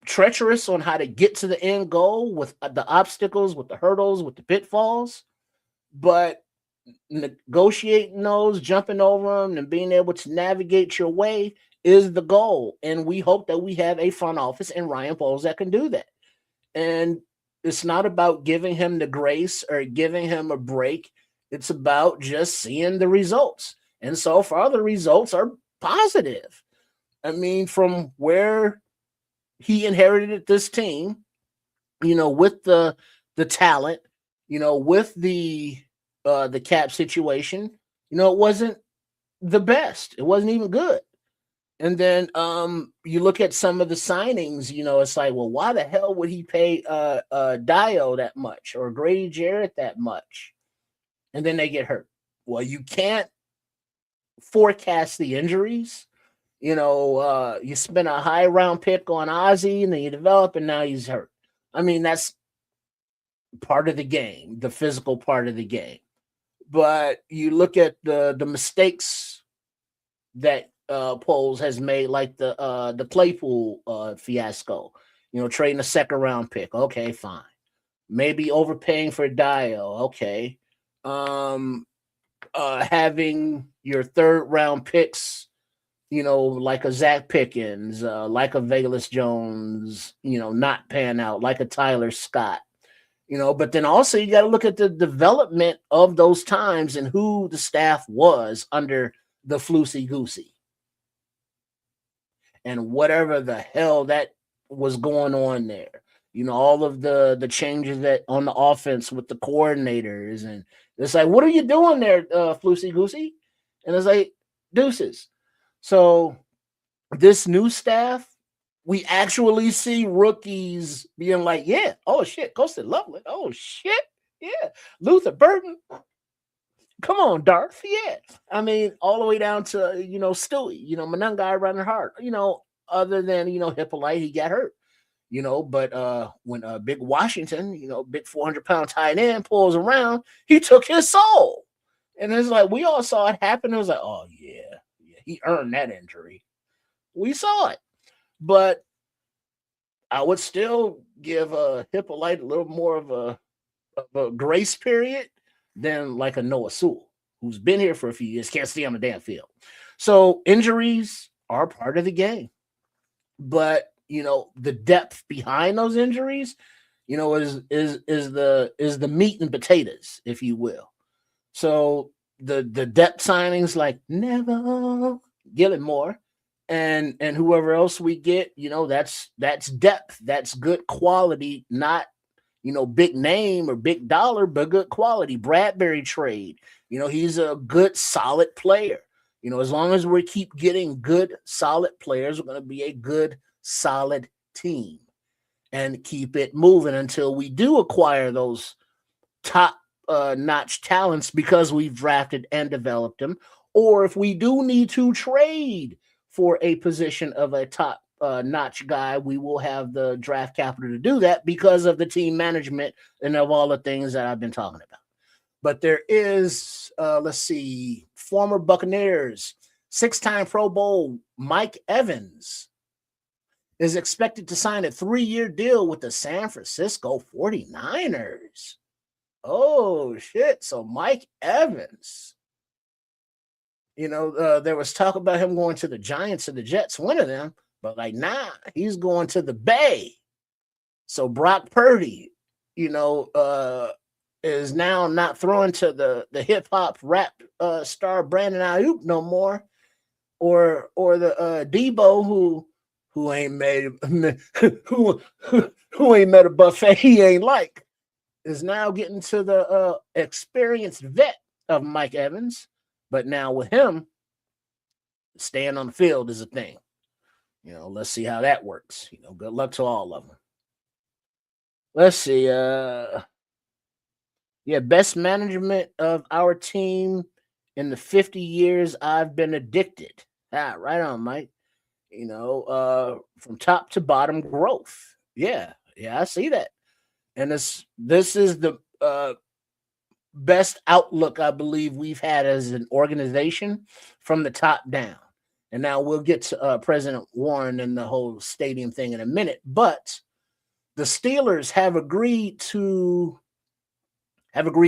treacherous on how to get to the end goal with the obstacles, with the hurdles, with the pitfalls, but negotiating those, jumping over them, and being able to navigate your way is the goal. And we hope that we have a front office and Ryan Poles that can do that. And it's not about giving him the grace or giving him a break. It's about just seeing the results. And so far, the results are positive. I mean, from where he inherited this team, with the talent, with the cap situation, it wasn't the best. It wasn't even good. And then you look at some of the signings, it's like, well, why the hell would he pay Dio that much or Grady Jarrett that much? And then they get hurt. Well, you can't forecast the injuries. You spend a high round pick on Ozzie and then you develop and now he's hurt. I mean, that's part of the game, the physical part of the game. But you look at the mistakes that Poles has made, like the Claypool fiasco, trading a second round pick. Okay, fine. Maybe overpaying for Dio. Okay. Having your third round picks, like a Zach Pickens, like a Velus Jones, not pan out, like a Tyler Scott, but then also you got to look at the development of those times and who the staff was under the Floosey Goosey. And whatever the hell that was going on there, all of the changes that on the offense with the coordinators, and it's like, what are you doing there, Floosey Goosey? And it's like, deuces. So this new staff, we actually see rookies being like, yeah, oh shit, Ghosted Loveland, oh shit, yeah, Luther Burton. Come on, Darth. Yeah. I mean, all the way down to, Stewie, Manungai running hard, other than, Hippolyte, he got hurt, but when Big Washington, big 400-pound tight end pulls around, he took his soul. And it's like, we all saw it happen. It was like, oh, yeah, he earned that injury. We saw it. But I would still give Hippolyte a little more of a grace period than like a Noah Sewell, who's been here for a few years, can't stay on the damn field. So injuries are part of the game. But, the depth behind those injuries, is the meat and potatoes, if you will. So the depth signings like Neville Gilmore and whoever else we get, that's depth. That's good quality, not big name or big dollar, but good quality. Bradbury trade, he's a good, solid player. As long as we keep getting good, solid players, we're going to be a good, solid team and keep it moving until we do acquire those top notch talents because we've drafted and developed them. Or if we do need to trade for a position of a top notch guy, we will have the draft capital to do that because of the team management and of all the things that I've been talking about. But there is, former Buccaneers, 6-time Pro Bowl Mike Evans is expected to sign a 3-year deal with the San Francisco 49ers. Oh, shit. So Mike Evans, there was talk about him going to the Giants and the Jets, one of them. But he's going to the Bay. So Brock Purdy, is now not throwing to the hip hop rap star Brandon Ayuk no more, or the Debo who ain't made who ain't met a buffet he ain't like, is now getting to the experienced vet of Mike Evans. But now with him, staying on the field is a thing. Let's see how that works. Good luck to all of them. Let's see. Best management of our team in the 50 years I've been addicted. Right on, Mike. From top to bottom growth. Yeah, I see that. And this is the best outlook I believe we've had as an organization from the top down. And now we'll get to President Warren and the whole stadium thing in a minute. But the Steelers have agreed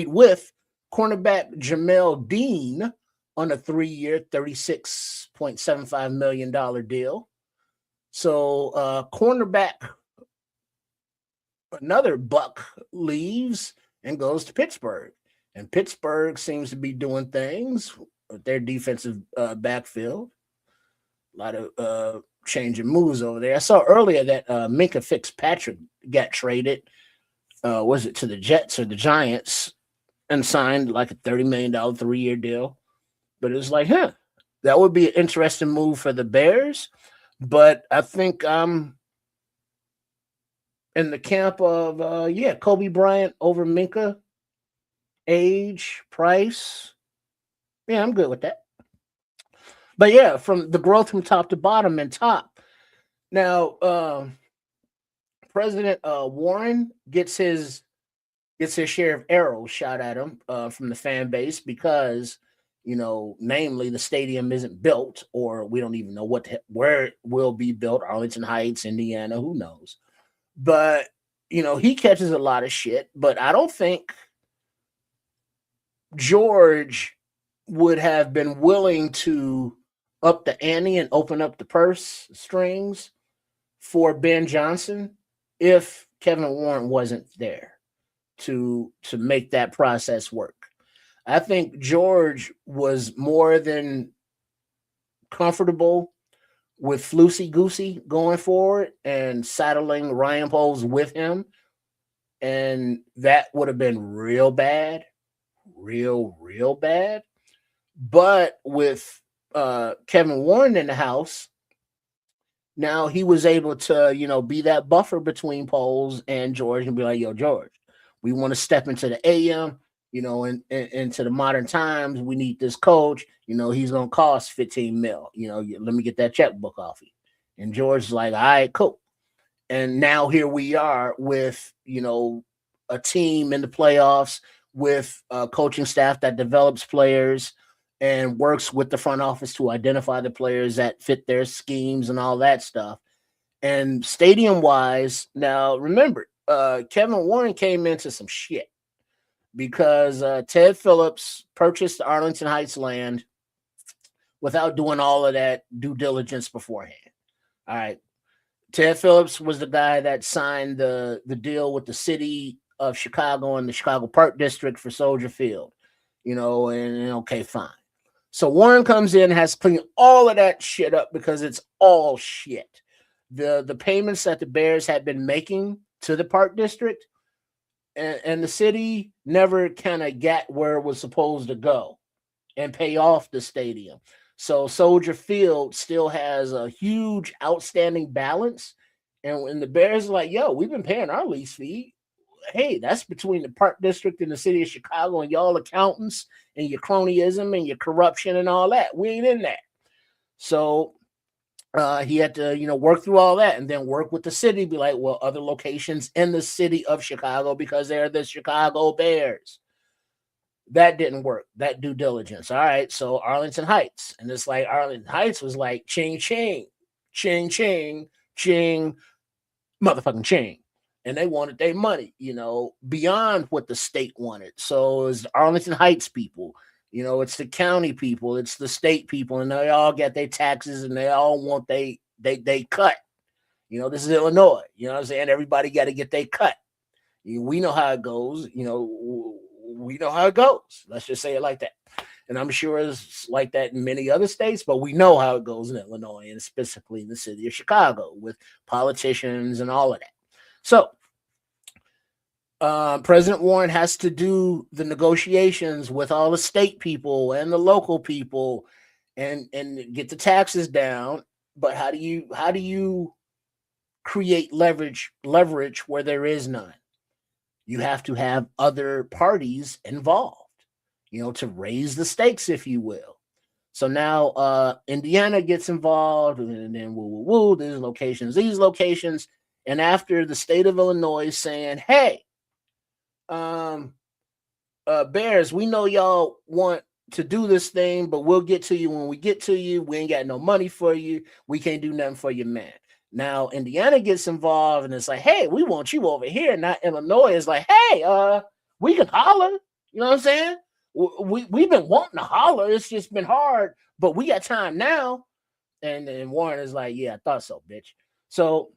with cornerback Jamel Dean on a 3-year, $36.75 million deal. So cornerback, another Buck leaves and goes to Pittsburgh. And Pittsburgh seems to be doing things with their defensive backfield. A lot of changing moves over there. I saw earlier that Minkah Fitzpatrick got traded. Was it to the Jets or the Giants and signed like a $30 million 3-year deal? But it was like, that would be an interesting move for the Bears. But I think in the camp of, Kobe Bryant over Minkah, age, price. Yeah, I'm good with that. But yeah, from the growth from top to bottom and top. Now, President Warren gets his share of arrows shot at him from the fan base because, namely the stadium isn't built, or we don't even know where it will be built. Arlington Heights, Indiana, who knows? But he catches a lot of shit. But I don't think George would have been willing to up the ante and open up the purse strings for Ben Johnson if Kevin Warren wasn't there to make that process work. I think George was more than comfortable with Floosey-Goosey going forward and saddling Ryan Poles with him. And that would have been real bad, real bad. But with Kevin Warren in the house, now he was able to, be that buffer between Poles and George and be like, yo, George, we want to step into the AM, and into the modern times. We need this coach. He's going to cost 15 mil. Let me get that checkbook off you. And George's like, all right, cool. And now here we are with, a team in the playoffs with a coaching staff that develops players and works with the front office to identify the players that fit their schemes and all that stuff. And stadium-wise, now remember, Kevin Warren came into some shit because Ted Phillips purchased the Arlington Heights land without doing all of that due diligence beforehand. All right. Ted Phillips was the guy that signed the deal with the city of Chicago and the Chicago Park District for Soldier Field, and okay, fine. So Warren comes in, has cleaned all of that shit up because it's all shit. The payments that the Bears had been making to the Park District and the city never kind of got where it was supposed to go and pay off the stadium. So Soldier Field still has a huge outstanding balance. And when the Bears are like, yo, we've been paying our lease fee. Hey, that's between the Park District and the city of Chicago and y'all accountants and your cronyism and your corruption and all that. We ain't in that. So he had to, work through all that and then work with the city, be like, well, other locations in the city of Chicago because they're the Chicago Bears. That didn't work. That due diligence. All right. So Arlington Heights. And it's like Arlington Heights was like ching, ching, ching, ching, ching, motherfucking ching. And they wanted their money, beyond what the state wanted. So it's the Arlington Heights people, it's the county people, it's the state people, and they all get their taxes and they all want they cut. This is Illinois. You know what I'm saying? Everybody got to get their cut. We know how it goes. We know how it goes. Let's just say it like that. And I'm sure it's like that in many other states, but we know how it goes in Illinois and specifically in the city of Chicago with politicians and all of that. So President Warren has to do the negotiations with all the state people and the local people and get the taxes down. But how do you create leverage where there is none? You have to have other parties involved, to raise the stakes, if you will. So now Indiana gets involved, and then these locations. And after the state of Illinois saying, hey, Bears, we know y'all want to do this thing, but we'll get to you when we get to you. We ain't got no money for you. We can't do nothing for you, man. Now Indiana gets involved and it's like, hey, we want you over here. Now Illinois is like, hey, we can holler. You know what I'm saying? we've been wanting to holler. It's just been hard, but we got time now. And Warren is like, yeah, I thought so, bitch. So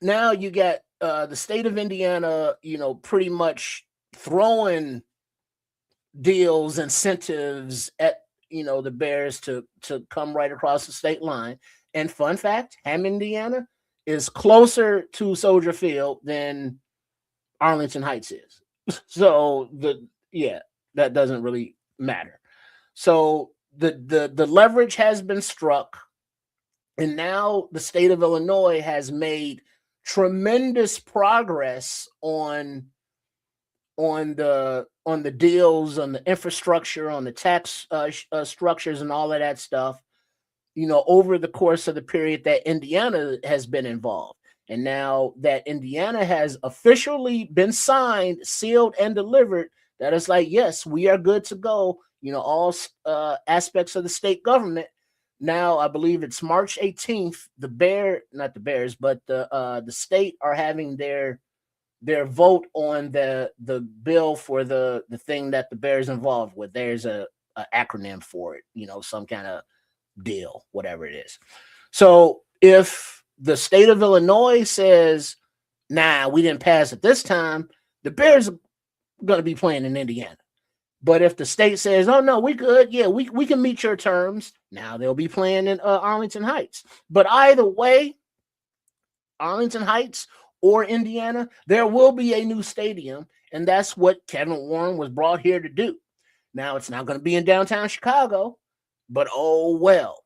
now you got the state of Indiana, pretty much throwing deals, incentives at the Bears to come right across the state line. And fun fact, Hammond, Indiana is closer to Soldier Field than Arlington Heights is. So that doesn't really matter. So the leverage has been struck, and now the state of Illinois has made tremendous progress on the deals, on the infrastructure, on the tax structures, and all of that stuff. Over the course of the period that Indiana has been involved. And now that Indiana has officially been signed, sealed, and delivered, that is like, yes, we are good to go. All aspects of the state government. Now, I believe it's March 18th. Not the Bears, but the state are having their vote on the bill for the thing that the Bears involved with. There's a acronym for it, some kind of deal, whatever it is. So if the state of Illinois says, nah, we didn't pass it this time, the Bears are going to be playing in Indiana. But if the state says, oh no, we good, yeah, we can meet your terms, now they'll be playing in Arlington Heights. But either way, Arlington Heights or Indiana, there will be a new stadium, and that's what Kevin Warren was brought here to do. Now, it's not going to be in downtown Chicago, but oh well.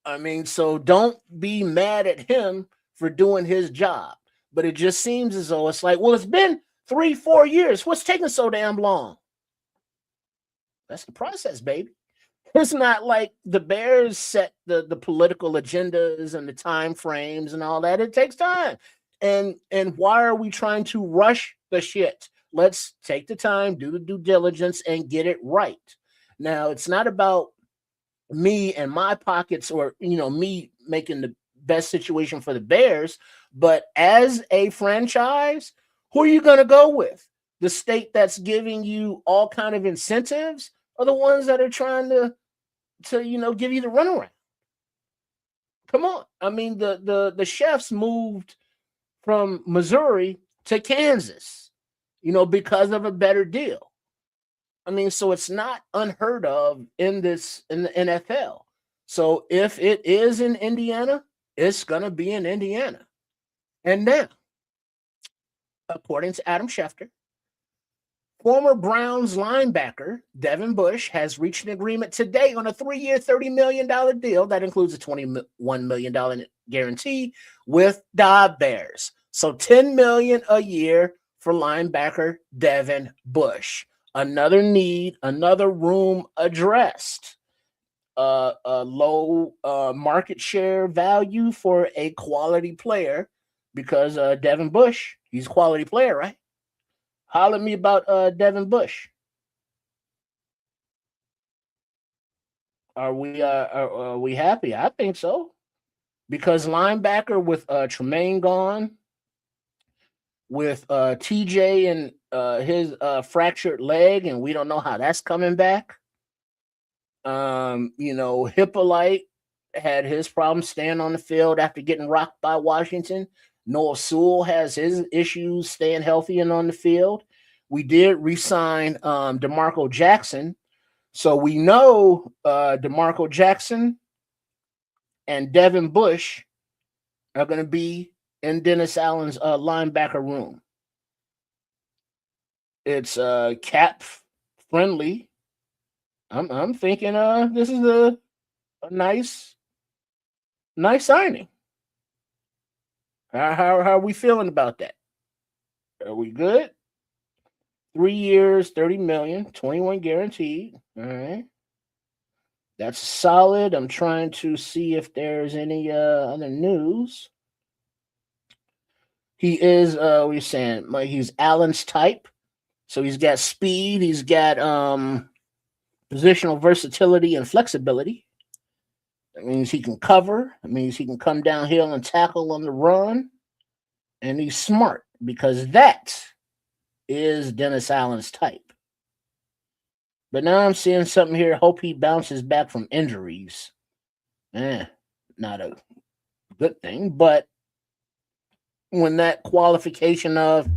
I mean, so don't be mad at him for doing his job. But it just seems as though it's like, well, it's been 3-4 years. What's taking so damn long? That's the process, baby. It's not like the Bears set the political agendas and the time frames and all that. It takes time. And why are we trying to rush the shit? Let's take the time, do the due diligence, and get it right. Now, it's not about me and my pockets or, me making the best situation for the Bears, but as a franchise, who are you going to go with? The state that's giving you all kind of incentives, or the ones that are trying to give you the runaround? Come on. I mean, the Chefs moved from Missouri to Kansas, because of a better deal. I mean, so it's not unheard of in the NFL. So if it is in Indiana, it's going to be in Indiana. And now, according to Adam Schefter, former Browns linebacker Devin Bush has reached an agreement today on a 3-year, $30 million deal that includes a $21 million guarantee with the Bears. So $10 million a year for linebacker Devin Bush. Another need, another room addressed. A low market share value for a quality player, because Devin Bush, he's a quality player, right? Holler at me about Devin Bush. Are we happy? I think so. Because linebacker with Tremaine gone, with TJ and his fractured leg, and we don't know how that's coming back. Hippolyte had his problem staying on the field after getting rocked by Washington. Noah Sewell has his issues staying healthy and on the field. We did re-sign DeMarco Jackson. So we know DeMarco Jackson and Devin Bush are going to be in Dennis Allen's linebacker room. It's cap friendly. I'm thinking this is a nice signing. How are we feeling about that? Are we good? 3 years, $30 million, 21 guaranteed. All right. That's solid. I'm trying to see if there's any other news. He is, we're saying, he's Allen's type. So he's got speed. He's got positional versatility and flexibility. That means he can cover. That means he can come downhill and tackle on the run. And he's smart, because that is Dennis Allen's type. But now I'm seeing something here. Hope he bounces back from injuries. Not a good thing. But when that qualification of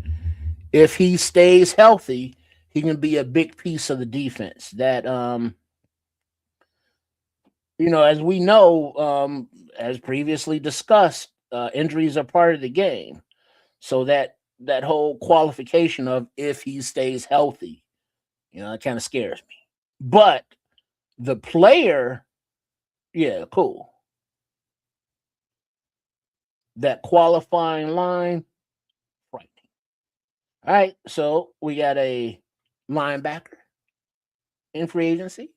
if he stays healthy, he can be a big piece of the defense. That as we know, as previously discussed, injuries are part of the game. So that whole qualification of if he stays healthy, it kind of scares me. But the player, yeah, cool. That qualifying line, frightening. All right, so we got a linebacker in free agency.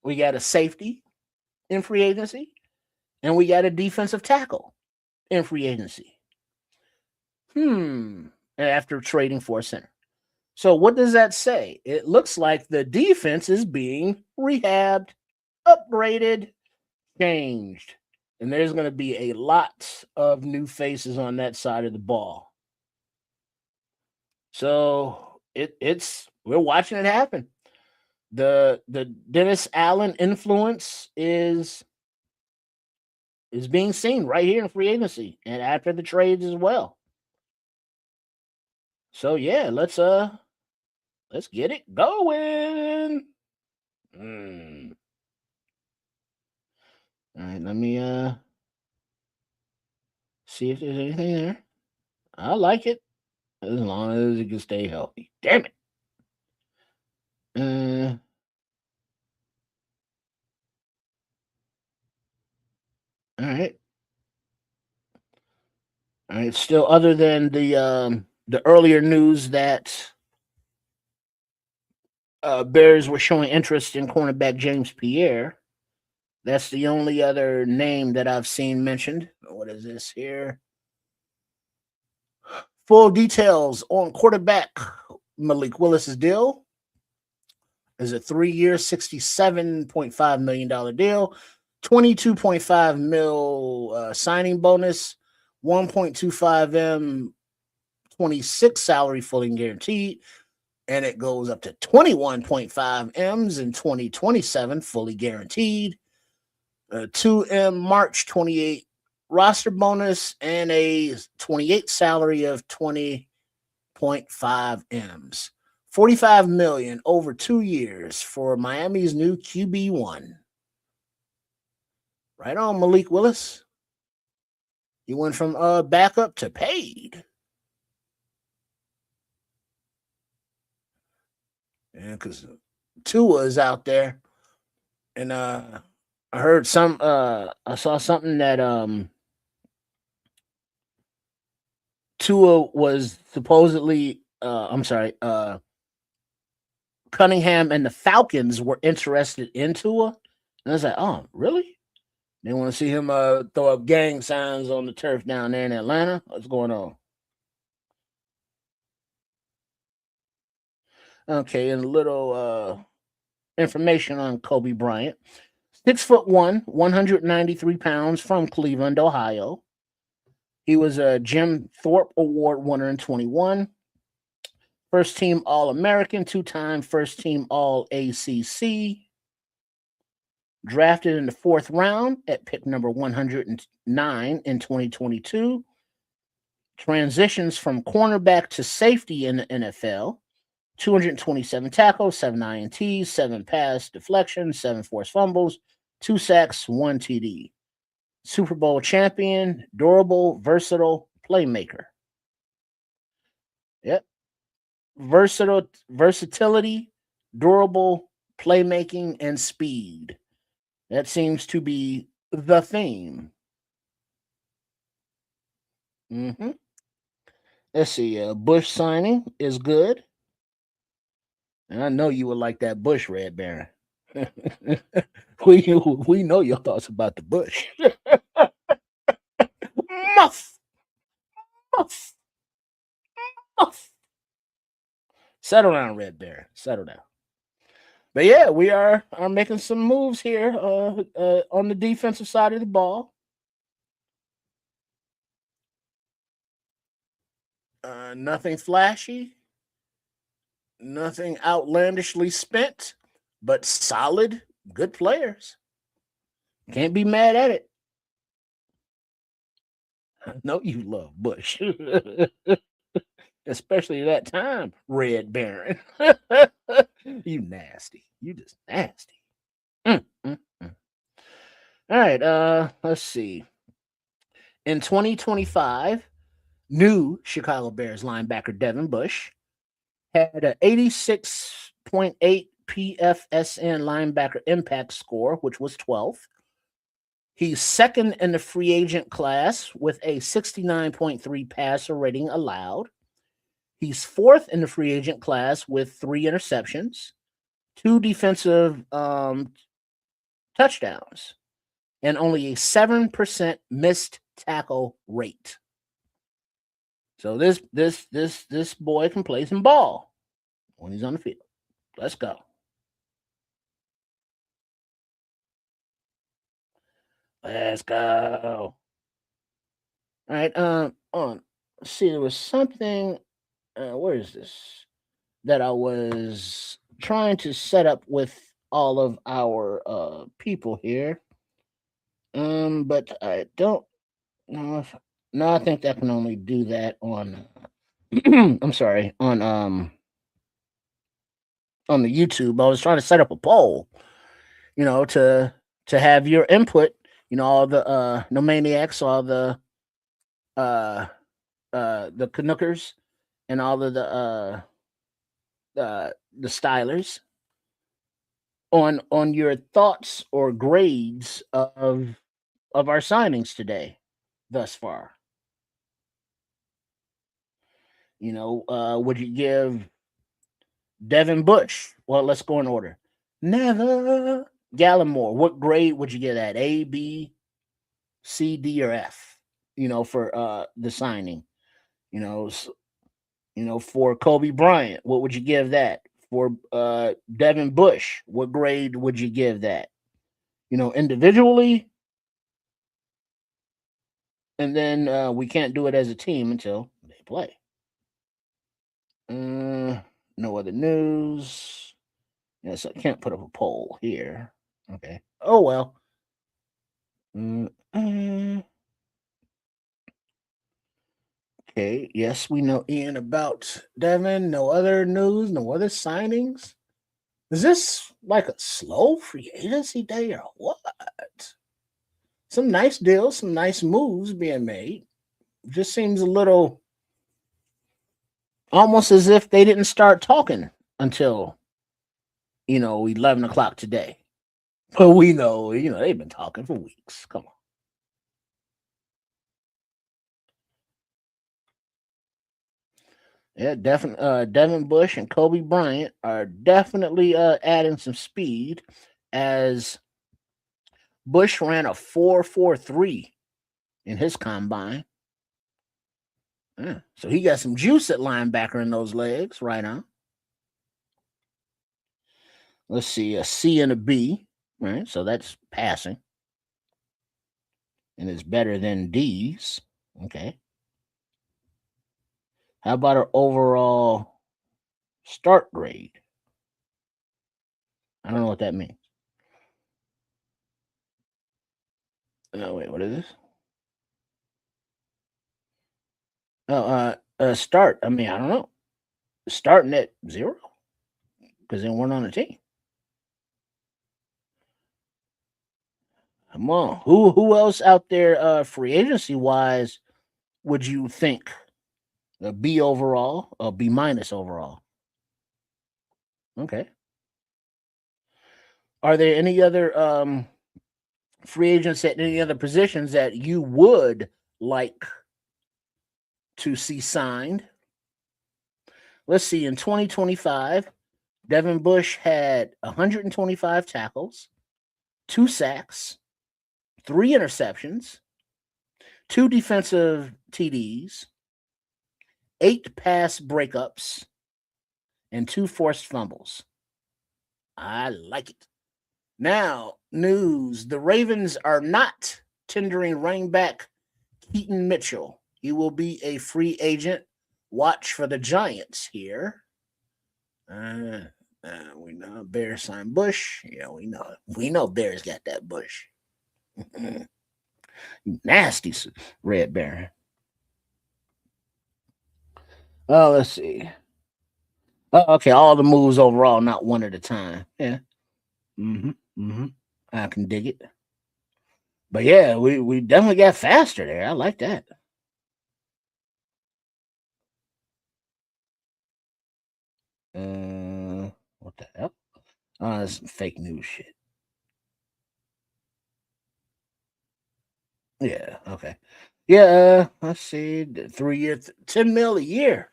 We got a safety in free agency. And we got a defensive tackle in free agency. After trading for a center. So what does that say? It looks like the defense is being rehabbed, upgraded, changed. And there's going to be a lot of new faces on that side of the ball. So we're watching it happen. The Dennis Allen influence is being seen right here in free agency and after the trades as well. So yeah, let's get it going. All right, let me see if there's anything there. I like it as long as it can stay healthy. Damn it. All right. All right. Still, other than the earlier news that Bears were showing interest in cornerback James Pierre. That's the only other name that I've seen mentioned. What is this here? Full details on quarterback Malik Willis's deal is a 3-year, $67.5 million deal, $22.5 million signing bonus, 1.25 M 26 salary fully guaranteed, and it goes up to 21.5 M's in 2027 fully guaranteed, 2M March 28 roster bonus, and a 28 salary of 20.5 M's. $45 million over 2 years for Miami's new QB1. Right on, Malik Willis. He went from backup to paid. Yeah, because Tua is out there. And I heard I saw something that Tua was supposedly Cunningham and the Falcons were interested in Tua. And I was like, oh, really? They want to see him throw up gang signs on the turf down there in Atlanta? What's going on? Okay, and a little information on Kobe Bryant. 6'1", 193 pounds from Cleveland, Ohio. He was a Jim Thorpe Award winner in 21. First team All-American, 2-time first team All-ACC. Drafted in the 4th round at pick number 109 in 2022. Transitions from cornerback to safety in the NFL. 227 tackles, 7 INTs, 7 pass deflections, 7 forced fumbles, 2 sacks, 1 TD. Super Bowl champion, durable, versatile playmaker. Yep. Versatility, durable, playmaking, and speed. That seems to be the theme. Let's see. Bush signing is good. And I know you would like that Bush, Red Baron. we know your thoughts about the Bush. Muff. Settle down, Red Baron. Settle down. But yeah, we are making some moves here on the defensive side of the ball. Nothing flashy. Nothing outlandishly spent. but solid, good players. Can't be mad at it. I know you love Bush, especially that time, Red Baron. You nasty. You just nasty. Mm, mm, mm. All right. Let's see. In 2025, new Chicago Bears linebacker Devin Bush had an 86.8 PFSN linebacker impact score, which was 12th. He's second in the free agent class with a 69.3 passer rating allowed. He's fourth in the free agent class with 3 interceptions, 2 defensive touchdowns, and only a 7% missed tackle rate. So this boy can play some ball when he's on the field. Let's go. Let's go. All right. Let's see, there was something. Where is this? That I was trying to set up with all of our people here. But I don't know if no, I think I can only do that on I'm sorry, on the YouTube. I was trying to set up a poll, to have your input, all the no maniacs, all the Canuckers and all of the stylers on your thoughts or grades of our signings today thus far. Would you give Devin Bush? Well, let's go in order. Never. Gallimore, what grade would you give that? A, B, C, D, or F? For the signing. For Kobe Bryant, what would you give that? For Devin Bush, what grade would you give that? Individually. And then we can't do it as a team until they play. No other news. Yes, I can't put up a poll here. Okay. Oh well. Okay. Yes, we know Ian about Devin. No other news. No other signings. Is this like a slow free agency day or what? Some nice deals, some nice moves being made. Just seems a little almost as if they didn't start talking until 11 o'clock today. But we know, they've been talking for weeks. Come on. Yeah, definitely. Devin Bush and Kobe Bryant are definitely adding some speed, as Bush ran a 4.43 in his combine. Yeah, so he got some juice at linebacker in those legs right now. Let's see, a C and a B, right? So that's passing, and it's better than D's. Okay. How about our overall start grade? I don't know what that means. Oh, wait, what is this? Oh, start. I mean, I don't know. Starting at 0 because they weren't on the team. Come on, who else out there, free agency wise, would you think a B overall, a B minus overall? Okay. Are there any other free agents at any other positions that you would like to see signed? Let's see. In 2025, Devin Bush had 125 tackles, 2 sacks, 3 interceptions, 2 defensive TDs, 8 pass breakups, and 2 forced fumbles. I like it. Now, news. The Ravens are not tendering running back Keaton Mitchell. He will be a free agent. Watch for the Giants here. We know Bears signed Bush. Yeah, we know Bears got that Bush. Nasty Red Baron. Oh, let's see. Oh, okay, all the moves overall, not one at a time. Yeah. I can dig it. But yeah, we definitely got faster there. I like that. What the hell? Oh, that's some fake news shit. Yeah, okay. Yeah, let's see. 3 year, 10 mil a year.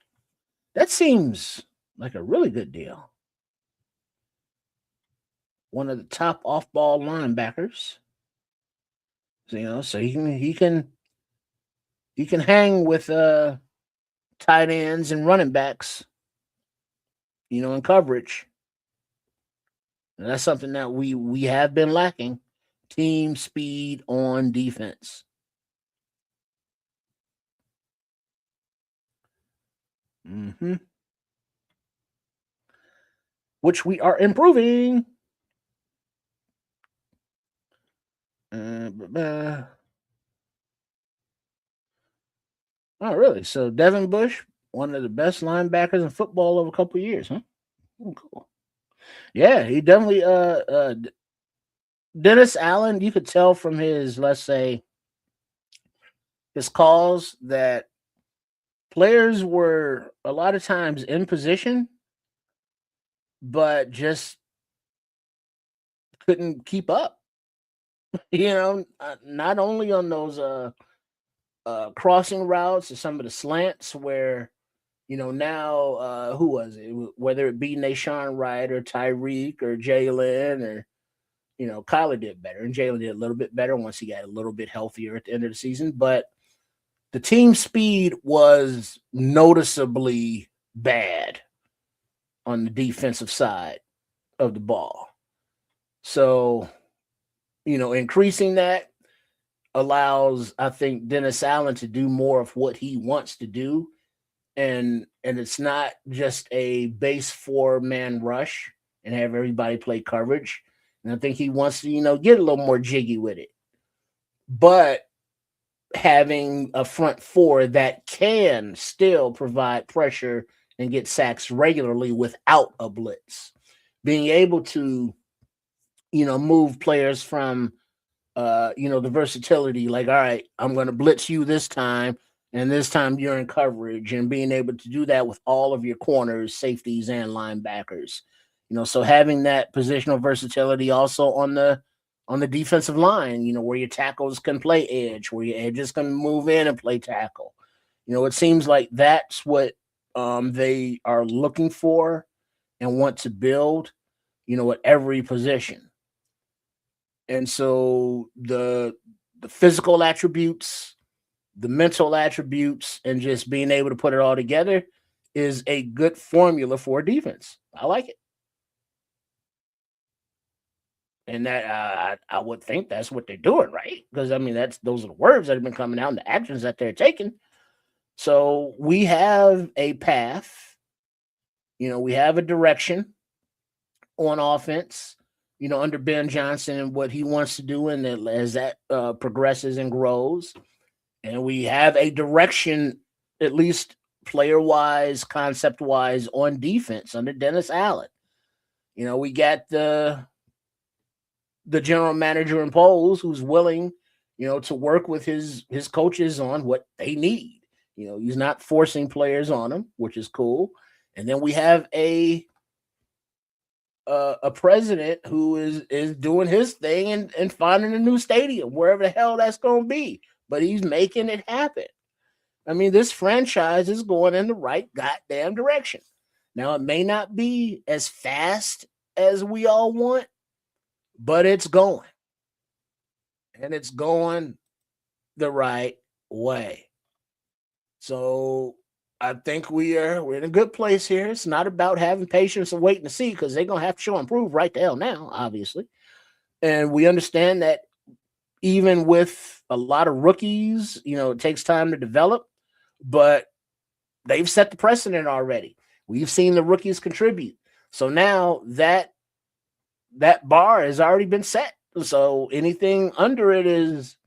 That seems like a really good deal. One of the top off ball linebackers. So he can hang with tight ends and running backs, in coverage. And that's something that we have been lacking. Team speed on defense. Which we are improving. Oh, really? So Devin Bush, one of the best linebackers in football over a couple of years, huh? Oh, cool. Yeah, he definitely. Dennis Allen, you could tell from his, let's say, his calls that players were a lot of times in position, but just couldn't keep up. Not only on those crossing routes or some of the slants where, now who was it? Whether it be Nashawn Wright or Tyreek or Jalen or, Kyler did better, and Jalen did a little bit better once he got a little bit healthier at the end of the season. But the team speed was noticeably bad on the defensive side of the ball. So, increasing that allows, I think, Dennis Allen to do more of what he wants to do. And it's not just a base 4-man rush and have everybody play coverage. And I think he wants to, get a little more jiggy with it. But having a front four that can still provide pressure and get sacks regularly without a blitz. Being able to, move players from, the versatility, like, all right, I'm going to blitz you this time, and this time you're in coverage, and being able to do that with all of your corners, safeties, and linebackers. So having that positional versatility also on the defensive line, where your tackles can play edge, where your edges can move in and play tackle. It seems like that's what they are looking for and want to build, at every position. And so the physical attributes, the mental attributes, and just being able to put it all together is a good formula for defense. I like it. And that I would think that's what they're doing, right? Because I mean, those are the words that have been coming out and the actions that they're taking. So we have a path, we have a direction on offense, under Ben Johnson and what he wants to do, and as that progresses and grows, and we have a direction, at least player-wise, concept-wise, on defense under Dennis Allen. We got the general manager in Poles who's willing, to work with his coaches on what they need. He's not forcing players on them, which is cool. And then we have a president who is doing his thing and finding a new stadium, wherever the hell that's going to be. But he's making it happen. I mean, this franchise is going in the right goddamn direction. Now, it may not be as fast as we all want, but it's going. And it's going the right way. So I think we're in a good place here. It's not about having patience and waiting to see, because they're going to have to show and prove right the hell now, obviously. And we understand that even with a lot of rookies, it takes time to develop, but they've set the precedent already. We've seen the rookies contribute. So now that bar has already been set. So anything under it is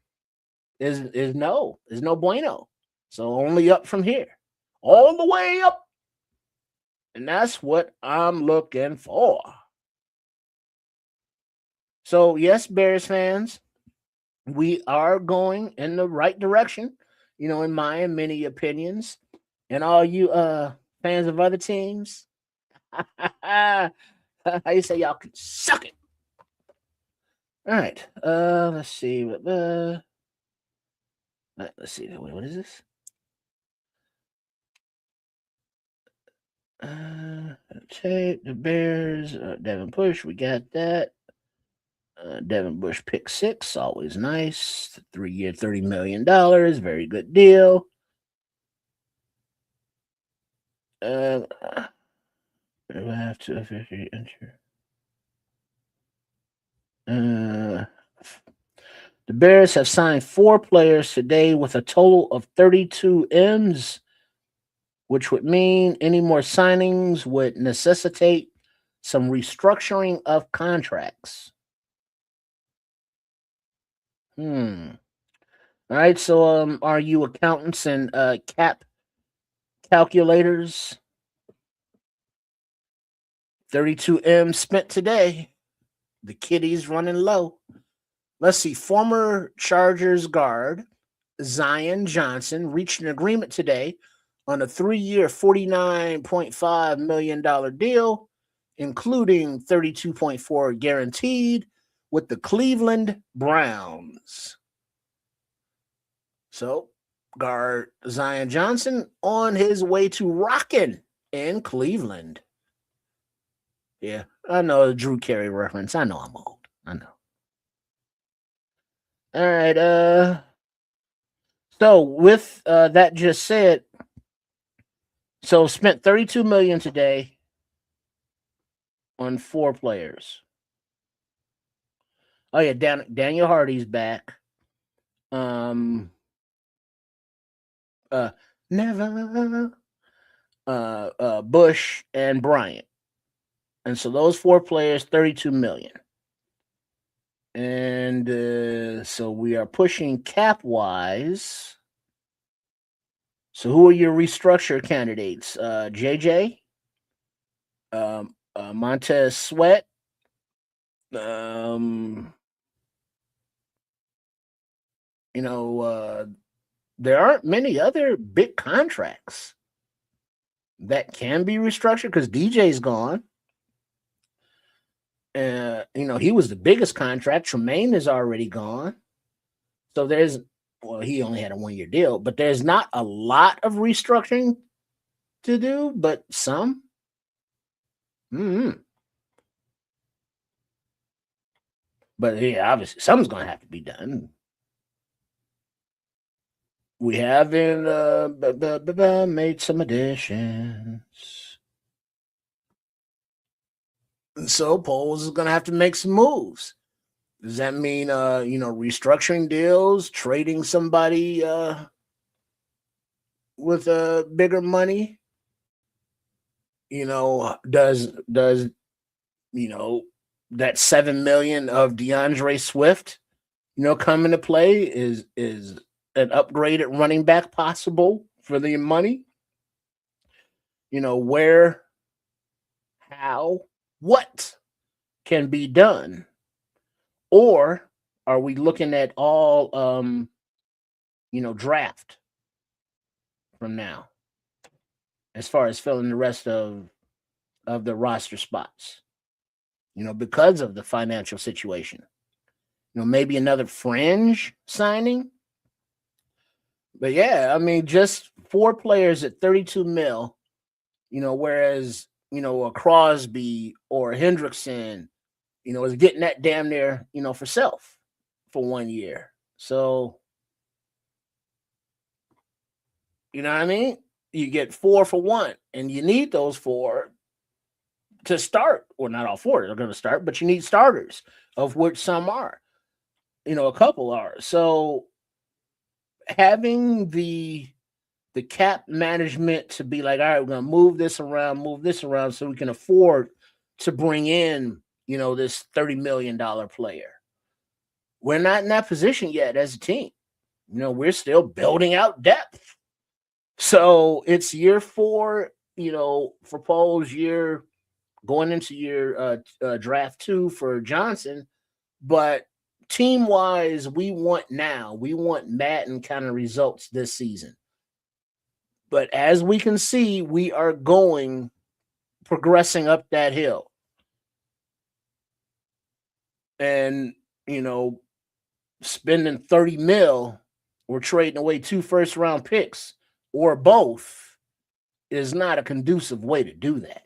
no bueno. So only up from here, all the way up, and that's what I'm looking for. So yes, Bears fans, we are going in the right direction. In my and many opinions, and all you fans of other teams, how you say y'all can suck it? All right. Let's see. Let's see. Wait, what is this? Take the Bears. Devin Bush, we got that. Devin Bush pick 6, always nice. 3-year, $30 million, very good deal. Do I have to officially enter? The Bears have signed 4 players today with a total of 32 M's, which would mean any more signings would necessitate some restructuring of contracts. All right, so are you accountants and cap calculators? 32 M spent today. The kitty's running low. Let's see. Former Chargers guard Zion Johnson reached an agreement today on a 3-year, $49.5 million deal, including 32.4 guaranteed with the Cleveland Browns. So, guard Zion Johnson on his way to rocking in Cleveland. Yeah, I know the Drew Carey reference. I know I'm old. I know. All right. So with that just said, so spent $32 million today on 4 players. Oh yeah, Daniel Hardy's back. Never. Bush and Bryant. And so those 4 players, $32 million. And so we are pushing cap wise. So who are your restructure candidates? JJ, Montez Sweat, there aren't many other big contracts that can be restructured because DJ's gone. He was the biggest contract. Tremaine is already gone. So he only had a 1-year deal, but there's not a lot of restructuring to do, but some. But yeah, obviously something's going to have to be done. We haven't made some additions. And so Poles is going to have to make some moves. Does that mean, restructuring deals, trading somebody with bigger money? Does that $7 million of DeAndre Swift, come into play? Is an upgraded running back possible for the money? Where, how, what can be done? Or are we looking at all, draft from now as far as filling the rest of the roster spots, because of the financial situation? Maybe another fringe signing. But yeah, I mean, just 4 players at 32 mil, whereas, a Crosby or a Hendrickson, is getting that damn near, for self for 1 year. So, you know what I mean? You get 4 for 1, and you need those 4 to start. Or not all 4 are going to start, but you need starters, of which some are. A couple are. So having the cap management to be like, all right, we're going to move this around so we can afford to bring in, this $30 million player. We're not in that position yet as a team. We're still building out depth. So it's year 4, for Poles, year going into year draft 2 for Johnson. But team-wise, we want Madden kind of results this season. But as we can see, we are progressing up that hill. And, spending $30 million or trading away 2 first-round picks or both is not a conducive way to do that.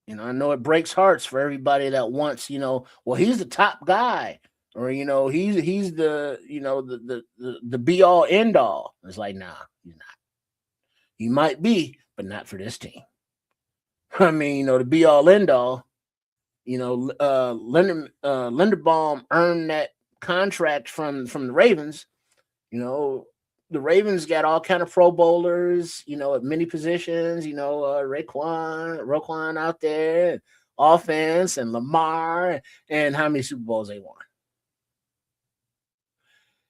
I know it breaks hearts for everybody that wants, well, he's the top guy, or he's the the be all end all. It's like, nah, he's not. He might be, but not for this team. I mean, the be all end all. Linderbaum earned that contract from the Ravens. The Ravens got all kind of Pro Bowlers, at many positions. Roquan out there, offense, and Lamar, and how many Super Bowls they won.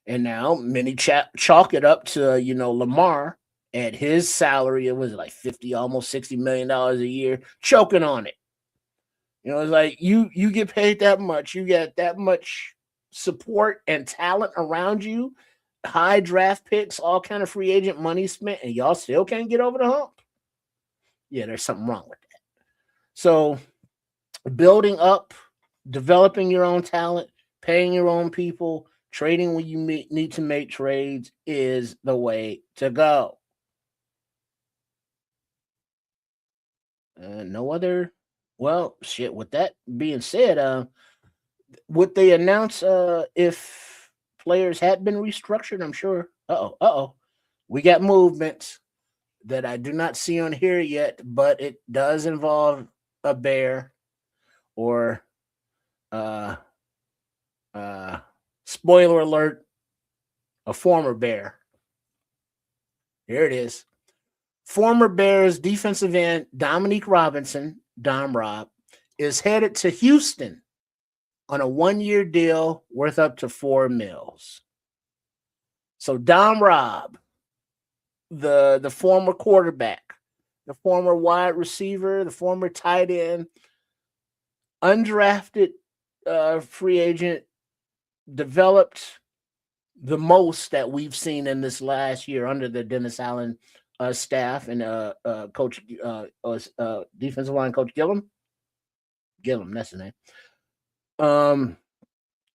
And now many chalk it up to Lamar at his salary. It was like almost $60 million a year, choking on it. It's like you get paid that much, you get that much support and talent around you. High draft picks, all kind of free agent money spent, and y'all still can't get over the hump. Yeah, there's something wrong with that. So building up, developing your own talent, paying your own people, trading when you need to make trades is the way to go. No other. Well, shit. With that being said, would they announce if players had been restructured? I'm sure. We got movements that I do not see on here yet, but it does involve a Bear or spoiler alert, a former Bear. Here it is. Former Bears defensive end Dominique Robinson, Dom Rob, is headed to Houston on a 1-year deal worth up to $4 million. So Dom Rob, the former quarterback, the former wide receiver, the former tight end, undrafted free agent, developed the most that we've seen in this last year under the Dennis Allen staff and coach defensive line coach Gillum, that's his name.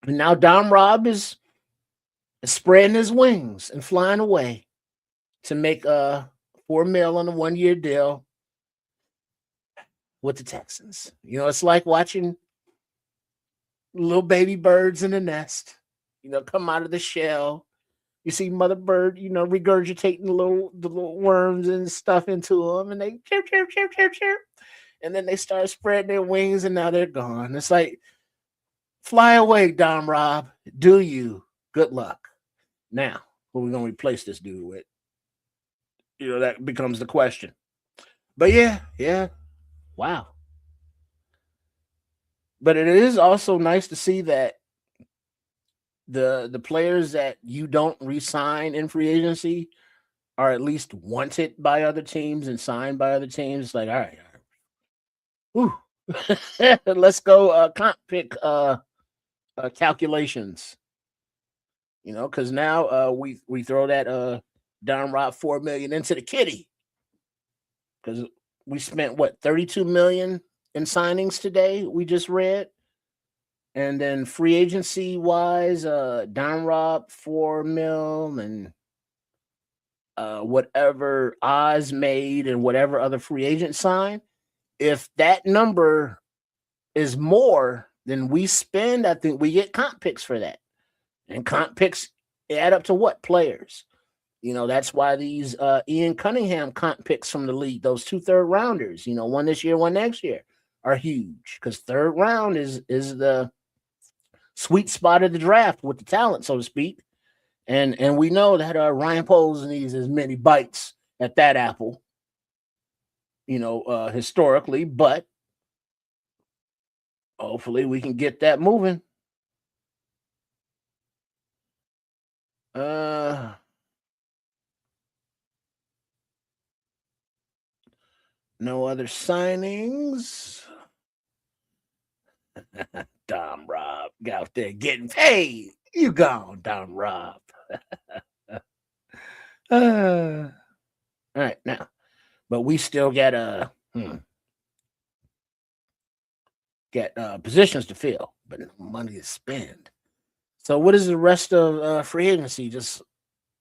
Now Dom Rob is spreading his wings and flying away to make $4 million on a 1-year deal with the Texans. It's like watching little baby birds in the nest, come out of the shell. You see mother bird, regurgitating the little worms and stuff into them, and they chirp, chirp, chirp, chirp, chirp. And then they start spreading their wings, and now they're gone. It's like, fly away, Dom Rob. Do you? Good luck. Now, who are we going to replace this dude with? That becomes the question. But yeah. Wow. But it is also nice to see that the players that you don't re-sign in free agency are at least wanted by other teams and signed by other teams. It's like, all right. Whew. Let's go comp pick calculations. Because now we throw that Dom Rob $4 million into the kitty. Because we spent $32 million in signings today, we just read. And then free agency wise, Dom Rob $4 million, and whatever Oz made and whatever other free agent signed. If that number is more than we spend, I think we get comp picks for that. And comp picks add up to what? Players. That's why these Ian Cunningham comp picks from the league, those 2 third-rounders, one this year, one next year, are huge. Because third round is the sweet spot of the draft with the talent, so to speak. And we know that Ryan Poles needs as many bites at that apple, historically, but hopefully we can get that moving. No other signings. Dom Rob out there getting paid. You gone, Dom Rob. All right, now, but we still got positions to fill, but no money to spend. So, what is the rest of free agency? Just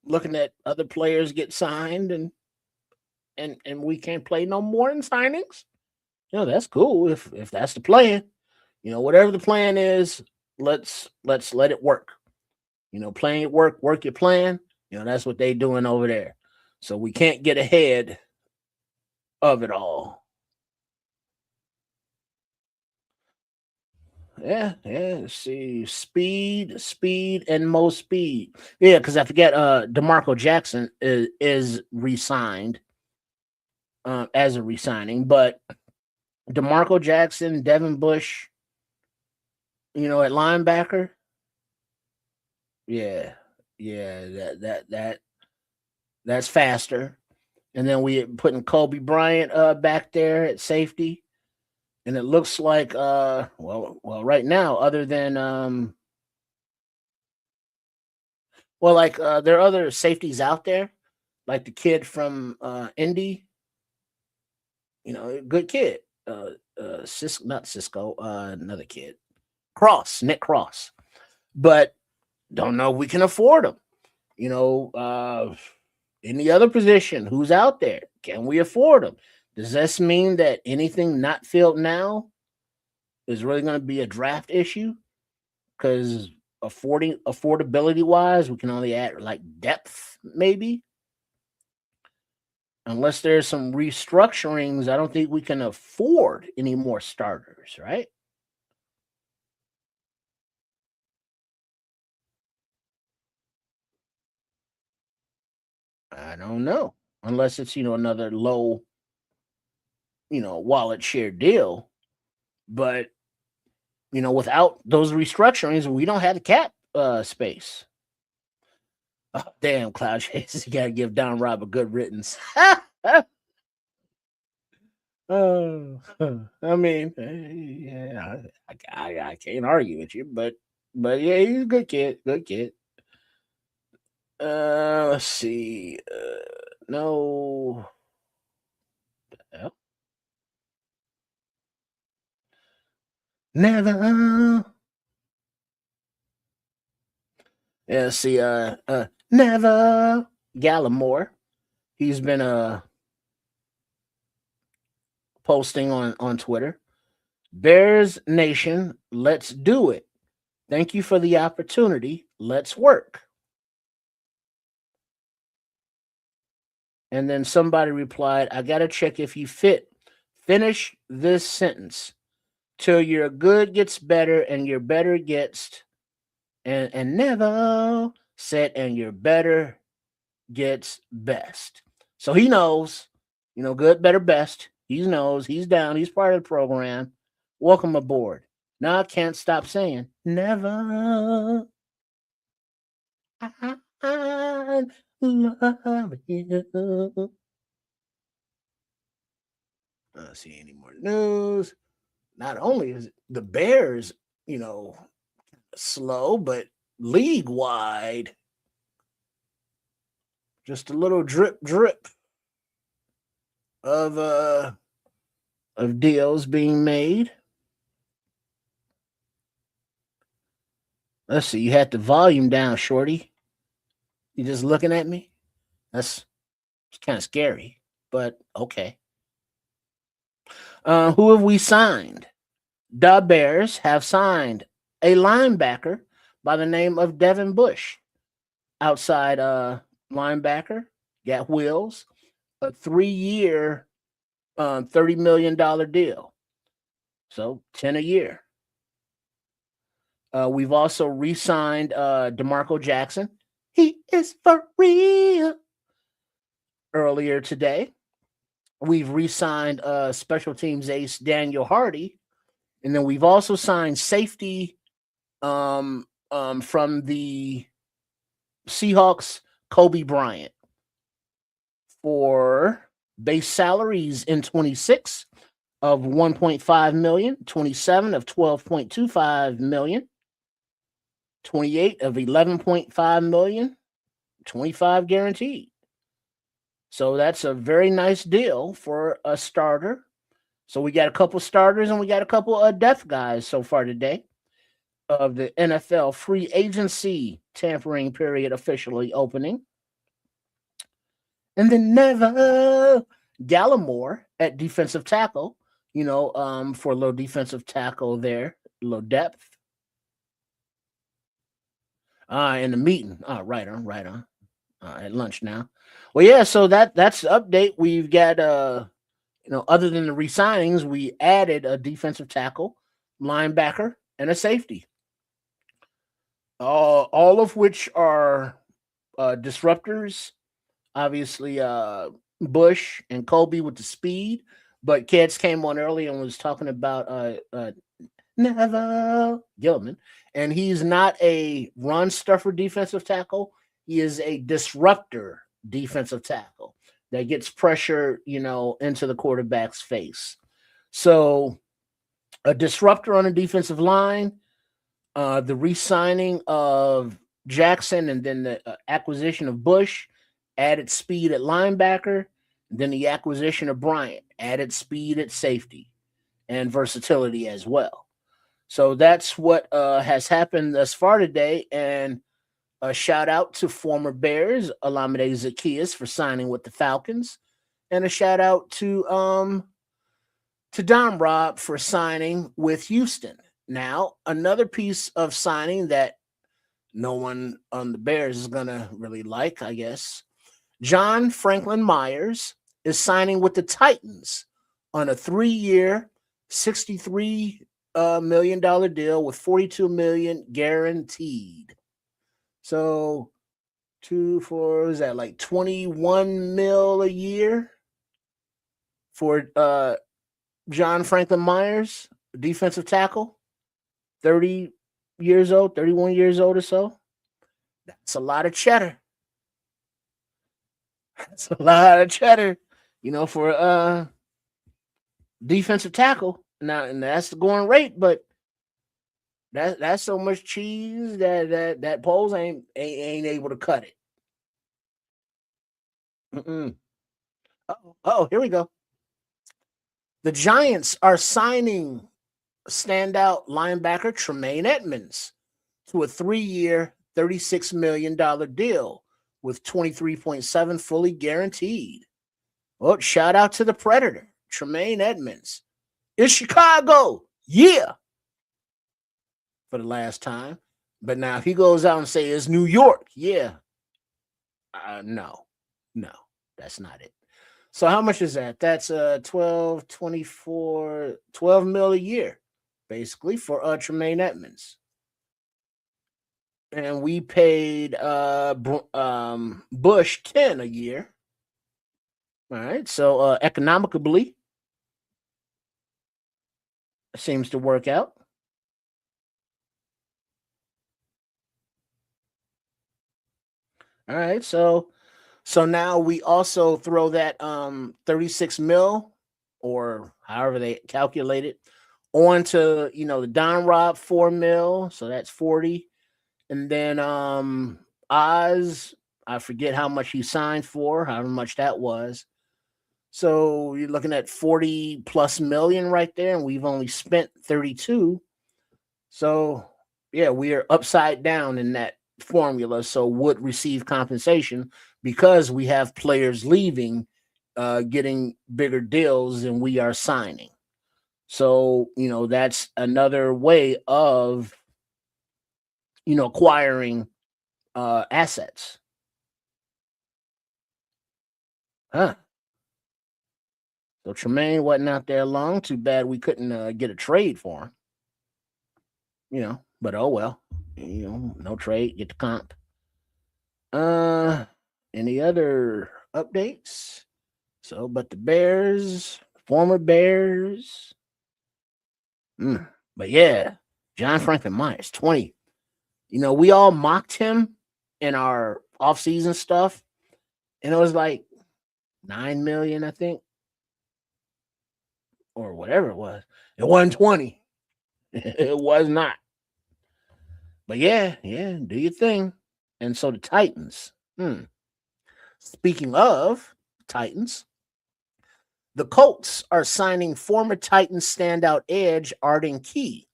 looking at other players get signed, and we can't play no more in signings. That's cool if that's the plan. Whatever the plan is, let's let it work. Playing it work your plan. That's what they doing over there. So we can't get ahead of it all. Yeah. Let's see, speed, and most speed. Yeah, because I forget. DeMarco Jackson is re-signed as a re-signing, but DeMarco Jackson, Devin Bush, at linebacker. Yeah, that's faster. And then we putting Kobe Bryant back there at safety. And it looks like right now, other than there are other safeties out there, like the kid from Indy, good kid. Not Cisco, another kid. Nick Cross. But don't know if we can afford him. Any other position, who's out there? Can we afford them? Does this mean that anything not filled now is really going to be a draft issue? Because affordability wise, we can only add like depth, maybe. Unless there's some restructurings, I don't think we can afford any more starters, right? I don't know. Unless it's, another low, wallet share deal. But, without those restructurings, we don't have the cap space. Oh, damn, Cloud Chase. You got to give Don Rob a good riddance. I mean, yeah, I can't argue with you, but yeah, he's a good kid. Good kid. Let's see. No. Hell? Never. Yeah, see, never. Gallimore. He's been posting on Twitter. Bears Nation, let's do it. Thank you for the opportunity. Let's work. And then somebody replied, I got to check if you fit. Finish this sentence. Till your good gets better and your better gets, and never said, and your better gets best. So he knows, good, better, best. He knows, he's down, he's part of the program. Welcome aboard. Now I can't stop saying, never. I love you. I don't see any more news. Not only is the Bears, slow, but league wide, just a little drip of deals being made. Let's see. You had the volume down, Shorty. You just looking at me? It's kind of scary, but okay. Who have we signed? The Bears have signed a linebacker by the name of Devin Bush. Outside linebacker, got wheels, a 3-year, $30 million deal. So 10 a year. We've also re-signed DeMarco Jackson. He is for real. Earlier today. we've re-signed special teams ace Daniel Hardy, and then we've also signed safety from the Seahawks, Kobe Bryant, for base salaries in 26 of 1.5 million, 27 of 12.25 million, 28 of 11.5 million, 25 guaranteed. So that's a very nice deal for a starter. So we got a couple starters and we got a couple of depth guys so far today of the NFL free agency tampering period officially opening. And then Neville Gallimore at defensive tackle, for a little defensive tackle there, a little depth. In the meeting. Right on. At lunch now. Well, yeah, so that's the update. We've got other than the re-signings, we added a defensive tackle, linebacker, and a safety. All of which are disruptors. Obviously, Bush and Kobe with the speed, but Keds came on early and was talking about Neville Gilman, and he's not a run stuffer defensive tackle. He is a disruptor defensive tackle that gets pressure, into the quarterback's face. So a disruptor on a defensive line, the re-signing of Jackson, and then the acquisition of Bush added speed at linebacker. Then the acquisition of Bryant added speed at safety and versatility as well. So that's what has happened thus far today. And a shout out to former Bears, Olamide Zaccheaus, for signing with the Falcons. And a shout out to Dom Rob for signing with Houston. Now, another piece of signing that no one on the Bears is going to really like, I guess. John Franklin Myers is signing with the Titans on a 3-year, $63 million deal with $42 million guaranteed. So 2-4 is that like $21 million a year for John Franklin Myers, defensive tackle, 30 years old, 31 years old or so. That's a lot of cheddar. That's a lot of cheddar, for defensive tackle. Now, and that's the going rate, but that's so much cheese that Poles ain't able to cut it. Oh, here we go. The Giants are signing standout linebacker Tremaine Edmunds to a 3-year, $36 million deal with 23.7 fully guaranteed. Well, shout out to the Predator, Tremaine Edmunds. It's Chicago, yeah, for the last time. But now if he goes out and say it's New York, yeah. No, that's not it. So how much is that? That's 12, 24, 12 mil a year, basically, for Tremaine Edmunds. And we paid Bush 10 a year. All right, so economically, it seems to work out. All right, so now we also throw that 36 mil, or however they calculate it, onto the Don Rob 4 mil, so that's 40. And then Oz, I forget how much he signed for, however much that was. So you're looking at 40 plus million right there, and we've only spent 32. So yeah, we are upside down in that formula. So would receive compensation because we have players leaving, getting bigger deals than we are signing. So, that's another way of, acquiring assets. So Tremaine wasn't out there long. Too bad we couldn't get a trade for him. But oh well. No trade, get the comp. Any other updates? So, but the Bears, former Bears. But yeah, John Franklin Myers, 20. We all mocked him in our offseason stuff, and it was like 9 million, I think, or whatever it was. It wasn't 20. It was not. But yeah, do your thing. And so the Titans. Speaking of Titans, the Colts are signing former Titans standout edge Arden Key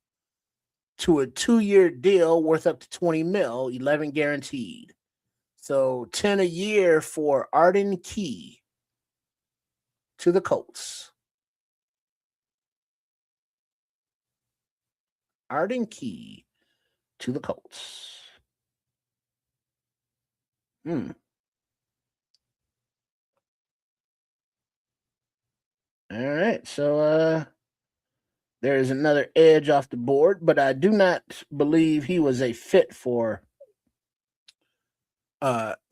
to a 2-year deal worth up to 20 mil, 11 guaranteed. So 10 a year for Arden Key to the Colts. Arden Key to the Colts. All right, so there is another edge off the board, but I do not believe he was a fit for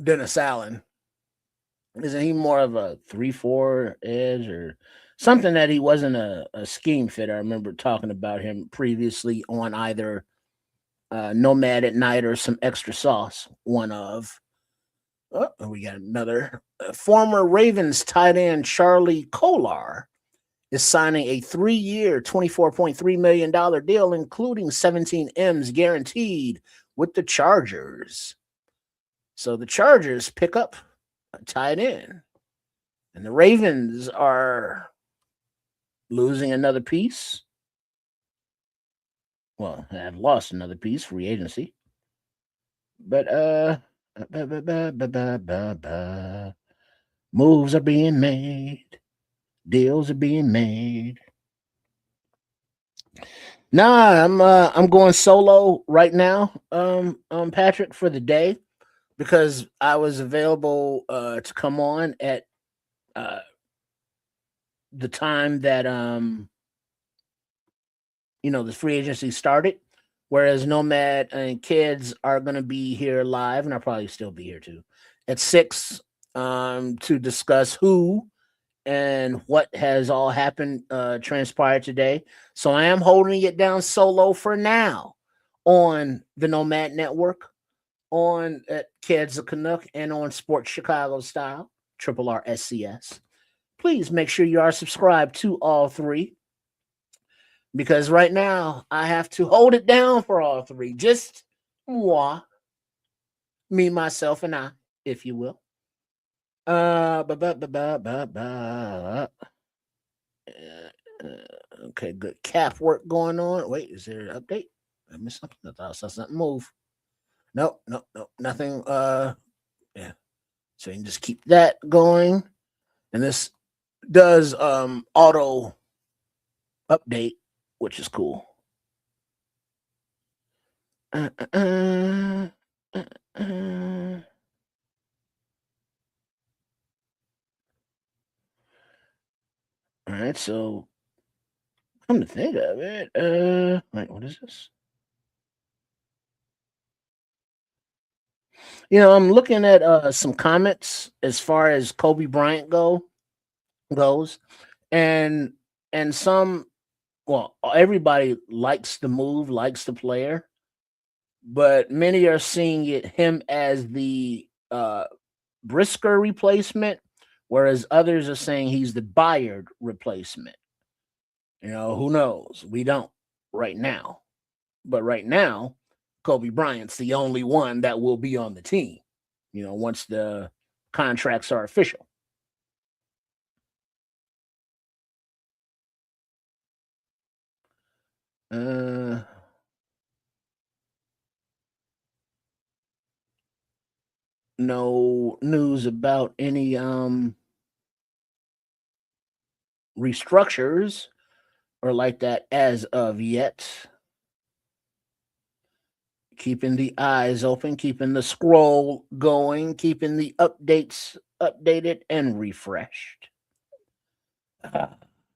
Dennis Allen. Isn't he more of a 3-4 edge or something that he wasn't a scheme fit? I remember talking about him previously on either Nomad at Night or some extra sauce. One of. Oh, we got another. Former Ravens tight end Charlie Kolar is signing a 3-year, $24.3 million deal, including 17 M's guaranteed with the Chargers. So the Chargers pick up a tight end, and the Ravens are losing another piece. Well, have lost another piece, free agency. But moves are being made. Deals are being made. Nah, I'm going solo right now, Patrick, for the day, because I was available to come on at the time that the free agency started, whereas Nomad and Kids are going to be here live, and I'll probably still be here too, at 6 to discuss who and what has all happened, transpired today. So I am holding it down solo for now on the Nomad Network, on at Kids of Canuck, and on Sports Chicago Style, Triple R SCS. Please make sure you are subscribed to all three, because right now I have to hold it down for all three. Just moi, me, myself, and I, if you will. Okay, good cap work going on. Wait, is there an update? I missed something. I thought I saw something move. Nope, nothing. Yeah. So you can just keep that going. And this does auto update, which is cool. All right, so come to think of it, wait, what is this? I'm looking at some comments as far as Kobe Bryant goes, and some, well, everybody likes the move, likes the player, but many are seeing him as the Brisker replacement, whereas others are saying he's the Bayard replacement. Who knows? We don't right now. But right now, Kobe Bryant's the only one that will be on the team, once the contracts are official. No news about any restructures or like that as of yet. Keeping the eyes open, keeping the scroll going, keeping the updates updated and refreshed.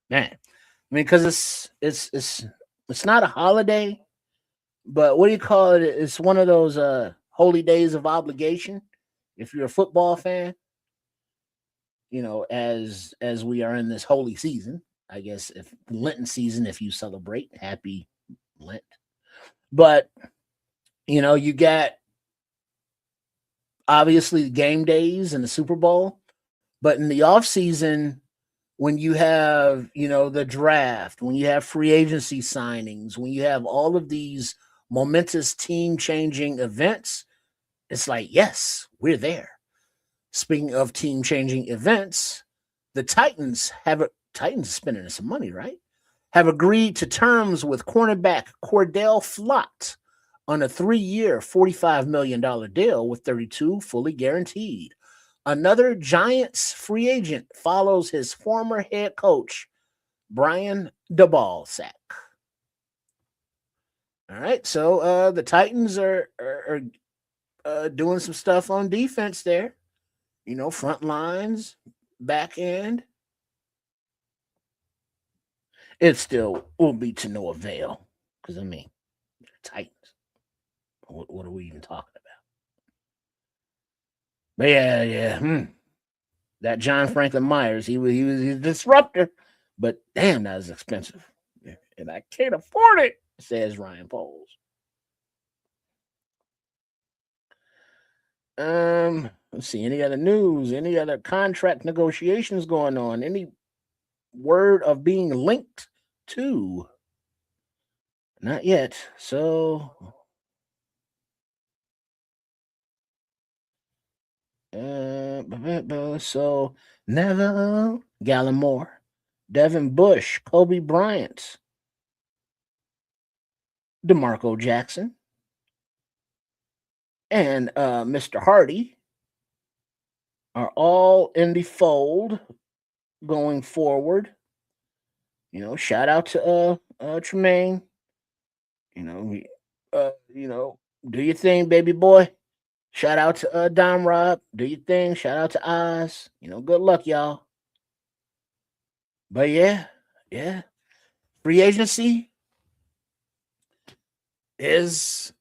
Man, because it's not a holiday, but what do you call it? It's one of those holy days of obligation. If you're a football fan, as we are in this holy season. I guess if Lenten season, if you celebrate, happy Lent. But you got obviously game days and the Super Bowl, but in the off season, when you have the draft, when you have free agency signings, when you have all of these momentous team changing events, it's like, yes, we're there. Speaking of team changing events, the Titans Titans spending some money, right? Have agreed to terms with cornerback Cordell Flott on a 3-year, $45 million deal with 32 fully guaranteed. Another Giants free agent follows his former head coach, Brian Daboll-Sack. All right, so the Titans are doing some stuff on defense there. Front lines, back end. It still will be to no avail because, Titans. What are we even talking about? But yeah. That John Franklin Myers, he was a disruptor, but damn, that was expensive. And I can't afford it, says Ryan Poles. Let's see. Any other news? Any other contract negotiations going on? Any word of being linked to? Not yet. So, Neville Gallimore, Devin Bush, Kobe Bryant, DeMarco Jackson, and Mr. Hardy are all in the fold going forward. Shout out to Tremaine. Do your thing, baby boy. Shout out to Dom Rob. Do your thing. Shout out to Oz. Good luck, y'all. But yeah. Free agency is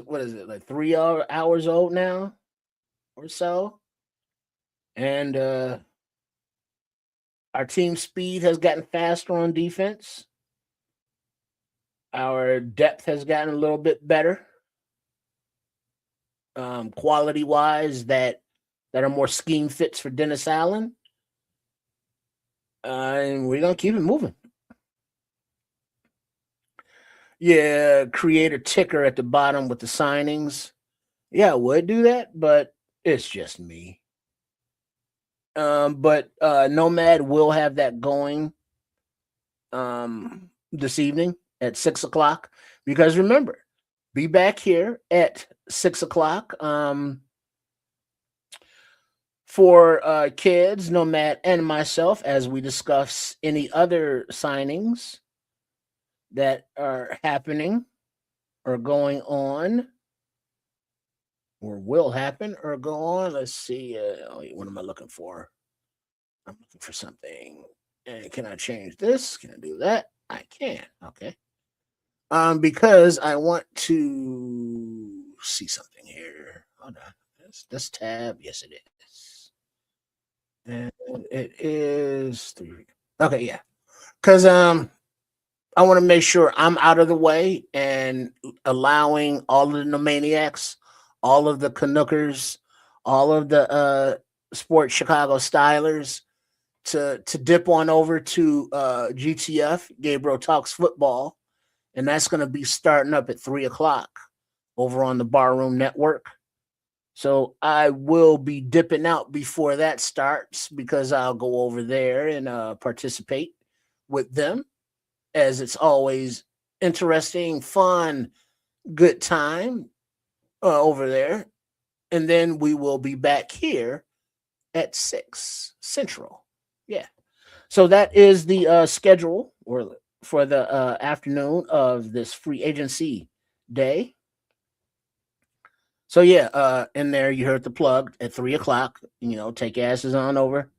what is it, like 3 hours old now or so? And our team speed has gotten faster on defense. Our depth has gotten a little bit better. Quality wise, that are more scheme fits for Dennis Allen. And we're gonna keep it moving. Yeah, create a ticker at the bottom with the signings. Yeah, I would do that, but it's just me. But Nomad will have that going this evening at 6:00. Because remember, be back here at 6:00 for Kids, Nomad, and myself as we discuss any other signings that are happening or going on or will happen or go on. Let's see. What am I looking for? I'm looking for something. Can I change this? Can I do that? I can. Okay. Because I want to see something here. Hold on. This tab. Yes, it is. And it is 3. Okay, yeah. Because I want to make sure I'm out of the way and allowing all of the maniacs, all of the Canuckers, all of the Sports Chicago Stylers to dip on over to GTF, Gabriel Talks Football. And that's going to be starting up at 3:00 over on the Barroom Network. So I will be dipping out before that starts because I'll go over there and participate with them, as it's always interesting, fun, good time over there. And then we will be back here at 6 Central. Yeah. So that is the schedule for the afternoon of this free agency day. So yeah, in there you heard the plug at 3:00. Take asses on over.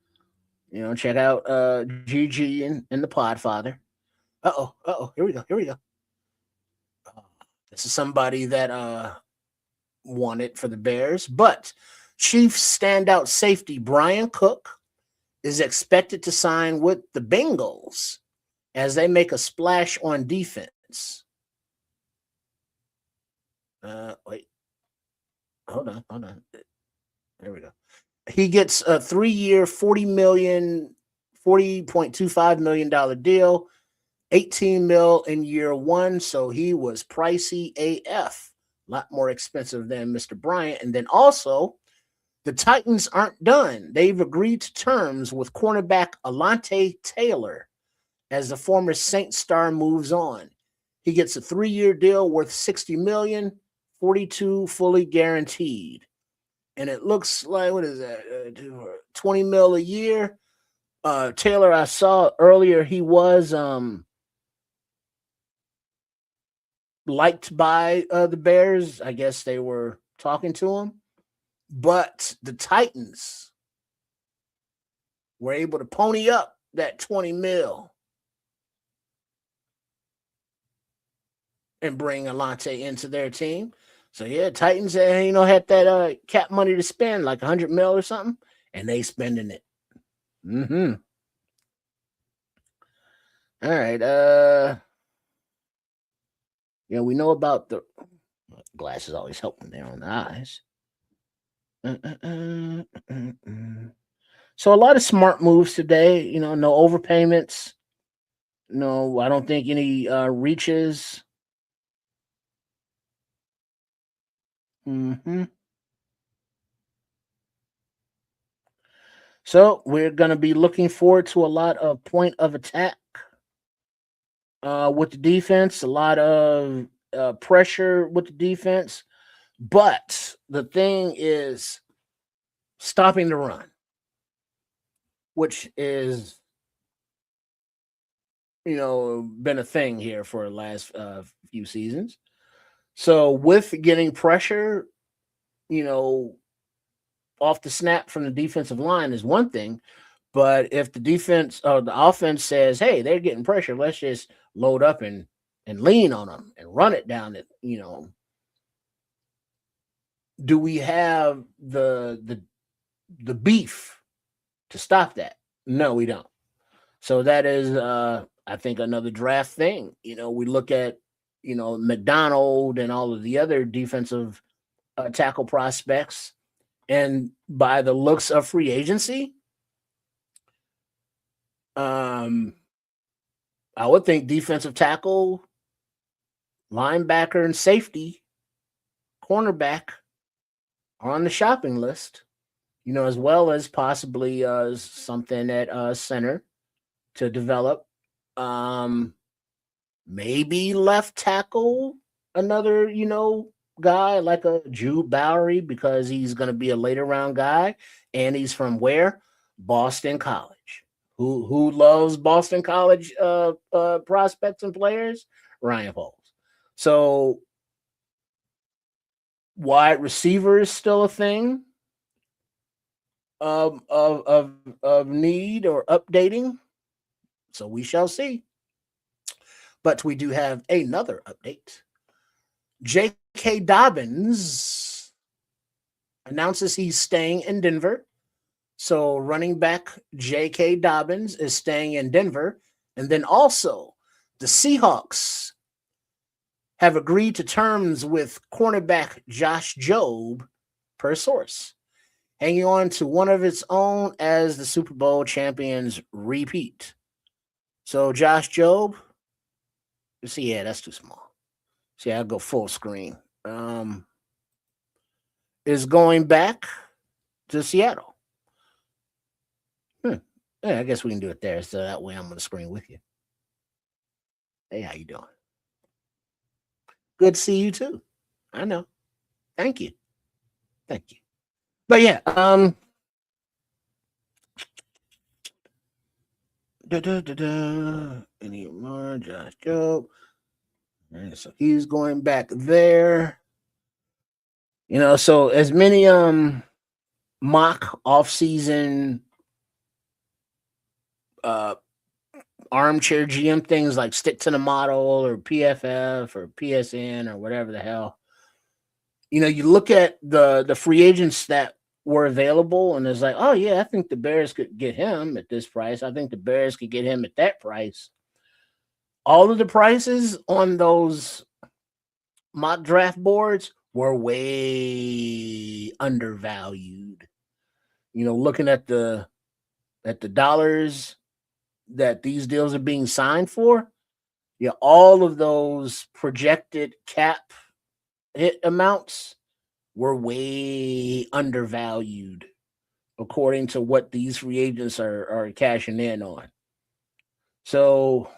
Check out GG and the Podfather. Here we go. This is somebody that wanted for the Bears, but Chiefs standout safety Brian Cook is expected to sign with the Bengals as they make a splash on defense. Wait. Hold on. There we go. He gets a 3-year, $40.25 million deal, 18 mil in year one. So he was pricey AF, a lot more expensive than Mr. Bryant. And then also, the Titans aren't done. They've agreed to terms with cornerback Alontae Taylor as the former Saints star moves on. He gets a 3-year deal worth $60 million, 42 fully guaranteed. And it looks like, what is that, 20 mil a year. Taylor, I saw earlier, he was liked by the Bears. I guess they were talking to him. But the Titans were able to pony up that 20 mil and bring Alontae into their team. So yeah, Titans, had that cap money to spend, like 100 mil or something, and they spending it. All right. We know about the glasses always helping there on the eyes. So a lot of smart moves today. No overpayments. No, I don't think any reaches. So we're going to be looking forward to a lot of point of attack with the defense, a lot of pressure with the defense. But the thing is stopping the run, which is, been a thing here for the last few seasons. So with getting pressure, off the snap from the defensive line is one thing. But if the defense or the offense says, hey, they're getting pressure, let's just load up and lean on them and run it down it, do we have the beef to stop that? No, we don't. So that is, I think, another draft thing. We look at, McDonald and all of the other defensive tackle prospects, and by the looks of free agency, I would think defensive tackle, linebacker, and safety, cornerback are on the shopping list, as well as possibly something at center to develop. Maybe left tackle, another, guy like a Jude Bowery, because he's going to be a later round guy, and he's from where? Boston College. Who loves Boston College prospects and players? Ryan Poles. So wide receiver is still a thing of need or updating. So we shall see. But we do have another update. J.K. Dobbins announces he's staying in Denver. So running back J.K. Dobbins is staying in Denver. And then also the Seahawks have agreed to terms with cornerback Josh Jobe, per source, hanging on to one of its own as the Super Bowl champions repeat. So Josh Jobe, see, yeah, that's too small. See, I'll go full screen. Is going back to Seattle. Yeah, I guess we can do it there, so that way I'm on the screen with you. Hey, how you doing? Good to see you too. I know. Thank you. But yeah, any more Josh Jobe? Right, so he's going back there. So as many mock off-season armchair GM things like Stick to the Model or PFF or PSN or whatever the hell, you look at the free agents that were available, and it's like, oh yeah, I think the Bears could get him at this price. I think the Bears could get him at that price. All of the prices on those mock draft boards were way undervalued. Looking at the dollars that these deals are being signed for, yeah, all of those projected cap hit amounts were way undervalued according to what these free agents are cashing in on. So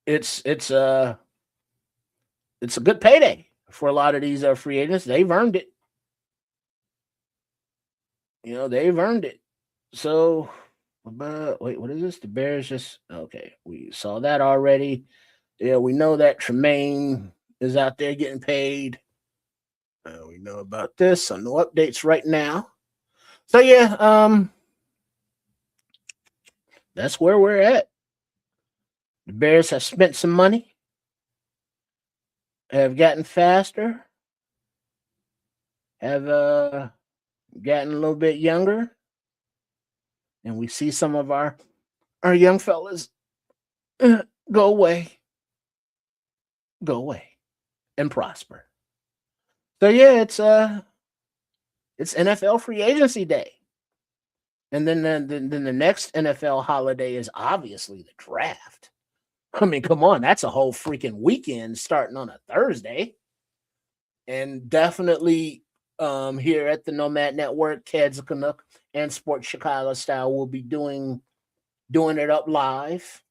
it's a good payday for a lot of these free agents. They've earned it. They've earned it. So, wait, what is this? The Bears just okay. We saw that already. Yeah, we know that Tremaine is out there getting paid. We know about this. So no updates right now. So yeah, that's where we're at. The Bears have spent some money, have gotten faster, have gotten a little bit younger, and we see some of our young fellas go away, and prosper. So yeah, it's NFL free agency day, and then the next NFL holiday is obviously the draft. I mean, come on, that's a whole freaking weekend starting on a Thursday, and definitely here at the Nomad Network, Keds Canuck and Sports Chicago Style will be doing it up live.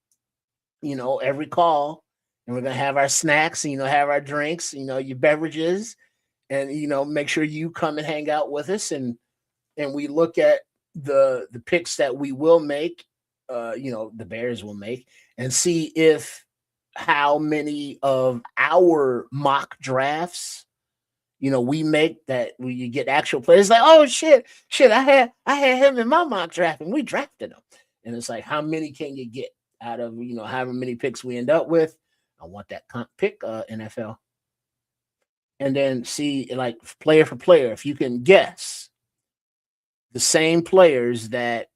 Every call, and we're gonna have our snacks, have our drinks, your beverages, and make sure you come and hang out with us, and we look at the picks that we will make, the Bears will make, and see if how many of our mock drafts we make that we get actual players. Like, oh shit, I had him in my mock draft and we drafted him. And it's like, how many can you get out of however many picks we end up with? I want that pick NFL. And then see, like, player for player, if you can guess the same players that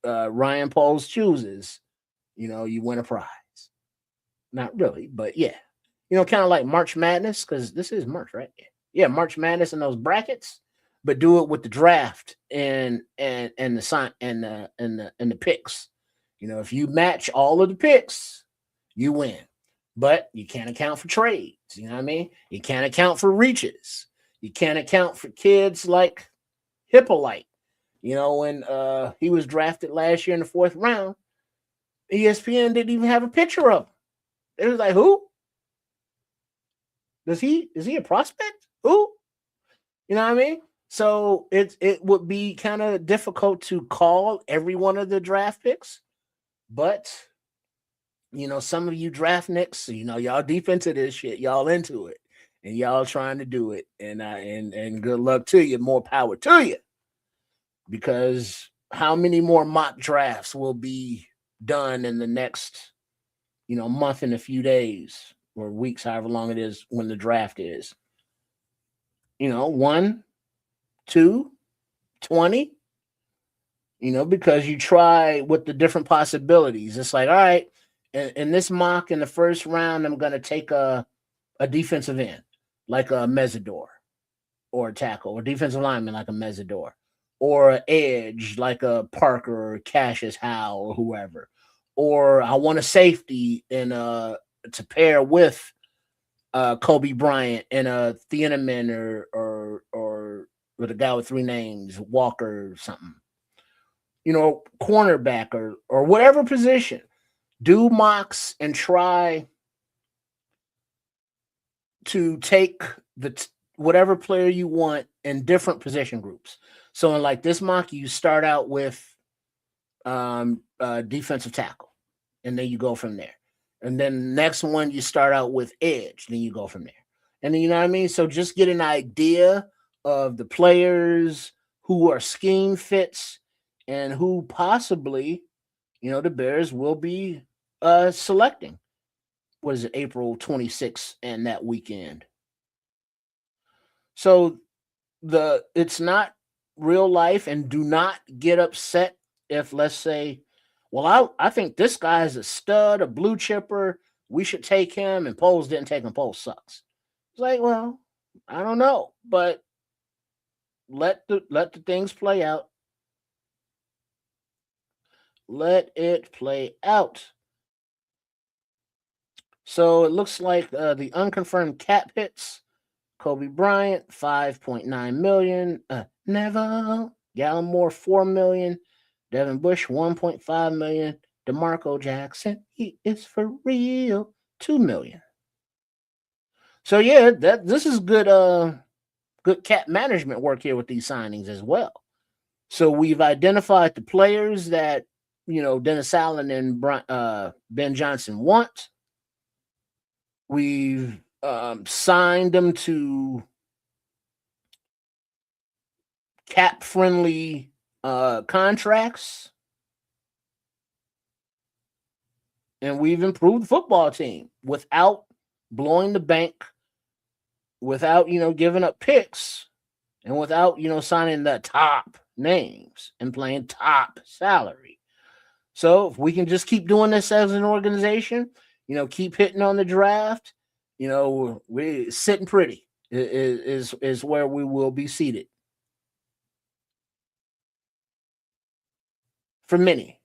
Ryan Poles chooses, you win a prize. Not really, but yeah. Kind of like March Madness, because this is March, right? Yeah, March Madness and those brackets, but do it with the draft and the sign and the picks. If you match all of the picks, you win. But you can't account for trades. You know what I mean? You can't account for reaches. You can't account for kids like Hippolyte. When he was drafted last year in the 4th round, ESPN didn't even have a picture of him. It was like, who? Is he a prospect? Who? You know what I mean? So it would be kind of difficult to call every one of the draft picks, but some of you draft nicks, y'all deep into this shit, y'all into it, and y'all trying to do it, and good luck to you, more power to you, because how many more mock drafts will be done in the next month and a few days or weeks, however long it is when the draft is? 1, 2, 20, because you try with the different possibilities. It's like, all right, in this mock in the 1st round, I'm going to take a defensive end like a Mesidor, or a tackle, or defensive lineman like a Mesidor, or an edge like a Parker or Cassius Howe or whoever. Or I want a safety to pair with Kobe Bryant and a Thieneman or with a guy with 3 names, Walker or something. Cornerback or whatever position. Do mocks and try to take whatever player you want in different position groups. So in like this mock, you start out with defensive tackle, and then you go from there. And then the next one, you start out with edge, then you go from there. And then, you know what I mean? So just get an idea of the players who are scheme fits and who possibly, the Bears will be selecting. What is it, April 26th and that weekend? So it's not real life, and do not get upset if, let's say, well, I think this guy is a stud, a blue chipper. We should take him, and Poles didn't take him. Poles sucks. It's like, well, I don't know, but let the things play out. Let it play out. So it looks like the unconfirmed cap hits: Kobe Bryant, 5.9 million. Neville Gallimore, 4 million. Devin Bush, 1.5 million. DeMarco Jackson, he is for real, 2 million. So yeah, this is good cap management work here with these signings as well. So we've identified the players that Dennis Allen and Ben Johnson want. We've signed them to cap friendly contracts, and we've improved the football team without blowing the bank, without giving up picks, and without signing the top names and playing top salary. So if we can just keep doing this as an organization, keep hitting on the draft, we're sitting pretty is where we will be seated for many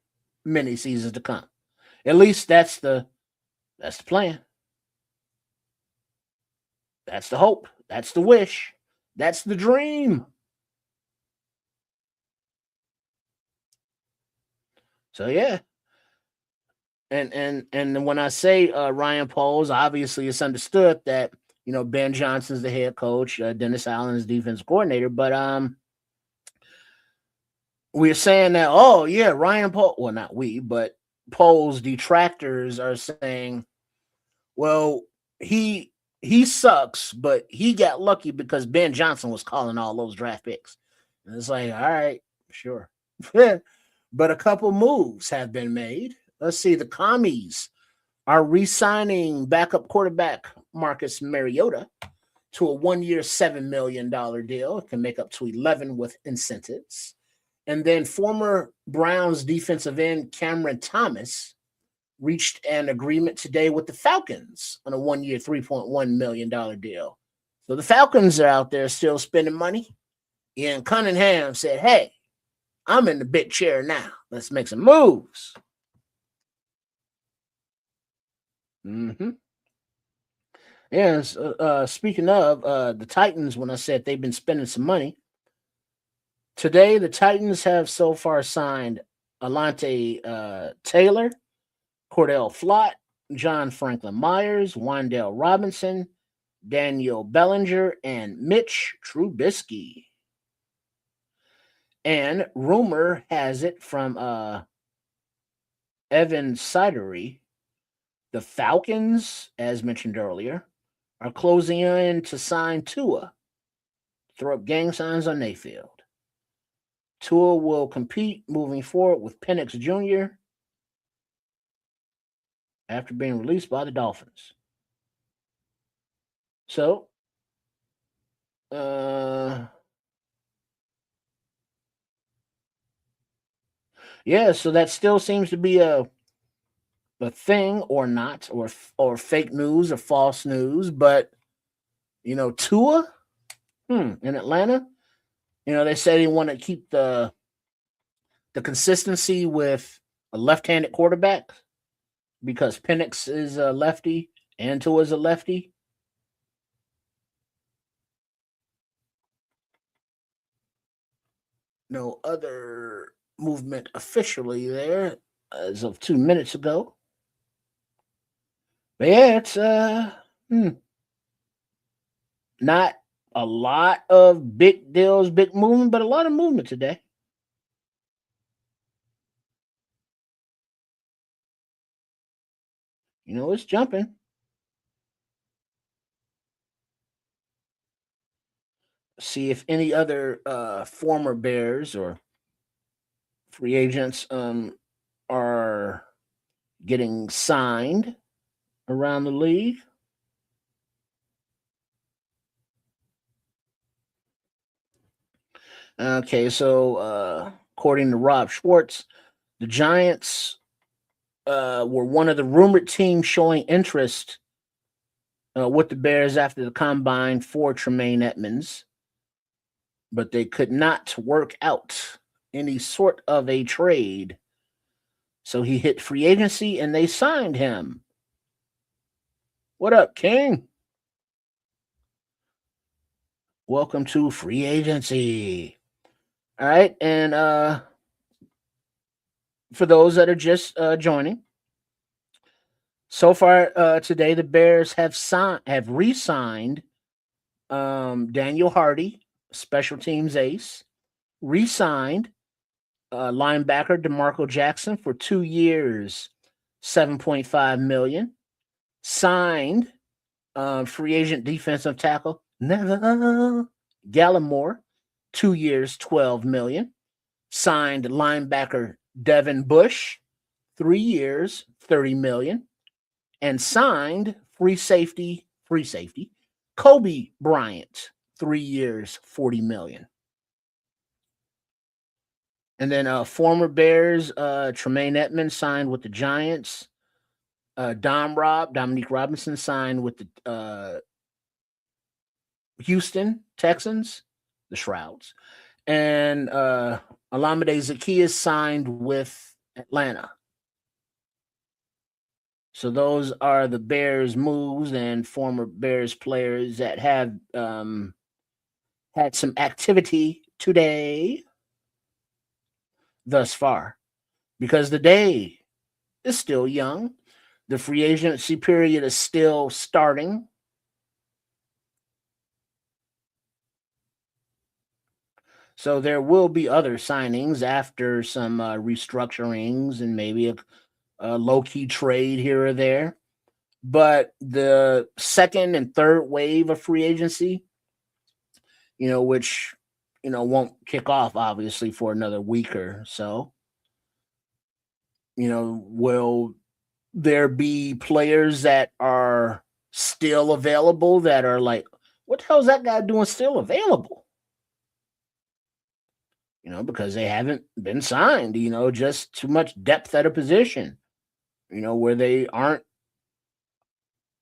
seasons to come. At least that's the plan. That's the hope. That's the wish. That's the dream. So yeah. And when I say Ryan Poles, obviously it's understood that Ben Johnson's the head coach, Dennis Allen is defense coordinator, but we're saying that, oh yeah, Ryan Poles, well, not we, but Poles detractors are saying, well, he sucks, but he got lucky because Ben Johnson was calling all those draft picks. And it's like, all right, sure. But a couple moves have been made. Let's see, the Commies are re-signing backup quarterback Marcus Mariota to a 1-year, $7 million deal. It can make up to 11 with incentives. And then former Browns defensive end Cameron Thomas reached an agreement today with the Falcons on a 1-year, $3.1 million deal. So the Falcons are out there still spending money. Ian Cunningham said, hey, I'm in the big chair now. Let's make some moves. Yes. Speaking of the Titans, when I said they've been spending some money, today the Titans have so far signed Alante Taylor, Cordell Flott, John Franklin Myers, Wandale Robinson, Daniel Bellinger, and Mitch Trubisky. And rumor has it from Evan Sidery, the Falcons, as mentioned earlier, are closing in to sign Tua, throw up gang signs on Mayfield. Tua will compete moving forward with Penix Jr. after being released by the Dolphins. So, yeah, so that still seems to be a thing, or not, or fake news or false news. But Tua, in Atlanta, they said he want to keep the consistency with a left-handed quarterback because Penix is a lefty and Tua is a lefty. No other movement officially there as of 2 minutes ago. But yeah, it's not a lot of big deals, big movement, but a lot of movement today. It's jumping. See if any other former Bears or free agents are getting signed around the league. Okay, so according to Rob Schwartz, the Giants were one of the rumored teams showing interest with the Bears after the combine for Tremaine Edmonds, but they could not work out any sort of a trade. So he hit free agency and they signed him. What up, King? Welcome to free agency. All right, and for those that are just joining, so far today the Bears have re-signed Daniel Hardy, special teams ace, re-signed linebacker DeMarco Jackson for 2 years, $7.5 million. Signed free agent defensive tackle Neville Gallimore, 2 years, $12 million. Signed linebacker Devin Bush, 3 years, $30 million. And signed free safety Kobe Bryant, 3 years, $40 million. And then former Bears, Tremaine Edmonds signed with the Giants. Dominique Robinson signed with the Houston Texans, the Shrouds. And Olamide Zaccheaus signed with Atlanta. So those are the Bears moves and former Bears players that have had some activity today thus far, because the day is still young. The free agency period is still starting. So there will be other signings after some restructurings and maybe a low-key trade here or there. But the second and third wave of free agency, which, won't kick off obviously for another week or so. Will there be players that are still available that are like, what the hell is that guy doing still available? Because they haven't been signed, just too much depth at a position, where they aren't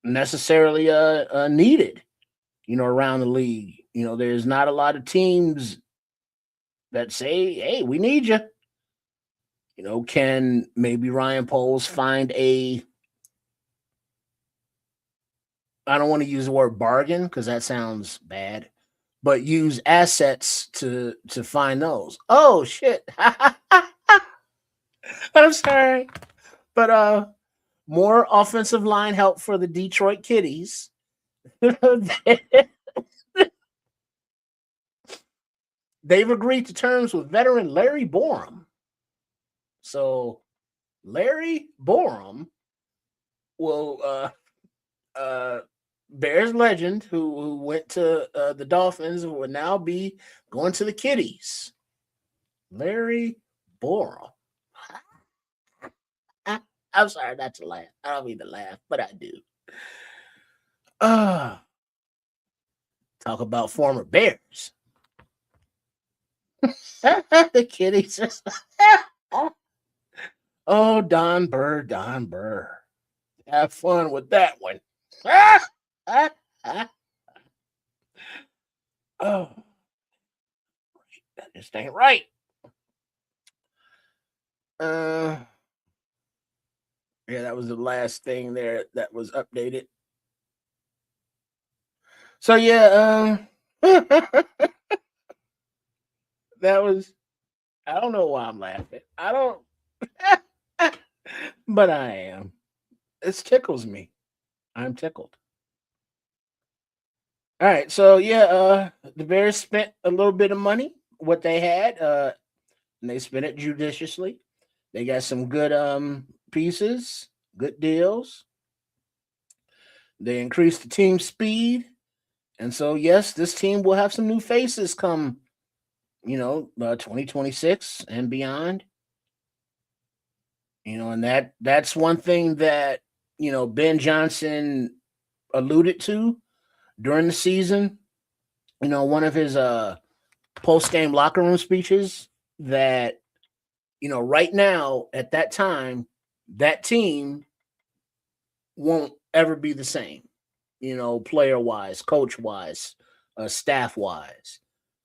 necessarily needed, around the league. There's not a lot of teams that say, hey, we need you. Can maybe Ryan Poles find I don't want to use the word bargain because that sounds bad, but use assets to find those. Oh shit. I'm sorry. But more offensive line help for the Detroit Kitties. They've agreed to terms with veteran Larry Borom. So Larry Borom will Bears legend who went to the Dolphins will now be going to the Kitties. Larry Borom. I'm sorry not to laugh. I don't mean to laugh, but I do. Talk about former Bears. The Kitties. Oh, Don Burr. Have fun with that one. Oh, that just ain't right. Yeah, that was the last thing there that was updated. So yeah, that was. I don't know why I'm laughing. I don't, but I am. It tickles me. I'm tickled. All right, so yeah, the Bears spent a little bit of money, what they had, and they spent it judiciously. They got some good pieces, good deals. They increased the team speed, and so yes, this team will have some new faces come, 2026 and beyond. And that's one thing that Ben Johnson alluded to during the season. One of his post-game locker room speeches that, right now at that time, that team won't ever be the same, player-wise, coach-wise, staff-wise.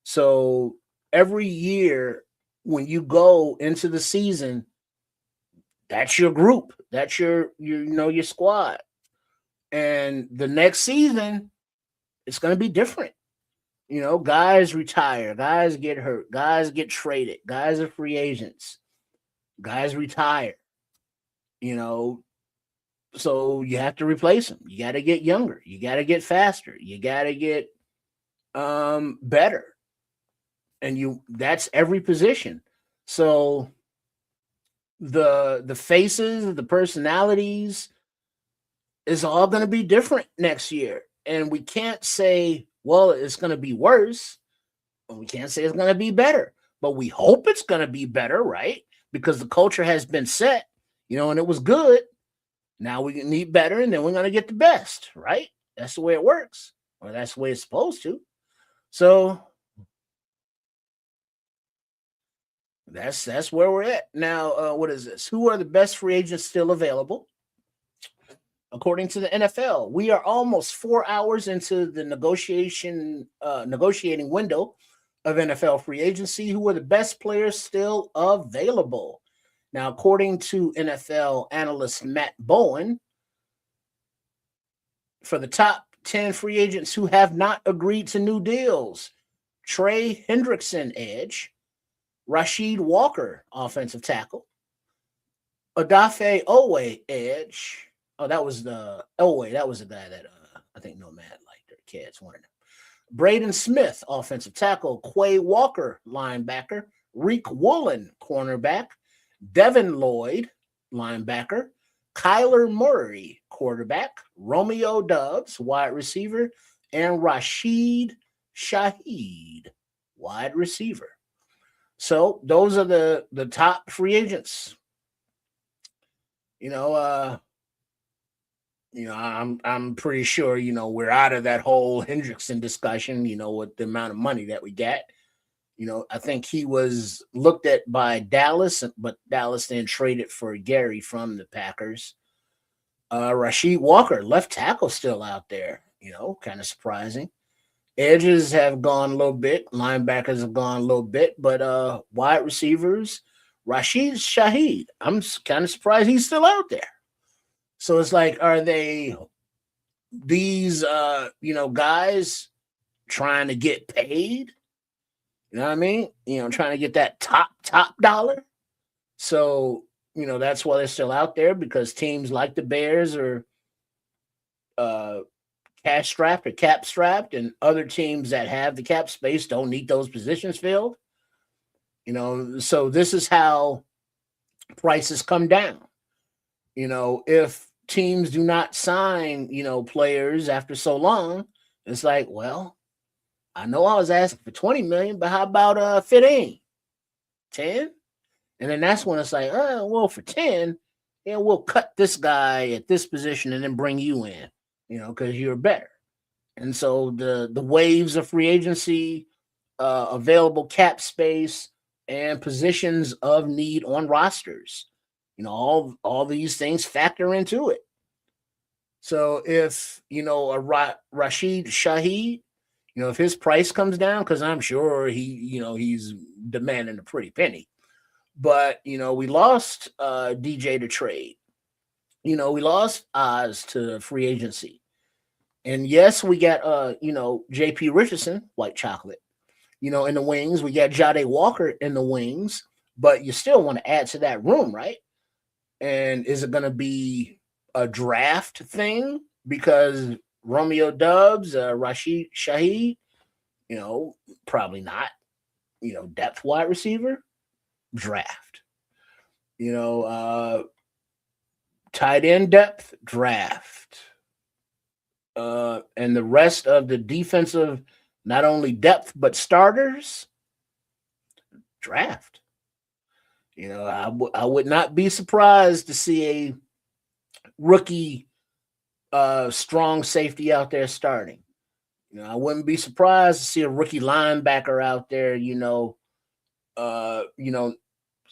So every year when you go into the season, that's your group. That's your squad. And the next season, it's going to be different. Guys retire, guys get hurt, guys get traded, guys are free agents, guys retire, so you have to replace them. You got to get younger, you got to get faster, you got to get better. And that's every position. So the faces, the personalities is all going to be different next year. And we can't say, well, it's going to be worse. We can't say it's going to be better, but we hope it's going to be better, right? Because the culture has been set, and it was good. Now we need better, and then we're going to get the best, right? That's the way it works, or that's the way it's supposed to. So that's where we're at. Now, what is this? Who are the best free agents still available? According to the NFL, we are almost 4 hours into the negotiating window of NFL free agency. Who are the best players still available? Now, according to NFL analyst Matt Bowen, for the top 10 free agents who have not agreed to new deals, Trey Hendrickson, edge; Rasheed Walker, offensive tackle; Odafe Owe, edge. Oh, that was the Elway. That was the guy that I think Nomad liked. Their kids wanted him. Braden Smith, offensive tackle; Quay Walker, linebacker; Reek Woolen, cornerback; Devin Lloyd, linebacker; Kyler Murray, quarterback; Romeo Doubs, wide receiver; and Rashid Shaheed, wide receiver. So those are the top free agents. I'm pretty sure, we're out of that whole Hendrickson discussion, with the amount of money that we got. I think he was looked at by Dallas, but Dallas then traded for Gary from the Packers. Rasheed Walker, left tackle, still out there, kind of surprising. Edges have gone a little bit, linebackers have gone a little bit, but wide receivers, Rashid Shaheed, I'm kind of surprised he's still out there. So it's like, are they these guys trying to get paid? You know what I mean? Trying to get that top dollar. So, that's why they're still out there, because teams like the Bears are cash strapped or cap strapped, and other teams that have the cap space don't need those positions filled. So this is how prices come down. If teams do not sign, players after so long, it's like, well, I know I was asking for 20 million, but how about 15? 10? And then that's when it's like, well, for 10, we'll cut this guy at this position and then bring you in, because you're better. And so the waves of free agency, available cap space, and positions of need on rosters, all these things factor into it. So if, Rashid Shaheed, if his price comes down, because I'm sure he's demanding a pretty penny, but, we lost DJ to trade. We lost Oz to free agency. And yes, we got, JP Richardson, white chocolate, in the wings. We got Jade Walker in the wings, but you still want to add to that room, right? And is it going to be a draft thing? Because Romeo Doubs, Rashid Shaheed, probably not. Depth wide receiver, draft. Tight end depth, draft. And the rest of the defensive, not only depth, but starters, draft. I would not be surprised to see a rookie strong safety out there starting. I wouldn't be surprised to see a rookie linebacker out there,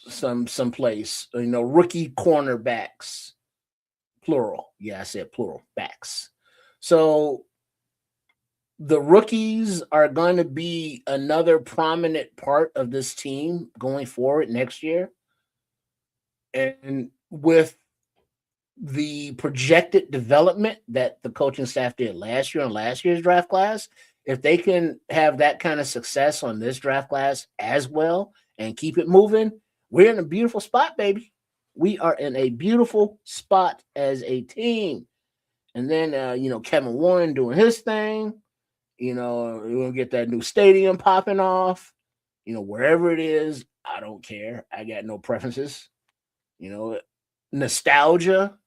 some place, rookie cornerbacks, plural. Yeah, I said plural, backs. So the rookies are going to be another prominent part of this team going forward next year. And with the projected development that the coaching staff did last year on last year's draft class, if they can have that kind of success on this draft class as well and keep it moving, we're in a beautiful spot, baby. We are in a beautiful spot as a team. And then, Kevin Warren doing his thing. We're going to get that new stadium popping off. Wherever it is, I don't care. I got no preferences. Nostalgia,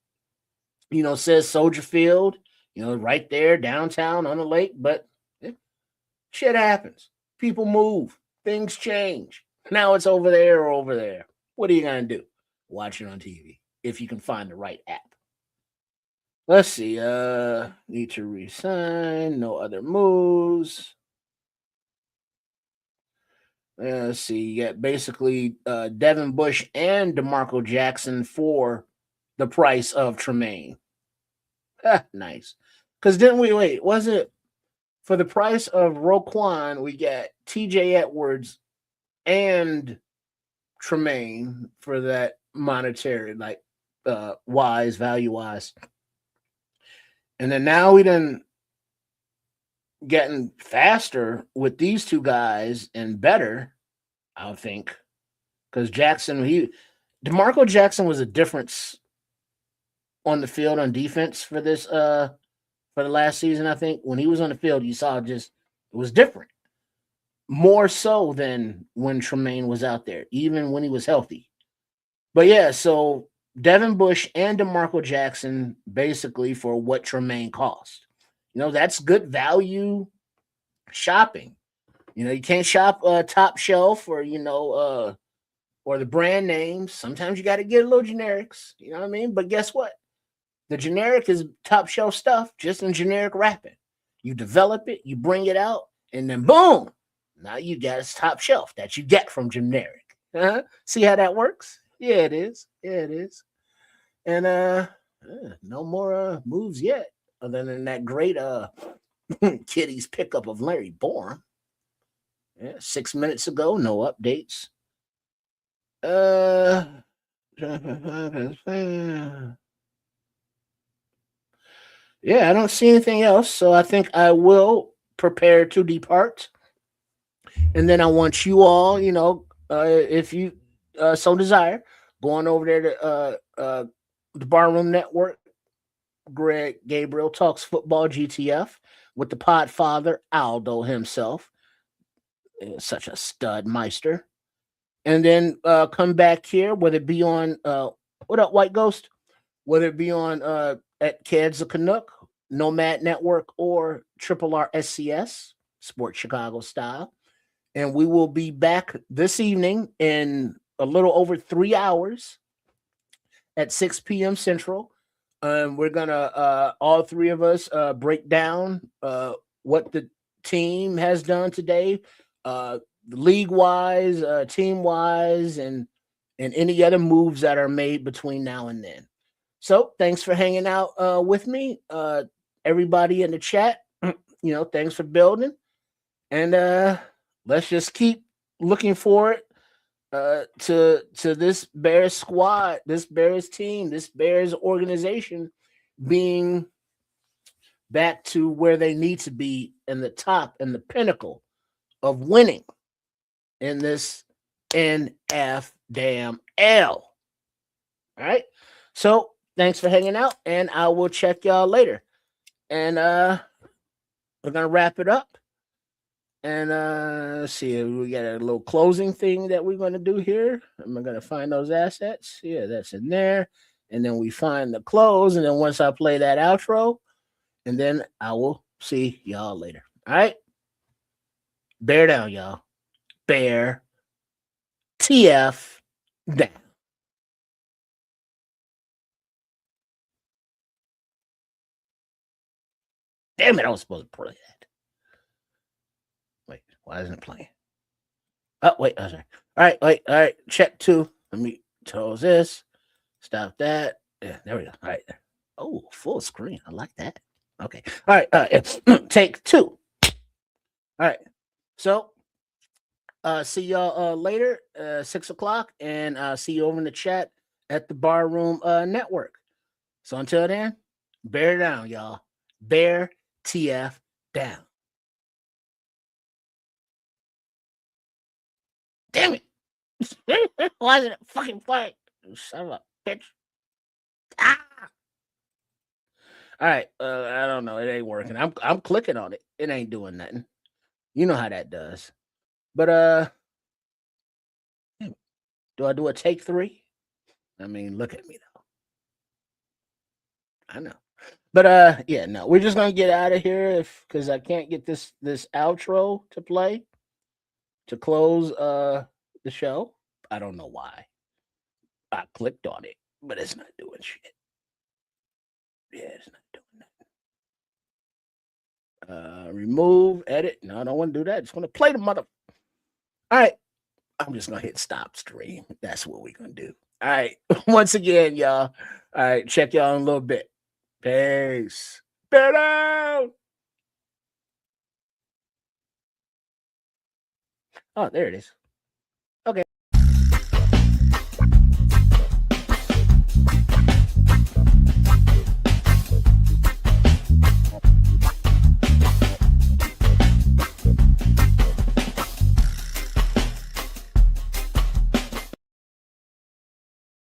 says Soldier Field, right there downtown on the lake. But shit happens. People move. Things change. Now it's over there or over there. What are you going to do? Watch it on TV if you can find the right app. Let's see. Need to resign. No other moves. Let's see. You got basically Devin Bush and DeMarco Jackson for the price of Tremaine. Nice. Because was it for the price of Roquan, we got TJ Edwards and Tremaine for that monetary, value-wise. And then now we done getting faster with these two guys and better, I think. Because DeMarco Jackson was a difference on the field on defense for this for the last season. I think when he was on the field, you saw it was different. More so than when Tremaine was out there, even when he was healthy. But yeah, so Devin Bush and DeMarco Jackson basically for what Tremaine cost. That's good value shopping. You can't shop top shelf or or the brand names. Sometimes you got to get a little generics. You know what I mean? But guess what? The generic is top shelf stuff, just in generic wrapping. You develop it, you bring it out, and then boom, now you got it's top shelf that you get from generic. See how that works? Yeah, it is. And no more moves yet, other than that great Kitty's pickup of Larry Borom. 6 minutes ago, no updates. Yeah, I don't see anything else, so I think I will prepare to depart. And then I want you all, if you so desire, going over there to the Barroom Network, Greg Gabriel Talks Football GTF with the Podfather Aldo himself. Such a stud meister. And then come back here, whether it be on what up, White Ghost? Whether it be on at Keds the Canuck, Nomad Network, or Triple R SCS, Sports Chicago style. And we will be back this evening in a little over 3 hours at 6 p.m. Central. We're going to, all three of us, break down what the team has done today, league-wise, team-wise, and any other moves that are made between now and then. So thanks for hanging out with me. Everybody in the chat, thanks for building. And let's just keep looking forward to this Bears squad, this Bears team, this Bears organization being back to where they need to be in the top and the pinnacle of winning in this NF damn L. All right. So thanks for hanging out, and I will check y'all later. And we're gonna wrap it up. And let's see, we got a little closing thing that we're gonna do here. I'm gonna find those assets. Yeah, that's in there. And then we find the close, and then once I play that outro, and then I will see y'all later. All right. Bear down, y'all. Bear TF down. Damn it, I was supposed to play that. Why isn't it playing? Oh, wait. Oh, sorry. All right. Wait. All right. Check 2. Let me close this. Stop that. Yeah, there we go. All right. Oh, full screen. I like that. Okay. All right. Take 2. All right. So, see y'all later, 6 o'clock, and see you over in the chat at the Barroom Network. So until then, bear down, y'all. Bear TF down. Damn it. Why isn't it fucking playing? Son of a bitch. Ah! All right. I don't know. It ain't working. I'm clicking on it. It ain't doing nothing. You know how that does. But do I do a take 3? I mean, look at me though. I know. But yeah, no, we're just gonna get out of here because I can't get this outro to play to close the show. I don't know why. I clicked on it, but it's not doing shit. Yeah, it's not doing that. Remove, edit. No, I don't want to do that. I just want to play the mother. All right. I'm just gonna hit stop stream. That's what we're gonna do. All right. Once again, y'all. All right, check y'all in a little bit. Peace. Bear down. Oh, there it is.